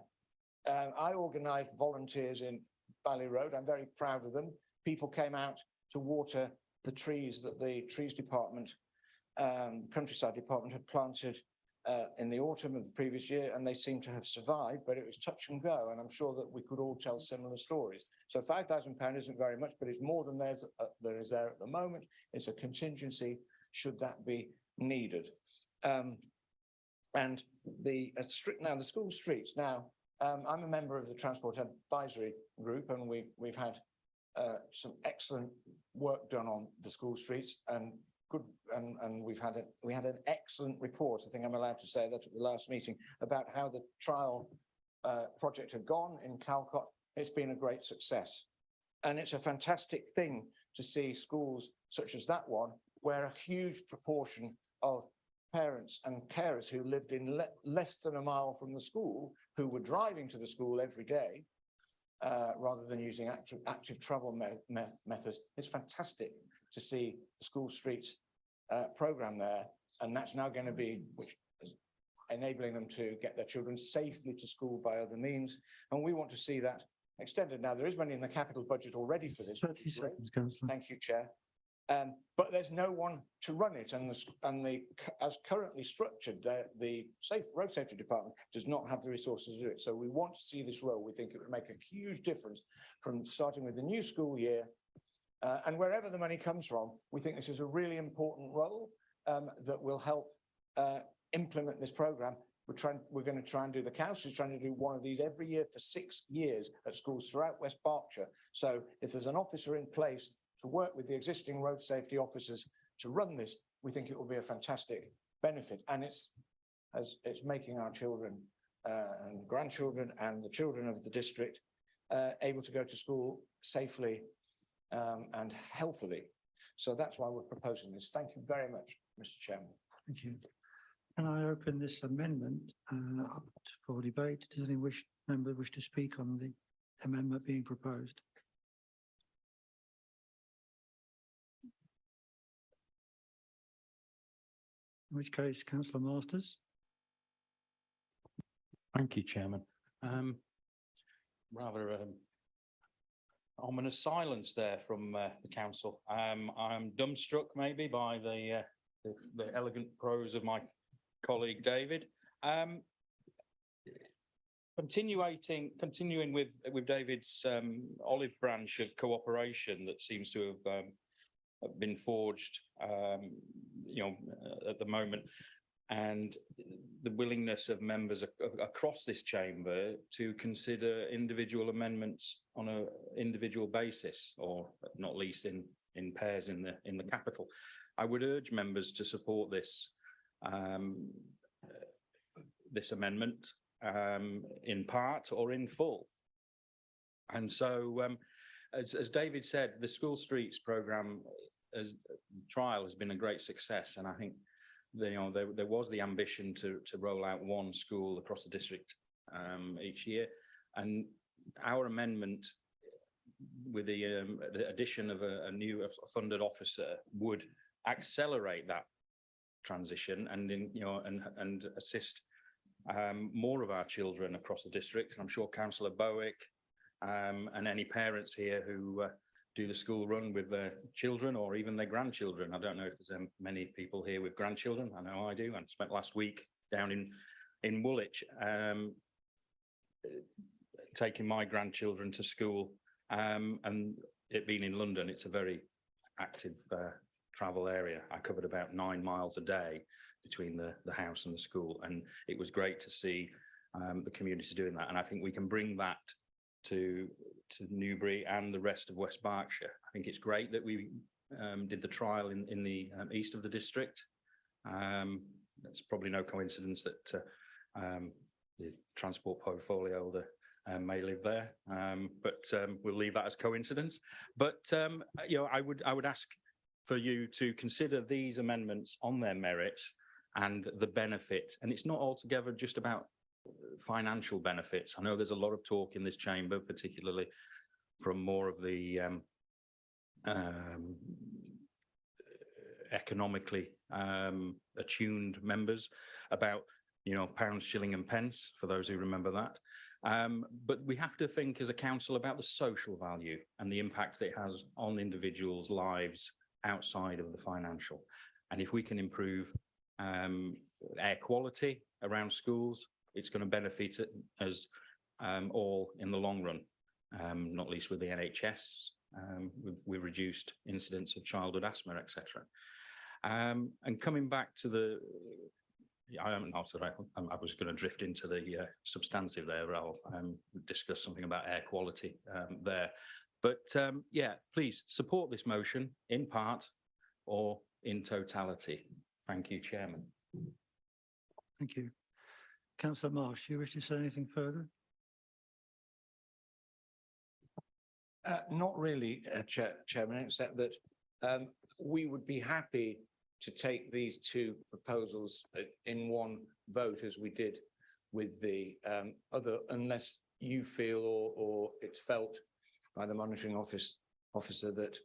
I organised volunteers in Valley Road. I'm very proud of them. People came out to water the trees that the trees department, countryside department, had planted in the autumn of the previous year, and they seem to have survived, but it was touch and go. And I'm sure that we could all tell similar stories. So £5,000 isn't very much, but it's more than there is there at the moment. It's a contingency should that be needed. And the school streets. Now, I'm a member of the Transport Advisory Group, and we've had some excellent work done on the school streets, and we had an excellent report. I think I'm allowed to say that at the last meeting, about how the trial project had gone in Calcott. It's been a great success, and it's a fantastic thing to see schools such as that one, where a huge proportion of parents and carers who lived in less than a mile from the school, who were driving to the school every day, rather than using active travel methods. It's fantastic to see the school streets program there, and that's now going to be enabling them to get their children safely to school by other means. And we want to see that extended. Now, there is money in the capital budget already for this. 30 seconds, Councillor. Thank you, Chair. But there's no one to run it, and as currently structured, the road safety department does not have the resources to do it. So we want to see this role. We think it would make a huge difference from starting with the new school year, and wherever the money comes from. We think this is a really important role that will help implement this programme. We're going to try and do, the council is trying to do one of these every year for 6 years at schools throughout West Berkshire. So if there's an officer in place to work with the existing road safety officers to run this, we think it will be a fantastic benefit. And it's making our children and grandchildren and the children of the district able to go to school safely and healthily. So that's why we're proposing this. Thank you very much, Mr. Chairman. Thank you. Can I open this amendment up for debate? Does any member wish to speak on the amendment being proposed? In which case, Councillor Masters. Thank you, Chairman. Rather ominous silence there from the council. I'm dumbstruck maybe by the elegant prose of my colleague David. Continuing with David's olive branch of cooperation that seems to have been forged, at the moment. and the willingness of members across this chamber to consider individual amendments on an individual basis, or not least in pairs in the capital. I would urge members to support this this amendment in part or in full. And so, as David said, the School Streets programme trial has been a great success, and I think there was the ambition to roll out one school across the district each year, and our amendment with the addition of a new funded officer would accelerate that transition and and assist more of our children across the district. And I'm sure Councillor Bowick and any parents here who do the school run with their children or even their grandchildren. I don't know if there's many people here with grandchildren. I know I do. I spent last week down in Woolwich taking my grandchildren to school, and it being in London, it's a very active travel area. I covered about 9 miles a day between the house and the school, and it was great to see the community doing that. And I think we can bring that to Newbury and the rest of West Berkshire. I think it's great that we did the trial in the east of the district. It's probably no coincidence that the transport portfolio holder may live there, but we'll leave that as coincidence. But I would ask for you to consider these amendments on their merits and the benefit. And it's not altogether just about financial benefits. I know there's a lot of talk in this chamber, particularly from more of the economically attuned members about pounds, shilling and pence, for those who remember that. But we have to think as a council about the social value and the impact that it has on individuals' lives outside of the financial. And if we can improve air quality around schools, it's going to benefit us all in the long run, not least with the NHS, with reduced incidents of childhood asthma, etc. And coming back to I was going to drift into the substantive there. I'll discuss something about air quality there. But yeah, please support this motion in part or in totality. Thank you, Chairman. Thank you. Councillor Marsh, you wish to say anything further? Not really, Chairman, except that we would be happy to take these two proposals in one vote, as we did with the other, unless you feel or it's felt by the monitoring officer that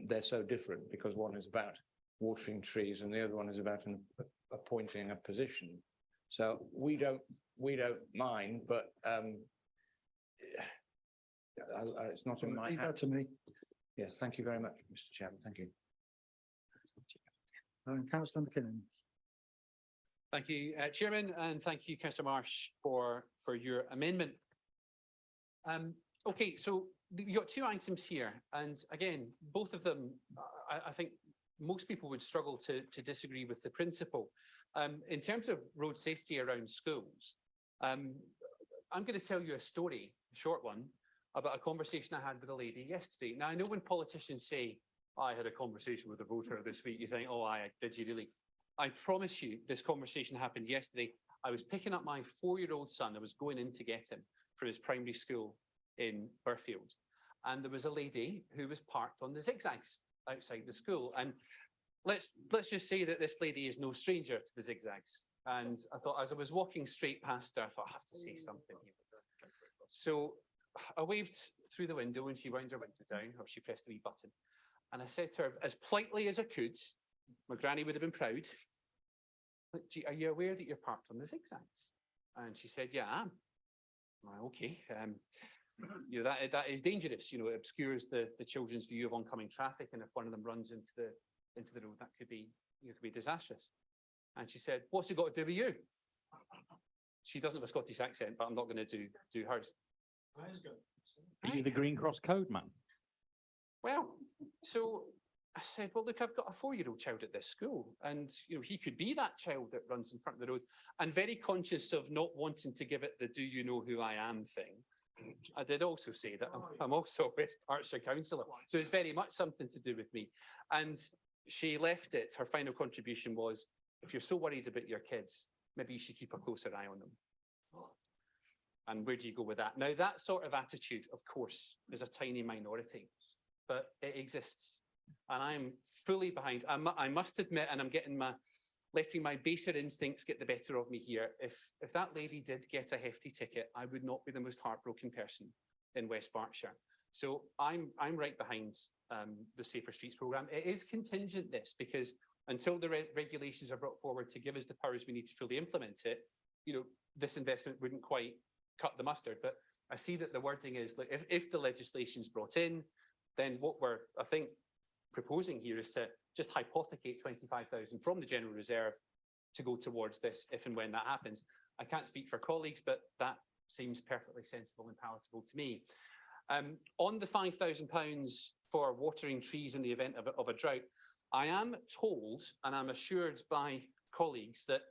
they're so different, because one is about watering trees and the other one is about appointing a position. So we don't mind, but it's not in my Leave hand. that to me. Yes, thank you very much, Mr. Chairman. Thank you. Councillor McKinnon. Thank you, Chairman, and thank you, Councillor Marsh, for your amendment. Okay, so you've got two items here, and again, both of them, I think most people would struggle to disagree with the principle. In terms of road safety around schools, I'm going to tell you a story, a short one, about a conversation I had with a lady yesterday. Now, I know when politicians say, I had a conversation with a voter this week, you think, oh, did you really? I promise you, this conversation happened yesterday. I was picking up my 4-year-old son. I was going in to get him from his primary school in Burfield. And there was a lady who was parked on the zigzags outside the school. And let's just say that this lady is no stranger to the zigzags. And I thought, as I was walking straight past her, I thought, I have to say something here. So I waved through the window and she wound her window down, or she pressed the wee button. And I said to her, as politely as I could, my granny would have been proud, are you aware that you're parked on the zigzags? And she said, yeah, I am. Well, okay. That is dangerous. It obscures the children's view of oncoming traffic. And if one of them runs into the road, that could be disastrous. And she said, what's it got to do with you? She doesn't have a Scottish accent, but I'm not going to do hers. Is he the Green Cross Code man? Well, so I said, well, look, I've got a 4-year-old child at this school and, you know, he could be that child that runs in front of the road, and very conscious of not wanting to give it the do you know who I am thing. I did also say that I'm also a West Berkshire councillor, so it's very much something to do with me. And she left it, her final contribution was, if you're so worried about your kids, maybe you should keep a closer eye on them. And where do you go with that? Now, that sort of attitude, of course, is a tiny minority, but it exists. And I'm fully behind. I must admit, and I'm letting my baser instincts get the better of me here. If that lady did get a hefty ticket, I would not be the most heartbroken person in West Berkshire. So I'm right behind the Safer Streets programme. It is contingent, this, because until the regulations are brought forward to give us the powers we need to fully implement it, you know, this investment wouldn't quite cut the mustard. But I see that the wording is, like, if the legislation's brought in, then what we're, I think, proposing here is to just hypothecate 25,000 from the general reserve to go towards this if and when that happens. I can't speak for colleagues, but that seems perfectly sensible and palatable to me. On the £5,000 for watering trees in the event of a drought, I am told, and I'm assured by colleagues, that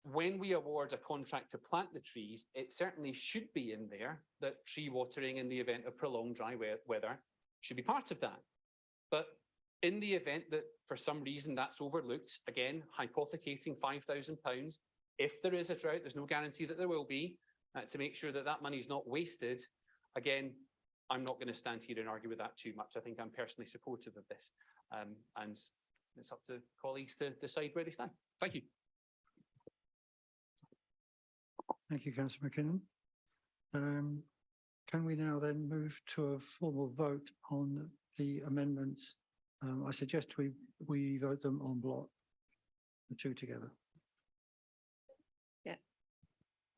when we award a contract to plant the trees, it certainly should be in there that tree watering in the event of prolonged dry weather should be part of that. But in the event that for some reason that's overlooked, again, hypothecating £5,000, if there is a drought, there's no guarantee that there will be, to make sure that that money is not wasted. Again, I'm not going to stand here and argue with that too much. I think I'm personally supportive of this. And it's up to colleagues to decide where they stand. Thank you. Thank you, Councillor McKinnon. Can we now then move to a formal vote on the amendments? I suggest we vote them en bloc, the two together. Yeah.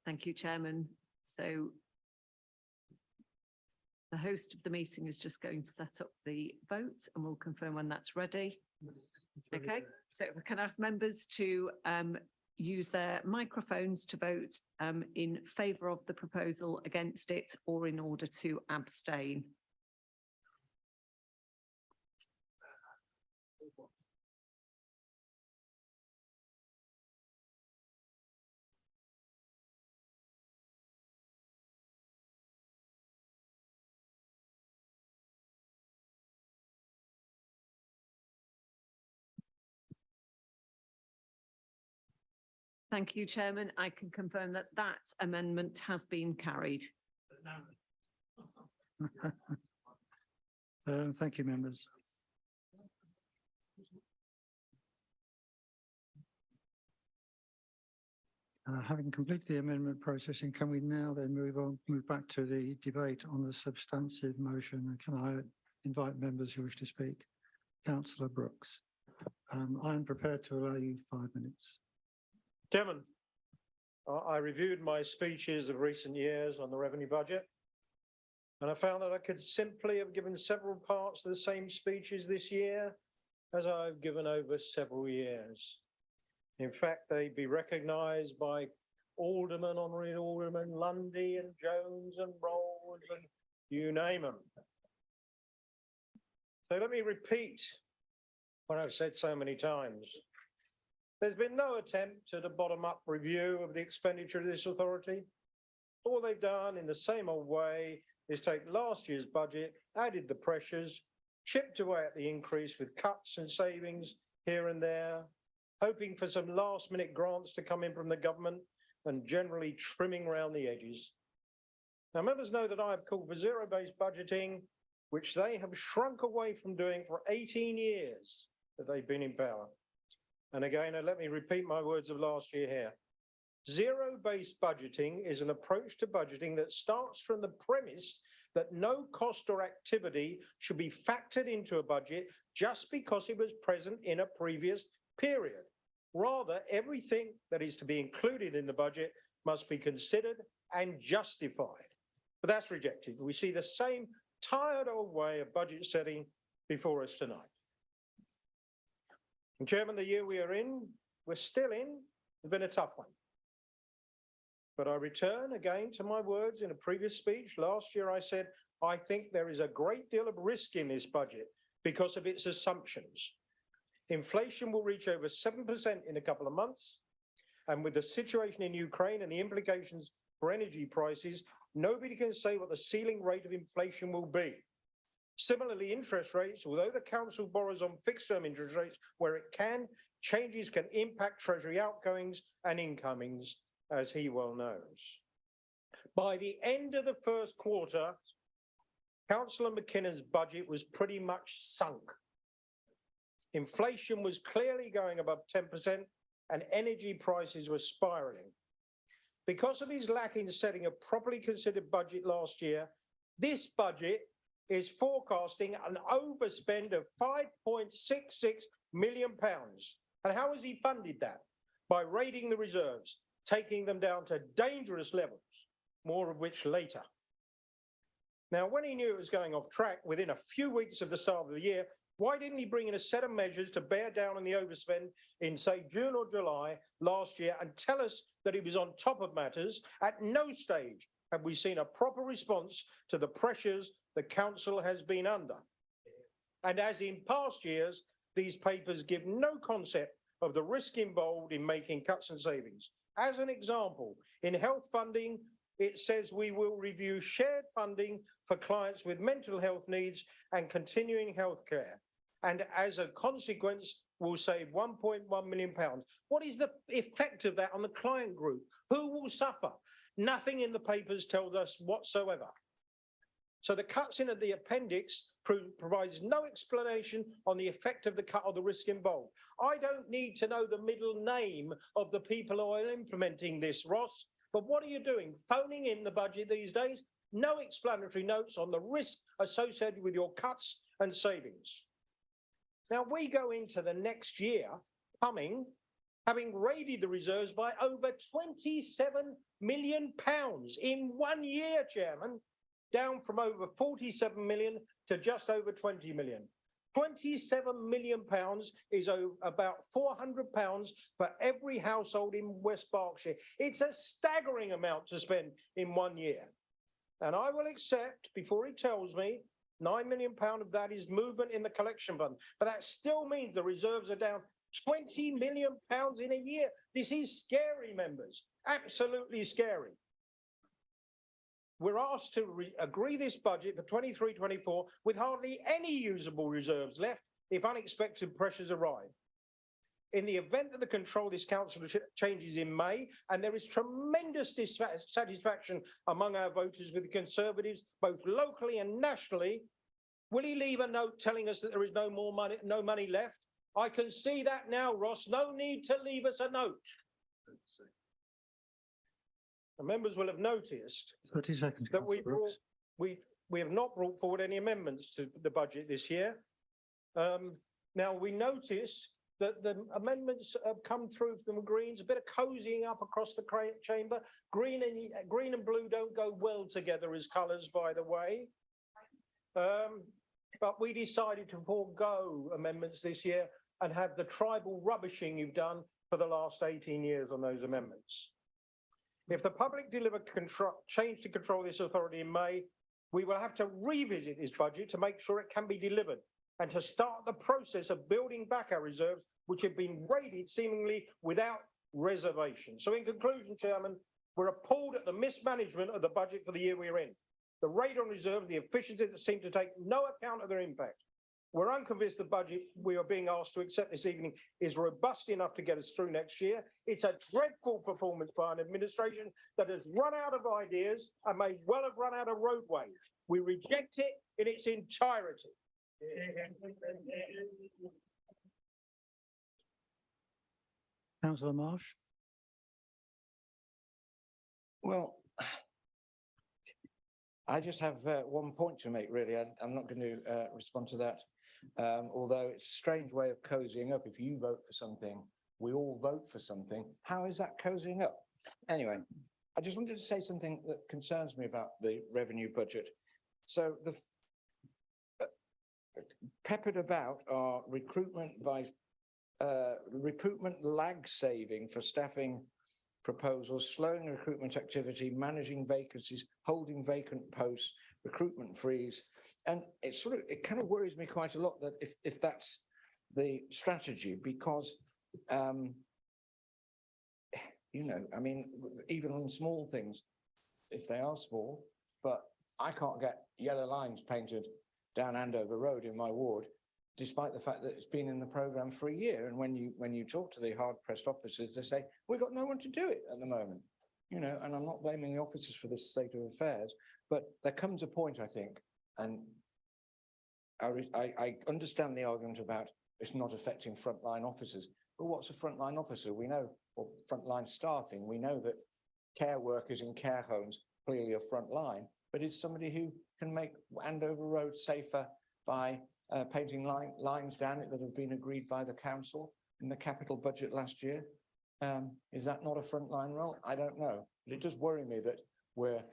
Thank you, Chairman. So the host of the meeting is just going to set up the vote and we'll confirm when that's ready. Okay, so if I can ask members to use their microphones to vote in favour of the proposal, against it, or in order to abstain. Thank you, Chairman. I can confirm that that amendment has been carried. Thank you, members. Having completed the amendment processing, can we now then move back to the debate on the substantive motion? And can I invite members who wish to speak? Councillor Brooks. I am prepared to allow you 5 minutes. Chairman, I reviewed my speeches of recent years on the revenue budget, and I found that I could simply have given several parts of the same speeches this year as I've given over several years. In fact, they'd be recognised by Alderman, Honorary Alderman Lundy and Jones and Rolls and you name them. So let me repeat what I've said so many times. There's been no attempt at a bottom-up review of the expenditure of this authority. All they've done in the same old way is take last year's budget, added the pressures, chipped away at the increase with cuts and savings here and there, hoping for some last-minute grants to come in from the government and generally trimming around the edges. Now, members know that I have called for zero-based budgeting, which they have shrunk away from doing for 18 years that they've been in power. And again, let me repeat my words of last year here. Zero-based budgeting is an approach to budgeting that starts from the premise that no cost or activity should be factored into a budget just because it was present in a previous period. Rather, everything that is to be included in the budget must be considered and justified. But that's rejected. We see the same tired old way of budget setting before us tonight. And Chairman, the year we're still in, has been a tough one. But I return again to my words in a previous speech. Last year I said, I think there is a great deal of risk in this budget because of its assumptions. Inflation will reach over 7% in a couple of months. And with the situation in Ukraine and the implications for energy prices, nobody can say what the ceiling rate of inflation will be. Similarly, interest rates, although the council borrows on fixed term interest rates where it can, changes can impact Treasury outgoings and incomings, as he well knows. By the end of the first quarter, Councillor McKinnon's budget was pretty much sunk. Inflation was clearly going above 10% and energy prices were spiralling. Because of his lack in setting a properly considered budget last year, this budget is forecasting an overspend of £5.66 million. And how has he funded that? By raiding the reserves, taking them down to dangerous levels, more of which later. Now, when he knew it was going off track within a few weeks of the start of the year, why didn't he bring in a set of measures to bear down on the overspend in, say, June or July last year and tell us that he was on top of matters? At no stage have we seen a proper response to the pressures the council has been under. And as in past years, these papers give no concept of the risk involved in making cuts and savings. As an example, in health funding, it says we will review shared funding for clients with mental health needs and continuing health care. And as a consequence, we'll save £1.1 million. What is the effect of that on the client group? Who will suffer? Nothing in the papers tells us whatsoever. So the cuts in the appendix provides no explanation on the effect of the cut or the risk involved. I don't need to know the middle name of the people who are implementing this, Ross. But what are you doing? Phoning in the budget these days? No explanatory notes on the risk associated with your cuts and savings. Now we go into the next year coming, having raided the reserves by over £27 million in 1 year, Chairman, down from over 47 million to just over 20 million. £27 million is about £400 for every household in West Berkshire. It's a staggering amount to spend in 1 year. And I will accept, before he tells me, £9 million of that is movement in the collection fund. But that still means the reserves are down £20 million in a year. This is scary, members, absolutely scary. We're asked to agree this budget for 23-24 with hardly any usable reserves left if unexpected pressures arrive. In the event that the control of this council changes in May, and there is tremendous dissatisfaction among our voters with the Conservatives, both locally and nationally, will he leave a note telling us that there is no more money, no money left? I can see that now, Ross. No need to leave us a note. The members will have noticed 30 seconds. that we have not brought forward any amendments to the budget this year. Now we notice that the amendments have come through from the Greens, a bit of cozying up across the chamber. Green and blue don't go well together as colours, by the way. But we decided to forego amendments this year and have the tribal rubbishing you've done for the last 18 years on those amendments. If the public deliver change to control this authority in May, we will have to revisit this budget to make sure it can be delivered and to start the process of building back our reserves, which have been raided seemingly without reservation. So in conclusion, Chairman, we're appalled at the mismanagement of the budget for the year we're in. The raid on reserves, the efficiency that seem to take no account of their impact. We're unconvinced the budget we are being asked to accept this evening is robust enough to get us through next year. It's a dreadful performance by an administration that has run out of ideas and may well have run out of roadways. We reject it in its entirety. Councillor Marsh. Well, I just have one point to make, really. I'm not going to respond to that. Although it's a strange way of cozying up. If you vote for something, we all vote for something. How is that cozying up? Anyway, I just wanted to say something that concerns me about the revenue budget. So the peppered about are recruitment lag saving for staffing proposals, slowing recruitment activity, managing vacancies, holding vacant posts, recruitment freeze, And it kind of worries me quite a lot that if that's the strategy, because, you know, I mean, even on small things, if they are small, but I can't get yellow lines painted down Andover Road in my ward, despite the fact that it's been in the programme for a year. And when you talk to the hard-pressed officers, they say, we've got no one to do it at the moment. You know, and I'm not blaming the officers for this state of affairs, but there comes a point, I think, and I understand the argument about it's not affecting frontline officers, but what's a frontline officer? We know, or frontline staffing, we know that care workers in care homes clearly are frontline, but is somebody who can make Andover Road safer by painting lines down it that have been agreed by the council in the capital budget last year? Is that not a frontline role? I don't know. But it does worry me that we're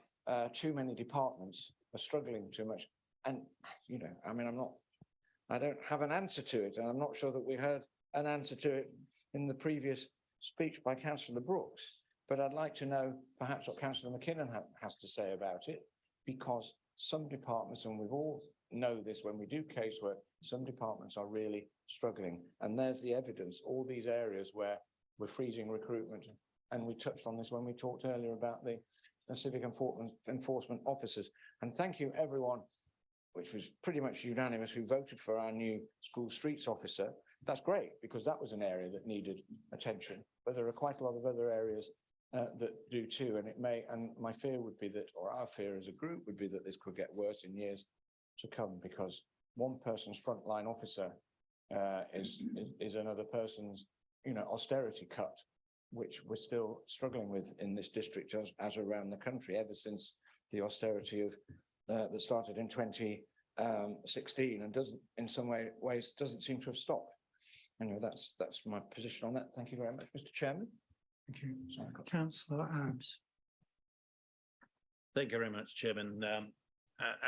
too many departments are struggling too much. And, you know, I mean, I don't have an answer to it. And I'm not sure that we heard an answer to it in the previous speech by Councillor Brooks. But I'd like to know perhaps what Councillor McKinnon has to say about it, because some departments, and we've all know this when we do casework, some departments are really struggling. And there's the evidence, all these areas where we're freezing recruitment. And we touched on this when we talked earlier about the civic enforcement officers. And thank you everyone, which was pretty much unanimous, who voted for our new school streets officer. That's great, because that was an area that needed attention, but there are quite a lot of other areas that do too. And and my fear would be that, or our fear as a group would be that this could get worse in years to come, because one person's frontline officer is another person's, you know, austerity cut, which we're still struggling with in this district as around the country ever since the austerity of that started in 2016 and doesn't, in some ways, doesn't seem to have stopped. Anyway, that's my position on that. Thank you very much, Mr. Chairman. Thank you. Councillor Abbs. Thank you very much, Chairman.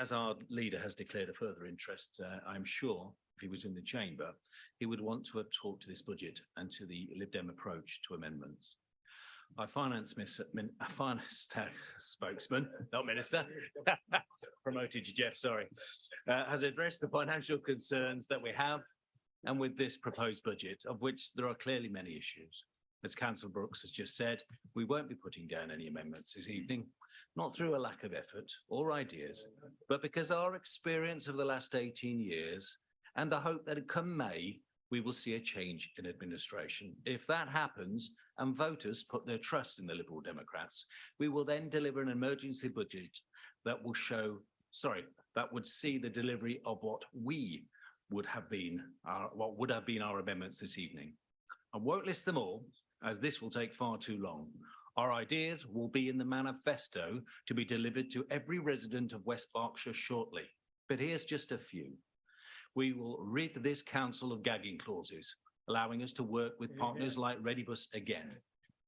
As our leader has declared a further interest, I'm sure if he was in the chamber, he would want to have talked to this budget and to the Lib Dem approach to amendments. Our finance spokesman, not minister, promoted you, Jeff, sorry, has addressed the financial concerns that we have, and with this proposed budget, of which there are clearly many issues. As Councillor Brooks has just said, we won't be putting down any amendments this evening, not through a lack of effort or ideas, but because our experience of the last 18 years and the hope that come May, we will see a change in administration. If that happens and voters put their trust in the Liberal Democrats, we will then deliver an emergency budget that will that would see the delivery of what would have been our amendments this evening. I won't list them all, as this will take far too long. Our ideas will be in the manifesto to be delivered to every resident of West Berkshire shortly, but here's just a few. We will rid this council of gagging clauses, allowing us to work with partners like Redibus again.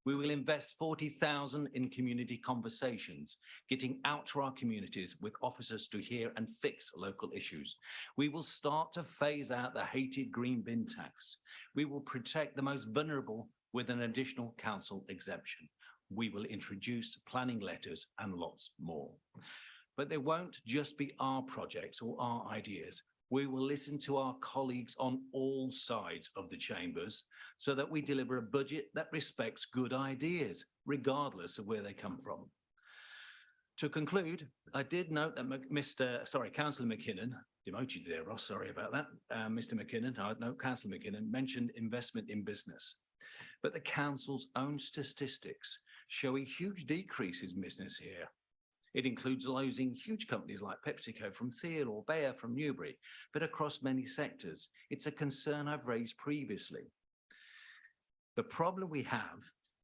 We will invest 40,000 in community conversations, getting out to our communities with officers to hear and fix local issues. We will start to phase out the hated green bin tax. We will protect the most vulnerable with an additional council exemption. We will introduce planning letters and lots more. But they won't just be our projects or our ideas. We will listen to our colleagues on all sides of the chambers so that we deliver a budget that respects good ideas, regardless of where they come from. To conclude, I did note that Councillor McKinnon, demoted there, Ross, sorry about that. Mr. McKinnon, I know Councillor McKinnon mentioned investment in business, but the council's own statistics show a huge decrease in business here. It includes losing huge companies like PepsiCo from Thiel or Bayer from Newbury, but across many sectors. It's a concern I've raised previously. The problem we have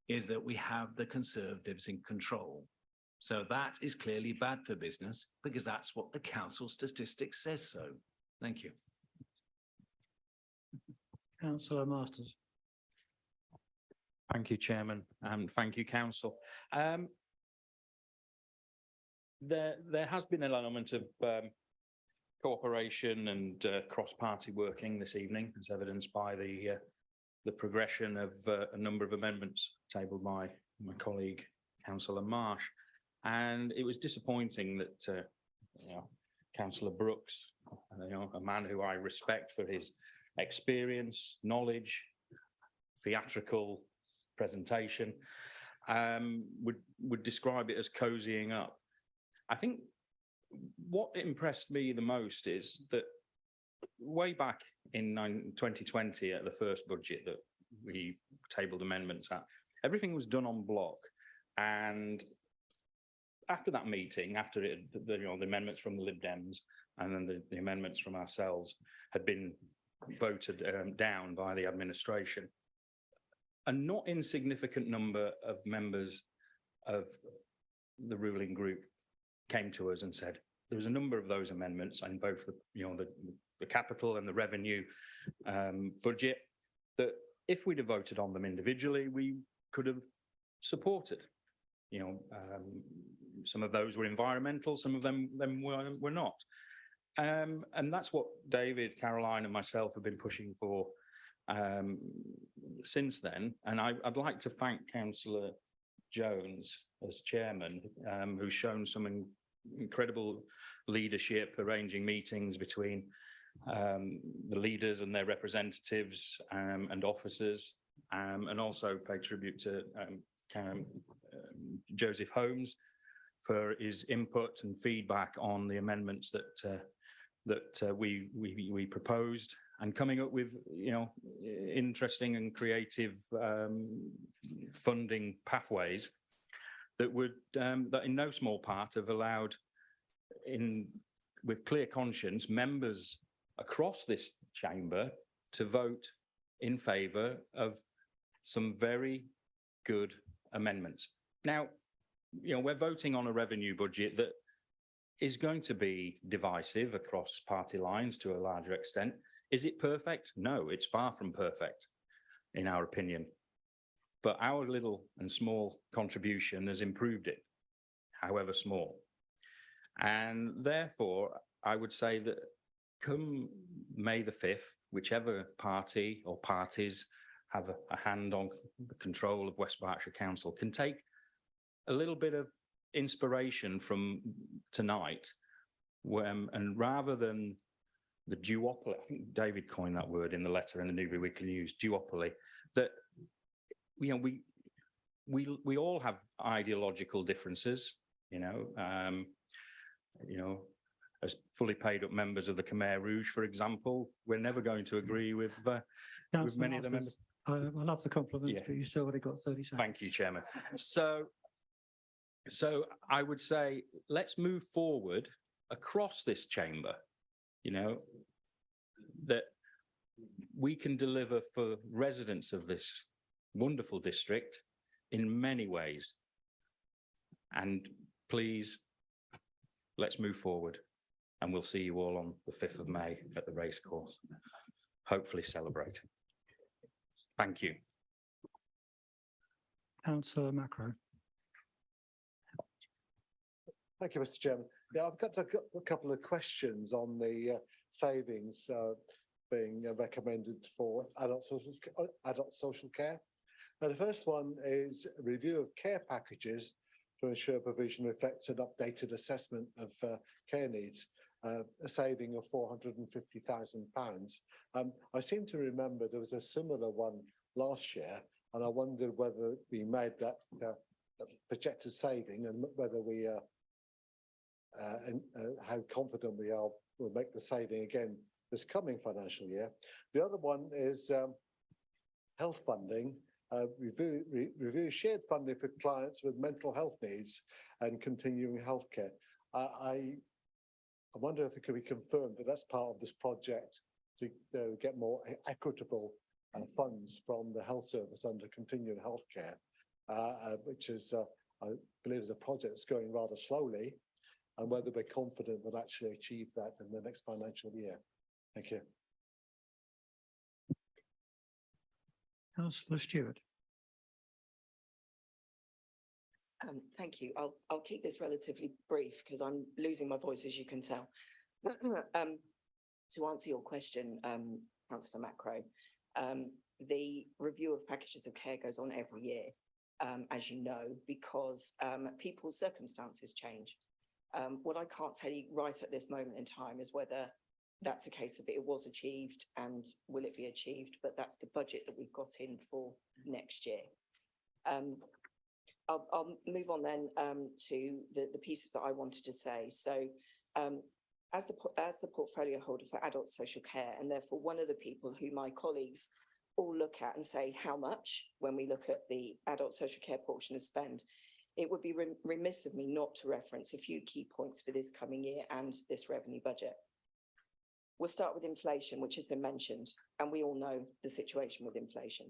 is that we have the Conservatives in control. So that is clearly bad for business because that's what the council statistics says so. Thank you. Councillor Masters. Thank you, Chairman, and thank you, Council. There has been an element of cooperation and cross-party working this evening, as evidenced by the progression of a number of amendments tabled by my colleague, Councillor Marsh. And it was disappointing that Councillor Brooks, a man who I respect for his experience, knowledge, theatrical presentation, would describe it as cozying up. I think what impressed me the most is that way back in 2020 at the first budget that we tabled amendments at, everything was done on block. And after that meeting, after the amendments from the Lib Dems and then the amendments from ourselves had been voted down by the administration, a not insignificant number of members of the ruling group came to us and said there was a number of those amendments in both the capital and the revenue budget that if we'd have voted on them individually, we could have supported. Some of those were environmental, some of them were not. And that's what David, Caroline and myself have been pushing for since then. And I'd like to thank Councillor Jones as chairman, who's shown some incredible leadership, arranging meetings between the leaders and their representatives and officers, and also pay tribute to Joseph Holmes for his input and feedback on the amendments that we proposed, and coming up with interesting and creative funding pathways that would that in no small part have allowed with clear conscience members across this chamber to vote in favour of some very good amendments. Now, we're voting on a revenue budget that is going to be divisive across party lines to a larger extent. Is it perfect? No, it's far from perfect, in our opinion. But our little and small contribution has improved it, however small. And therefore, I would say that come May the 5th, whichever party or parties have a hand on the control of West Berkshire Council can take a little bit of inspiration from tonight, and rather than the duopoly, I think David coined that word in the letter in the Newbury Weekly News, duopoly, that we all have ideological differences, as fully paid up members of the Khmer Rouge, for example, we're never going to agree with many of the members. I love the compliments, but you still only got 30 seconds. Thank you, Chairman. So I would say, let's move forward across this chamber, that we can deliver for residents of this wonderful district in many ways. And please, let's move forward. And we'll see you all on the 5th of May at the racecourse, hopefully celebrating. Thank you. Councillor Macro. Thank you, Mr. Chairman. Yeah, I've got a couple of questions on the savings being recommended for adult social care. Now, the first one is a review of care packages to ensure provision reflects an updated assessment of care needs, a saving of £450,000. I seem to remember there was a similar one last year, and I wondered whether we made that projected saving and whether we how confident we are we'll make the saving again this coming financial year. The other one is health funding. Review shared funding for clients with mental health needs and continuing healthcare. I wonder if it could be confirmed that that's part of this project to get more equitable funds from the health service under continuing healthcare, which is, I believe, is a project that's going rather slowly, and whether we're confident we'll actually achieve that in the next financial year. Thank you. Councillor Stewart. Thank you. I'll keep this relatively brief because I'm losing my voice, as you can tell. To answer your question, Councillor Macro, the review of packages of care goes on every year, as you know, because people's circumstances change. What I can't tell you right at this moment in time is whether that's a case of it was achieved and will it be achieved, but that's the budget that we've got in for next year. I'll move on then to the pieces that I wanted to say. So as the portfolio holder for adult social care, and therefore one of the people who my colleagues all look at and say how much when we look at the adult social care portion of spend, it would be remiss of me not to reference a few key points for this coming year and this revenue budget. We'll start with inflation, which has been mentioned, and we all know the situation with inflation.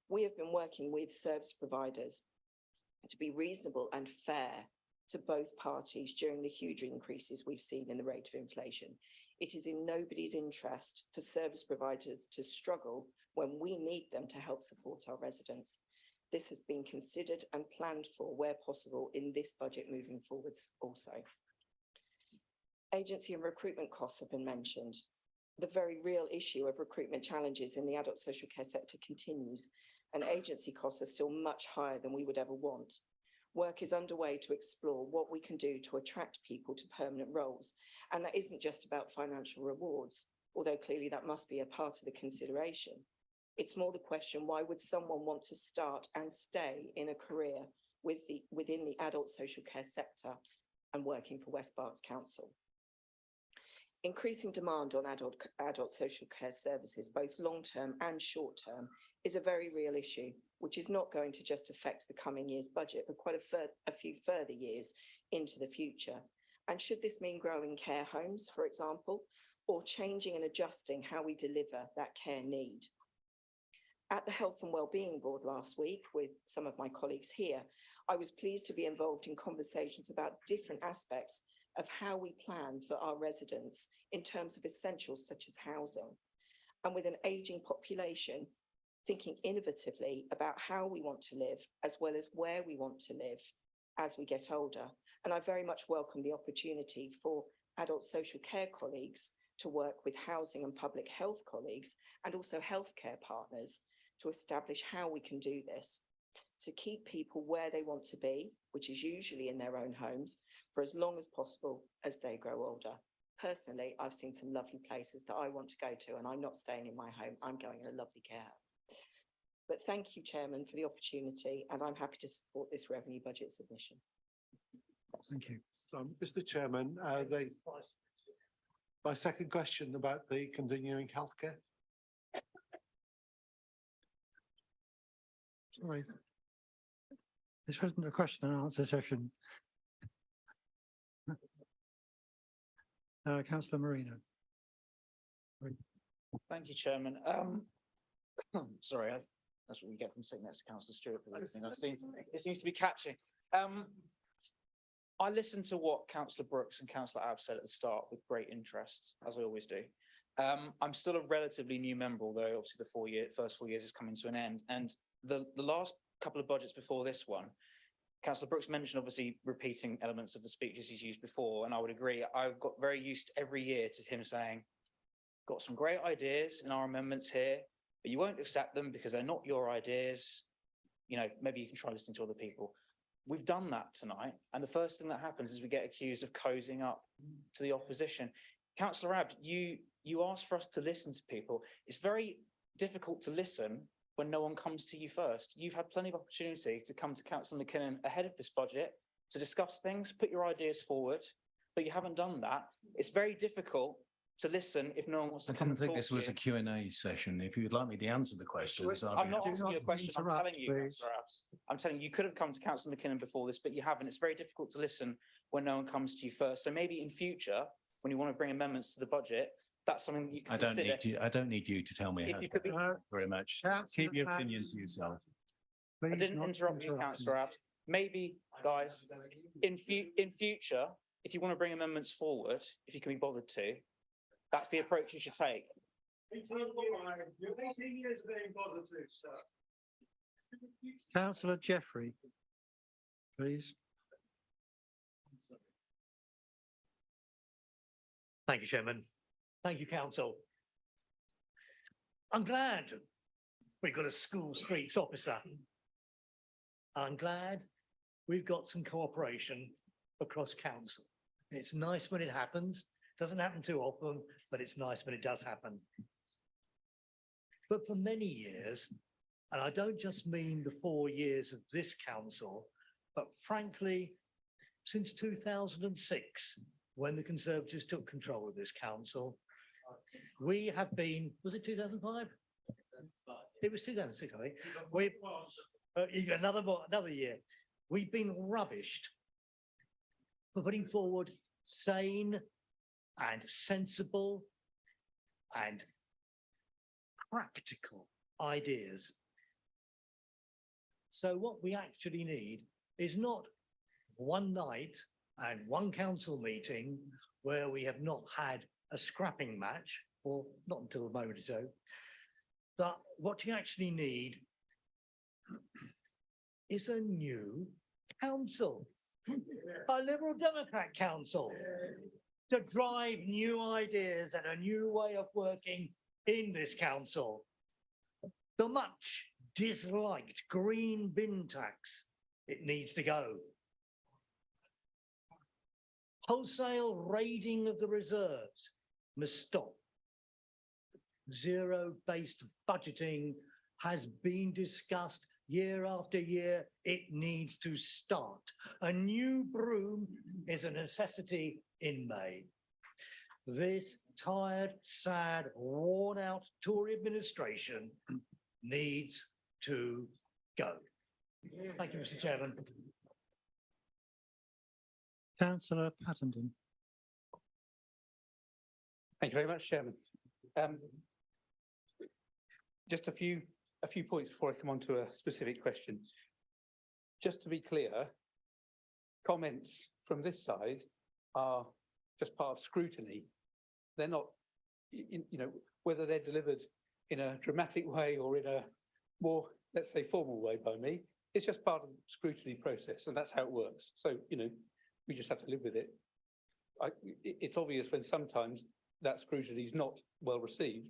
We have been working with service providers to be reasonable and fair to both parties during the huge increases we've seen in the rate of inflation. It is in nobody's interest for service providers to struggle when we need them to help support our residents. This has been considered and planned for where possible in this budget moving forwards also. Agency and recruitment costs have been mentioned. The very real issue of recruitment challenges in the adult social care sector continues, and agency costs are still much higher than we would ever want. Work is underway to explore what we can do to attract people to permanent roles, and that isn't just about financial rewards, although clearly that must be a part of the consideration. It's more the question, why would someone want to start and stay in a career within the adult social care sector and working for West Berks Council? Increasing demand on adult social care services, both long-term and short-term, is a very real issue, which is not going to just affect the coming year's budget, but quite a few further years into the future. And should this mean growing care homes, for example, or changing and adjusting how we deliver that care need? At the Health and Wellbeing Board last week, with some of my colleagues here, I was pleased to be involved in conversations about different aspects of how we plan for our residents in terms of essentials such as housing. And with an ageing population, thinking innovatively about how we want to live, as well as where we want to live as we get older. And I very much welcome the opportunity for adult social care colleagues to work with housing and public health colleagues, and also healthcare partners, to establish how we can do this, to keep people where they want to be, which is usually in their own homes, for as long as possible as they grow older. Personally, I've seen some lovely places that I want to go to, and I'm not staying in my home, I'm going in a lovely care home. But thank you, Chairman, for the opportunity, and I'm happy to support this revenue budget submission. Thank you. So, Mr. Chairman, my second question about the continuing healthcare. Sorry. This wasn't a question and answer session. Councillor Marino. Thank you, Chairman. Sorry, that's what we get from sitting next to Councillor Stewart for everything. It seems to be catching. I listened to what Councillor Brooks and Councillor Abb said at the start with great interest, as I always do. I'm still a relatively new member, although obviously the first 4 years is coming to an end. And the last couple of budgets before this one, Councillor Brooks mentioned obviously repeating elements of the speeches he's used before, and I would agree. I've got very used every year to him saying, got some great ideas in our amendments here, but you won't accept them because they're not your ideas. You know, maybe you can try listening to other people. We've done that tonight, and the first thing that happens is we get accused of cozying up to the opposition. Councillor Abb, you asked for us to listen to people. It's very difficult to listen when no one comes to you first. You've had plenty of opportunity to come to Councillor McKinnon ahead of this budget to discuss things, put your ideas forward, but you haven't done that. It's very difficult to listen if no one wants to I come didn't and think talk this to was you. a Q&A session. If you'd like me to answer the questions, I'm not asking you a question, I'm interrupt, telling you, please. Councillor Abbs. I'm telling you, you could have come to Councillor McKinnon before this, but you haven't. It's very difficult to listen when no one comes to you first. So maybe in future, when you want to bring amendments to the budget, that's something that you can consider. I don't need you to tell me If how. you could be- Thank you very much. Keep your opinion to yourself. I didn't interrupt you, Councillor Abbs. Maybe, guys, in future, if you want to bring amendments forward, if you can be bothered to, that's the approach you should take. You're 18 years of being bothered to, sir. Councillor Jeffrey, please. Thank you, Chairman. Thank you, Council. I'm glad we've got a school streets officer. I'm glad we've got some cooperation across Council. It's nice when it happens. Doesn't happen too often, but it's nice when it does happen. But for many years, and I don't just mean the 4 years of this council, but frankly, since 2006, when the Conservatives took control of this council, we have been, was it 2005? It was 2006, I think. Even another year. We've been rubbished for putting forward sane and sensible and practical ideas. So what we actually need is not one night and one council meeting where we have not had a scrapping match, or not until a moment ago. But what you actually need is a new council, a Liberal Democrat council, to drive new ideas and a new way of working in this council. The much disliked green bin tax, it needs to go. Wholesale raiding of the reserves must stop. Zero-based budgeting has been discussed year after year. It needs to start. A new broom is a necessity in May. This tired, sad, worn-out Tory administration needs to go. Thank you, Mr. Chairman. Councillor Pattenden. Thank you very much, Chairman. Just a few points before I come on to a specific question. Just to be clear, comments from this side are just part of scrutiny. They're not, whether they're delivered in a dramatic way or in a more, let's say, formal way by me, it's just part of the scrutiny process, and that's how it works. So, we just have to live with it. It's obvious when sometimes that scrutiny is not well received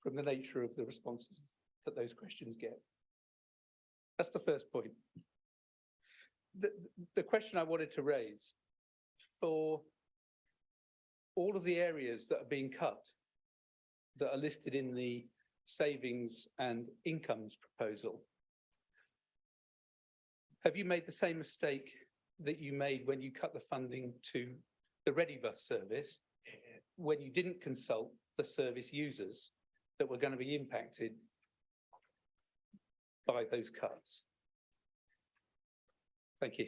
from the nature of the responses that those questions get. That's the first point. The question I wanted to raise, for all of the areas that are being cut, that are listed in the savings and incomes proposal, have you made the same mistake that you made when you cut the funding to the Redibus service, when you didn't consult the service users that were going to be impacted by those cuts? Thank you.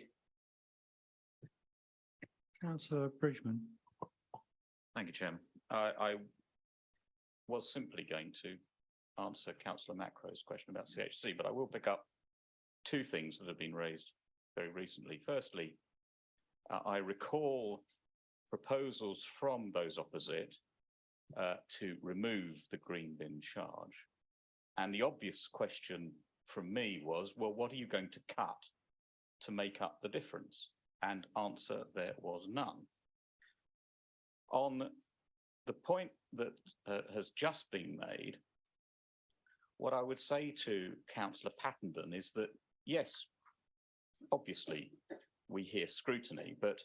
Councillor Bridgman. Thank you, Chairman. I was simply going to answer Councillor Macro's question about CHC, but I will pick up two things that have been raised very recently. Firstly, I recall proposals from those opposite to remove the green bin charge. And the obvious question from me was, well, what are you going to cut to make up the difference? And answer, there was none. On the point that has just been made, what I would say to Councillor Pattenden is that, yes, obviously we hear scrutiny, but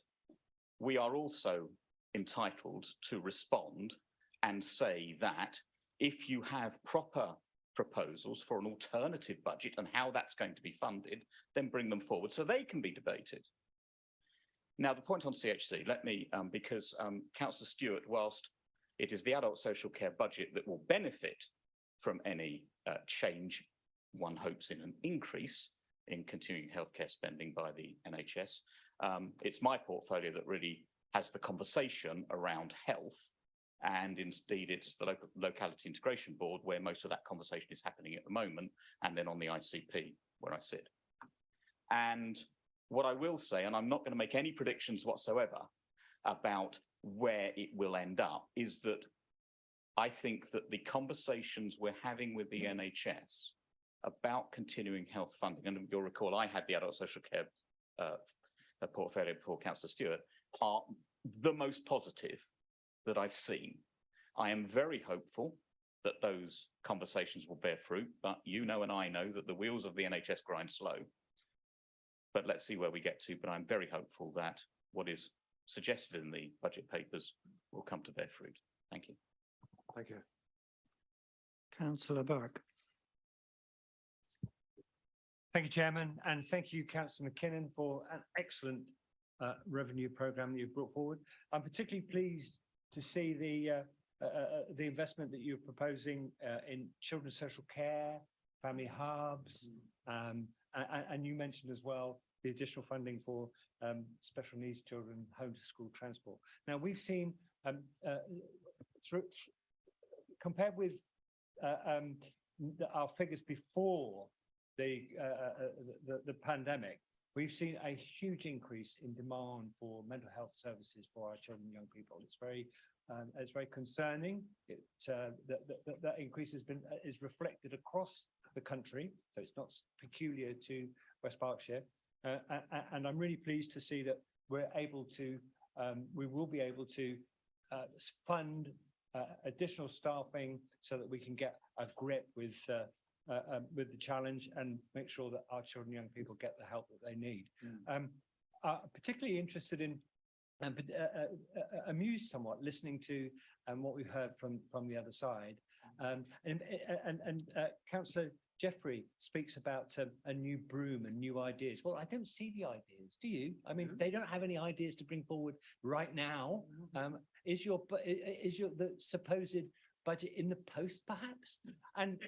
we are also entitled to respond and say that if you have proper proposals for an alternative budget and how that's going to be funded, then bring them forward so they can be debated. Now, the point on CHC, let me, because Councillor Stewart, whilst it is the adult social care budget that will benefit from any change, one hopes in an increase in continuing healthcare spending by the NHS, it's my portfolio that really has the conversation around health, and indeed it's the locality integration board where most of that conversation is happening at the moment, and then on the ICP where I sit. And what I will say, and I'm not going to make any predictions whatsoever about where it will end up, is that I think that the conversations we're having with the NHS about continuing health funding, and you'll recall I had the adult social care portfolio before Councillor Stewart, are the most positive that I've seen. I am very hopeful that those conversations will bear fruit, but you know and I know that the wheels of the NHS grind slow. But let's see where we get to. But I'm very hopeful that what is suggested in the budget papers will come to bear fruit. Thank you. Thank you. Councillor Burke. Thank you, Chairman, and thank you, Councillor McKinnon, for an excellent revenue programme that you've brought forward. I'm particularly pleased to see the investment that you're proposing in children's social care, family hubs, and you mentioned as well the additional funding for special needs children, home to school transport. Now, we've seen compared with our figures before the pandemic, we've seen a huge increase in demand for mental health services for our children and young people. It's very concerning. That increase is reflected across the country, so it's not peculiar to West Berkshire. And I'm really pleased to see that we will be able to fund additional staffing so that we can get a grip with the challenge and make sure that our children and young people get the help that they need. Particularly interested in and amused somewhat listening to what we've heard from the other side. Councillor Jeffrey speaks about a new broom and new ideas. Well, I don't see the ideas. Do you? I mean, they don't have any ideas to bring forward right now. Is the supposed budget in the post, perhaps? And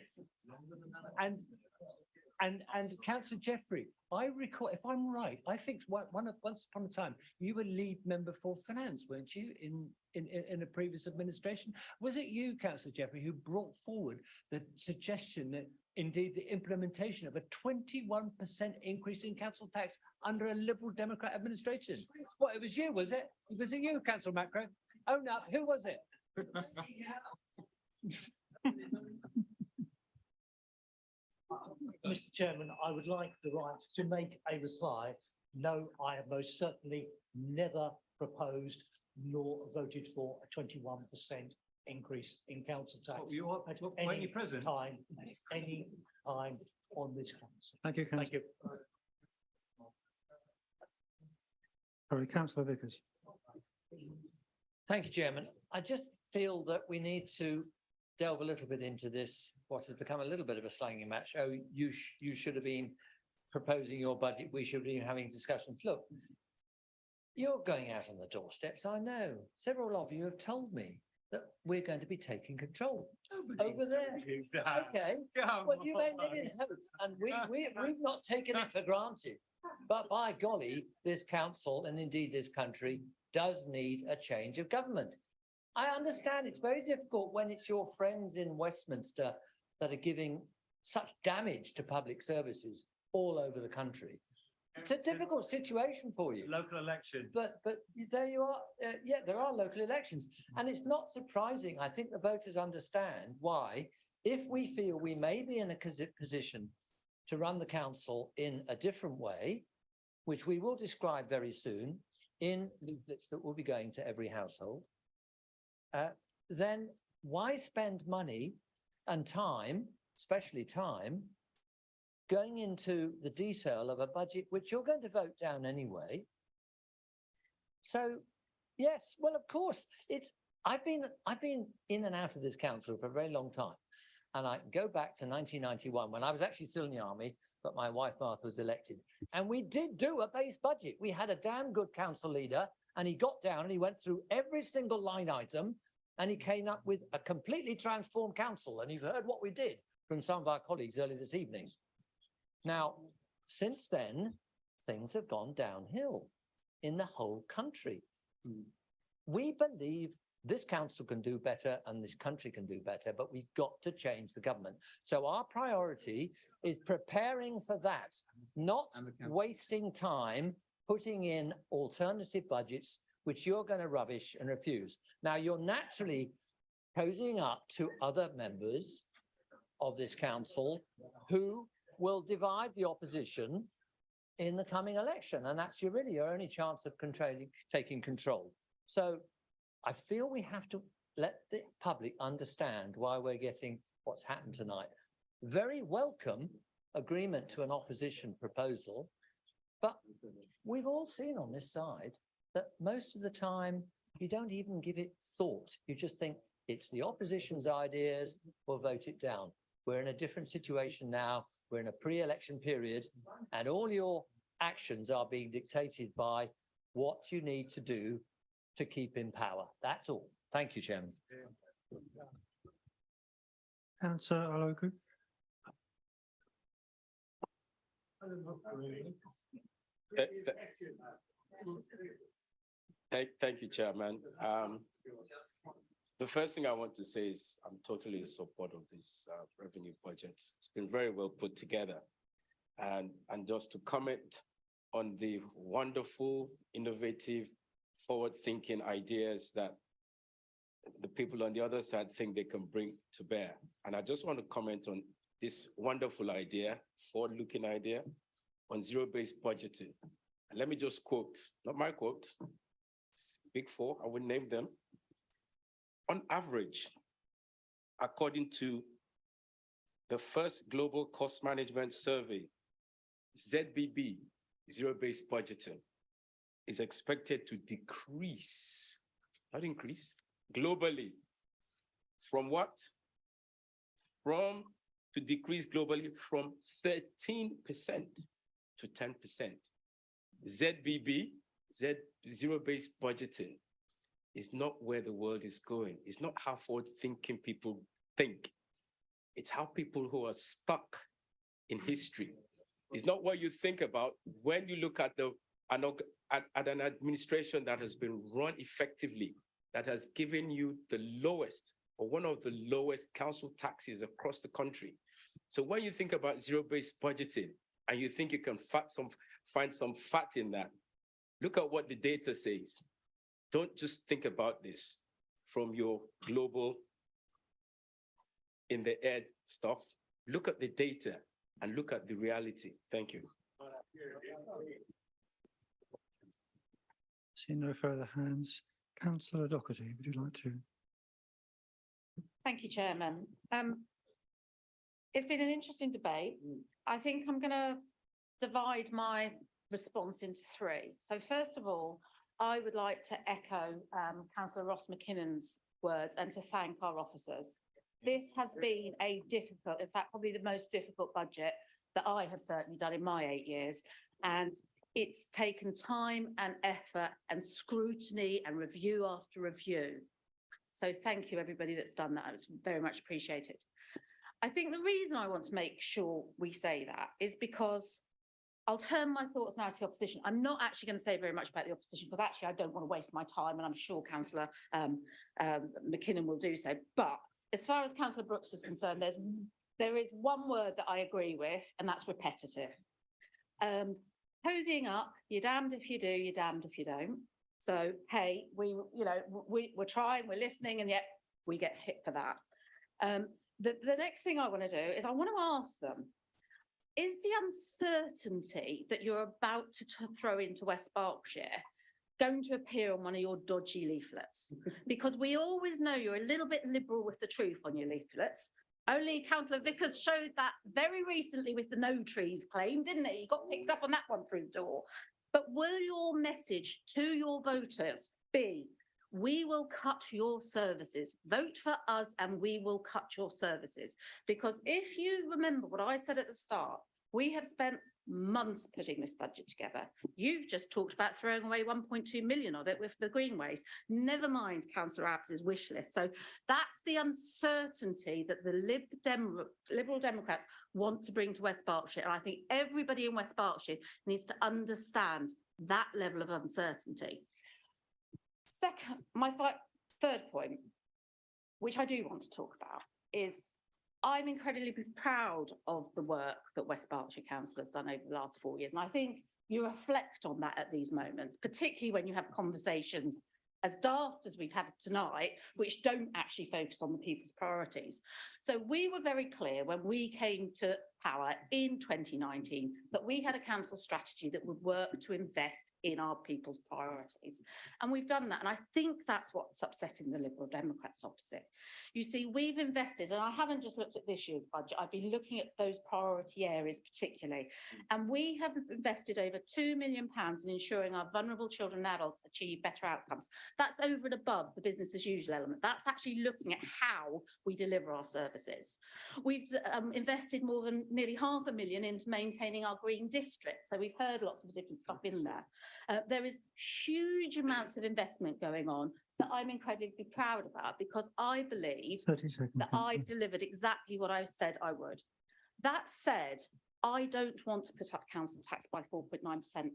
Councillor Jeffrey, I recall, if I'm right, I think once upon a time you were lead member for finance, weren't you, in a previous administration? Was it you, Councillor Jeffrey, who brought forward the suggestion that indeed the implementation of a 21% increase in council tax under a Liberal Democrat administration? Well, it was you, was it? Was it you, Councillor Macro? Oh no, who was it? Mr. Chairman, I would like the right to make a reply. No, I have most certainly never proposed nor voted for a 21% increase in council tax. Weren't you present? Any time on this council. Thank you, Councillor. Thank you. Sorry, Councillor Vickers. Thank you, Chairman. I just feel that we need to delve a little bit into this, what has become a little bit of a slanging match. Oh, you should have been proposing your budget. We should have been having discussions. Look, you're going out on the doorsteps, I know. Several of you have told me that we're going to be taking control over there. Okay, well, you may live in heaven, and we've not taken it for granted. But by golly, this council and indeed this country does need a change of government. I understand it's very difficult when it's your friends in Westminster that are giving such damage to public services all over the country. It's a difficult situation for you. Local election. But there you are. Yeah, there are local elections. And it's not surprising. I think the voters understand why, if we feel we may be in a position to run the council in a different way, which we will describe very soon in leaflets that will be going to every household, then why spend money and time, especially time, going into the detail of a budget which you're going to vote down anyway? So, yes, well, of course, I've been in and out of this council for a very long time. And I go back to 1991 when I was actually still in the army, but my wife Martha was elected. And we did do a base budget. We had a damn good council leader, and he got down and he went through every single line item, and he came up with a completely transformed council. And you've heard what we did from some of our colleagues earlier this evening. Now, since then, things have gone downhill in the whole country. We believe this council can do better and this country can do better, but we've got to change the government. So our priority is preparing for that, not wasting time putting in alternative budgets, which you're going to rubbish and refuse. Now, you're naturally cozying up to other members of this council who will divide the opposition in the coming election. And that's really your only chance of taking control. So I feel we have to let the public understand why we're getting what's happened tonight. Very welcome agreement to an opposition proposal, but we've all seen on this side that most of the time you don't even give it thought. You just think it's the opposition's ideas, we'll vote it down. We're in a different situation now. We're in a pre-election period, and all your actions are being dictated by what you need to do to keep in power. That's all. Thank you, Chairman. Councillor Alogu. Thank you, Chairman. The first thing I want to say is I'm totally in support of this revenue budget. It's been very well put together. And just to comment on the wonderful, innovative, forward-thinking ideas that the people on the other side think they can bring to bear. And I just want to comment on this wonderful idea, forward-looking idea on zero-based budgeting. And let me just quote, not my quote, Big Four, I will name them. On average, according to the first Global Cost Management Survey, ZBB, zero-based budgeting, is expected to decrease, not increase, globally. From what? To decrease globally from 13% to 10%. ZBB, zero-based budgeting, is not where the world is going. It's not how forward-thinking people think. It's how people who are stuck in history. It's not what you think about when you look at an administration that has been run effectively, that has given you the lowest or one of the lowest council taxes across the country. So when you think about zero-based budgeting and you think you can find some fat in that, look at what the data says. Don't just think about this from your global in the air stuff. Look at the data and look at the reality. Thank you. See no further hands. Councillor Doherty, would you like to? Thank you, Chairman. It's been an interesting debate. I think I'm going to divide my response into three. So first of all, I would like to echo Councillor Ross McKinnon's words and to thank our officers. This has been a difficult, in fact, probably the most difficult budget that I have certainly done in my 8 years. And it's taken time and effort and scrutiny and review after review. So thank you, everybody that's done that. It's very much appreciated. I think the reason I want to make sure we say that is because I'll turn my thoughts now to the opposition. I'm not actually going to say very much about the opposition because actually I don't want to waste my time, and I'm sure Councillor McKinnon will do so. But as far as Councillor Brooks is concerned, there is one word that I agree with, and that's repetitive. Cozying up, you're damned if you do, you're damned if you don't. So, hey, we're trying, we're listening, and yet we get hit for that. The next thing I want to do is I want to ask them, is the uncertainty that you're about to throw into West Berkshire going to appear on one of your dodgy leaflets? Because we always know you're a little bit liberal with the truth on your leaflets. Only Councillor Vickers showed that very recently with the no trees claim, didn't he? He got picked up on that one through the door. But will your message to your voters be, we will cut your services, vote for us and we will cut your services? Because if you remember what I said at the start, we have spent months putting this budget together. You've just talked about throwing away 1.2 million of it with the greenways. Never mind Councillor Abbs's wish list. So that's the uncertainty that the Liberal Democrats want to bring to West Berkshire. And I think everybody in West Berkshire needs to understand that level of uncertainty. Second, my third point, which I do want to talk about, is I'm incredibly proud of the work that West Berkshire Council has done over the last 4 years. And I think you reflect on that at these moments, particularly when you have conversations as daft as we've had tonight, which don't actually focus on the people's priorities. So we were very clear when we came to power in 2019 that we had a council strategy that would work to invest in our people's priorities. And we've done that. And I think that's what's upsetting the Liberal Democrats opposite. You see, we've invested, and I haven't just looked at this year's budget, I've been looking at those priority areas particularly. And we have invested over £2 million in ensuring our vulnerable children and adults achieve better outcomes. That's over and above the business as usual element. That's actually looking at how we deliver our services. We've invested more than nearly £500,000 into maintaining our green district. So we've heard lots of different stuff in there. There is huge amounts of investment going on that I'm incredibly proud about because I believe 30 seconds. that I've delivered exactly what I said I would. That said, I don't want to put up council tax by 4.9%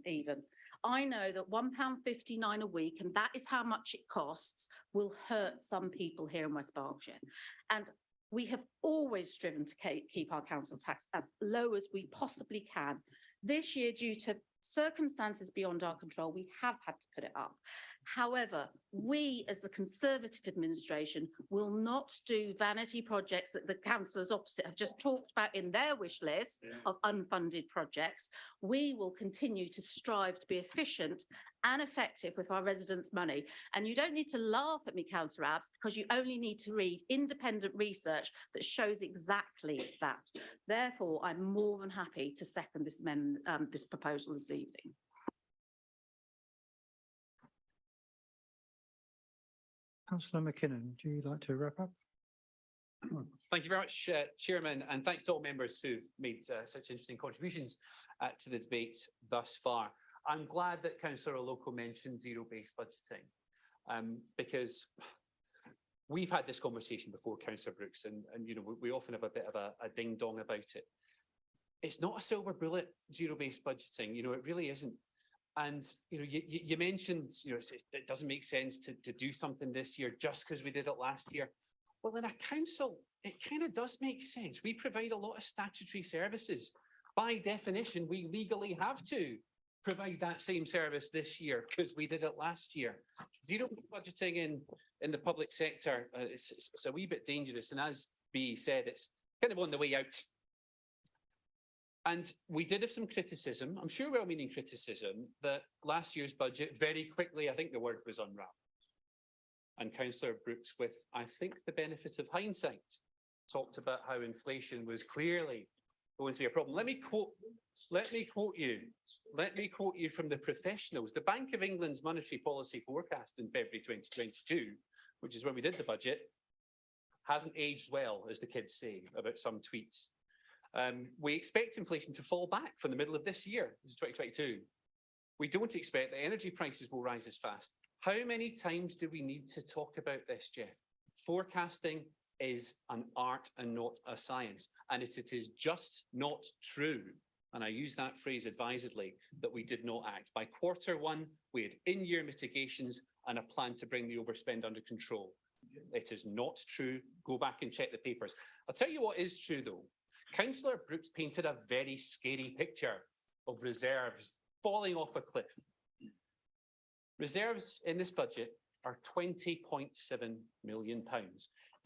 even. I know that £1.59 a week, and that is how much it costs, will hurt some people here in West Berkshire. And we have always striven to keep our council tax as low as we possibly can. This year, due to circumstances beyond our control, we have had to put it up. However, we as a Conservative administration will not do vanity projects that the councillors opposite have just talked about in their wish list of unfunded projects. We will continue to strive to be efficient and effective with our residents' money. And you don't need to laugh at me, Councillor Abbs, because you only need to read independent research that shows exactly that. Therefore, I'm more than happy to second this this proposal this evening. Councillor McKinnon, do you like to wrap up? Thank you very much, Chairman, and thanks to all members who've made such interesting contributions to the debate thus far. I'm glad that Councillor Loco mentioned zero-based budgeting, because we've had this conversation before, Councillor Brooks, and you know, we often have a bit of a ding-dong about it. It's not a silver bullet, zero-based budgeting, you know, it really isn't. And, you know, you mentioned, you know, it doesn't make sense to do something this year just because we did it last year. Well, in a council, it kind of does make sense. We provide a lot of statutory services. By definition, we legally have to provide that same service this year because we did it last year. Zero budgeting in the public sector, it's a wee bit dangerous. And as B said, it's kind of on the way out. And we did have some criticism, I'm sure well-meaning criticism, that last year's budget very quickly, I think the word was unraveled. And Councillor Brooks, with, I think, the benefit of hindsight, talked about how inflation was clearly going to be a problem. Let me quote you from the professionals. The Bank of England's monetary policy forecast in February 2022, which is when we did the budget, hasn't aged well, as the kids say, about some tweets. We expect inflation to fall back from the middle of this year. This is 2022. We don't expect that energy prices will rise as fast. How many times do we need to talk about this, Jeff? Forecasting is an art and not a science. And it is just not true, and I use that phrase advisedly, that we did not act. By Q1, we had in-year mitigations and a plan to bring the overspend under control. It is not true. Go back and check the papers. I'll tell you what is true, though. Councillor Brooks painted a very scary picture of reserves falling off a cliff. Reserves in this budget are £20.7 million.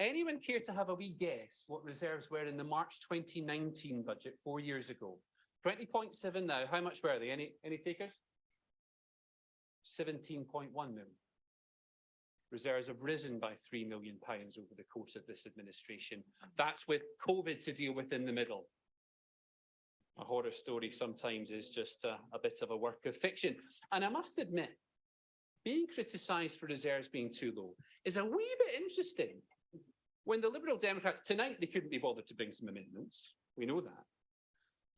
Anyone care to have a wee guess what reserves were in the March 2019 budget 4 years ago? 20.7 now, how much were they? Any takers? 17.1 million. Reserves have risen by £3 million over the course of this administration. That's with COVID to deal with in the middle. A horror story sometimes is just a bit of a work of fiction. And I must admit, being criticised for reserves being too low is a wee bit interesting. When the Liberal Democrats, tonight they couldn't be bothered to bring some amendments, we know that.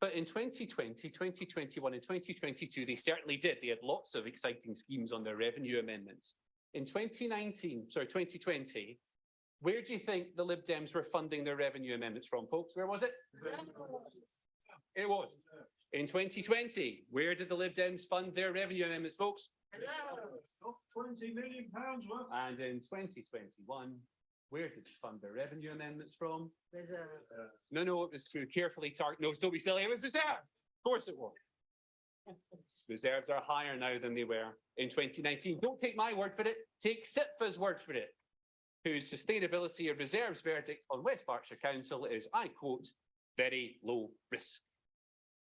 But in 2020, 2021 and 2022, they certainly did. They had lots of exciting schemes on their revenue amendments. In 2020, where do you think the Lib Dems were funding their revenue amendments from, folks? Where was it? It was. In 2020, where did the Lib Dems fund their revenue amendments, folks? £20 million worth. And in 2021, where did they fund their revenue amendments from? No, it was through carefully targeted. No, don't be silly. It was reserve. Of course it was. Reserves are higher now than they were in 2019. Don't take my word for it. Take SIPFA's word for it, whose sustainability of reserves verdict on West Berkshire Council is, I quote, very low risk.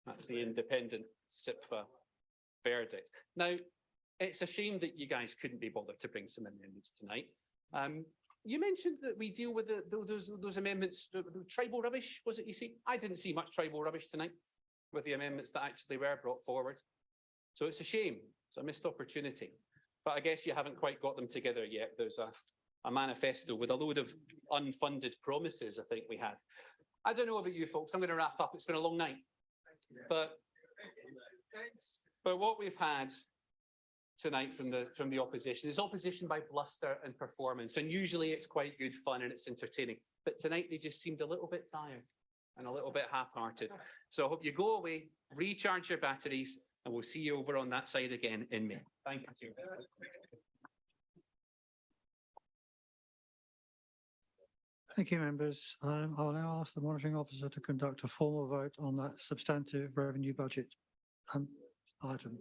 That's the independent SIPFA verdict. Now, it's a shame that you guys couldn't be bothered to bring some amendments tonight. You mentioned that we deal with those amendments, the tribal rubbish, was it you see? I didn't see much tribal rubbish tonight with the amendments that actually were brought forward. So it's a shame, it's a missed opportunity. But I guess you haven't quite got them together yet. There's a manifesto with a load of unfunded promises, I think we had. I don't know about you folks, I'm going to wrap up. It's been a long night. But what we've had tonight from the opposition is opposition by bluster and performance. And usually it's quite good fun and it's entertaining. But tonight they just seemed a little bit tired and a little bit half-hearted. So I hope you go away, recharge your batteries, and we'll see you over on that side again in May. Thank you. Thank you, members. I'll now ask the monitoring officer to conduct a formal vote on that substantive revenue budget item.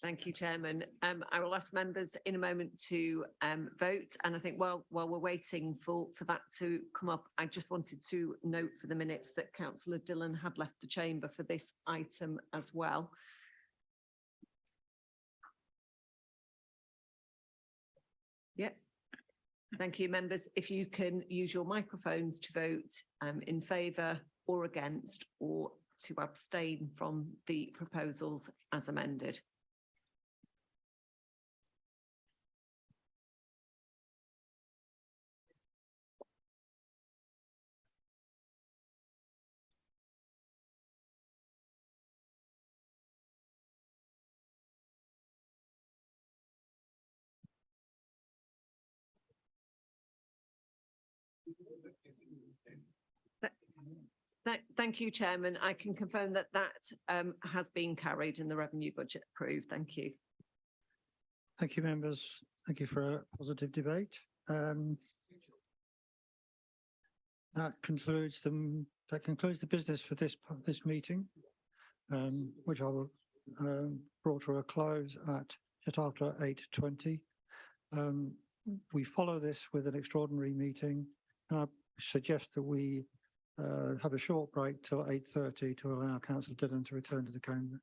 Thank you, Chairman. I will ask members in a moment to vote. And I think while we're waiting for that to come up, I just wanted to note for the minutes that Councillor Dillon had left the chamber for this item as well. Yep. Thank you, members. If you can use your microphones to vote in favour or against, or to abstain from the proposals as amended. Thank you, Chairman. I can confirm that has been carried and the revenue budget approved. Thank you. Thank you, members. Thank you for a positive debate. That concludes the business for this meeting, which I will brought to a close at just after 8:20. We follow this with an extraordinary meeting, and I suggest that we have a short break till 8:30 to allow Councillor Dillon to return to the chamber.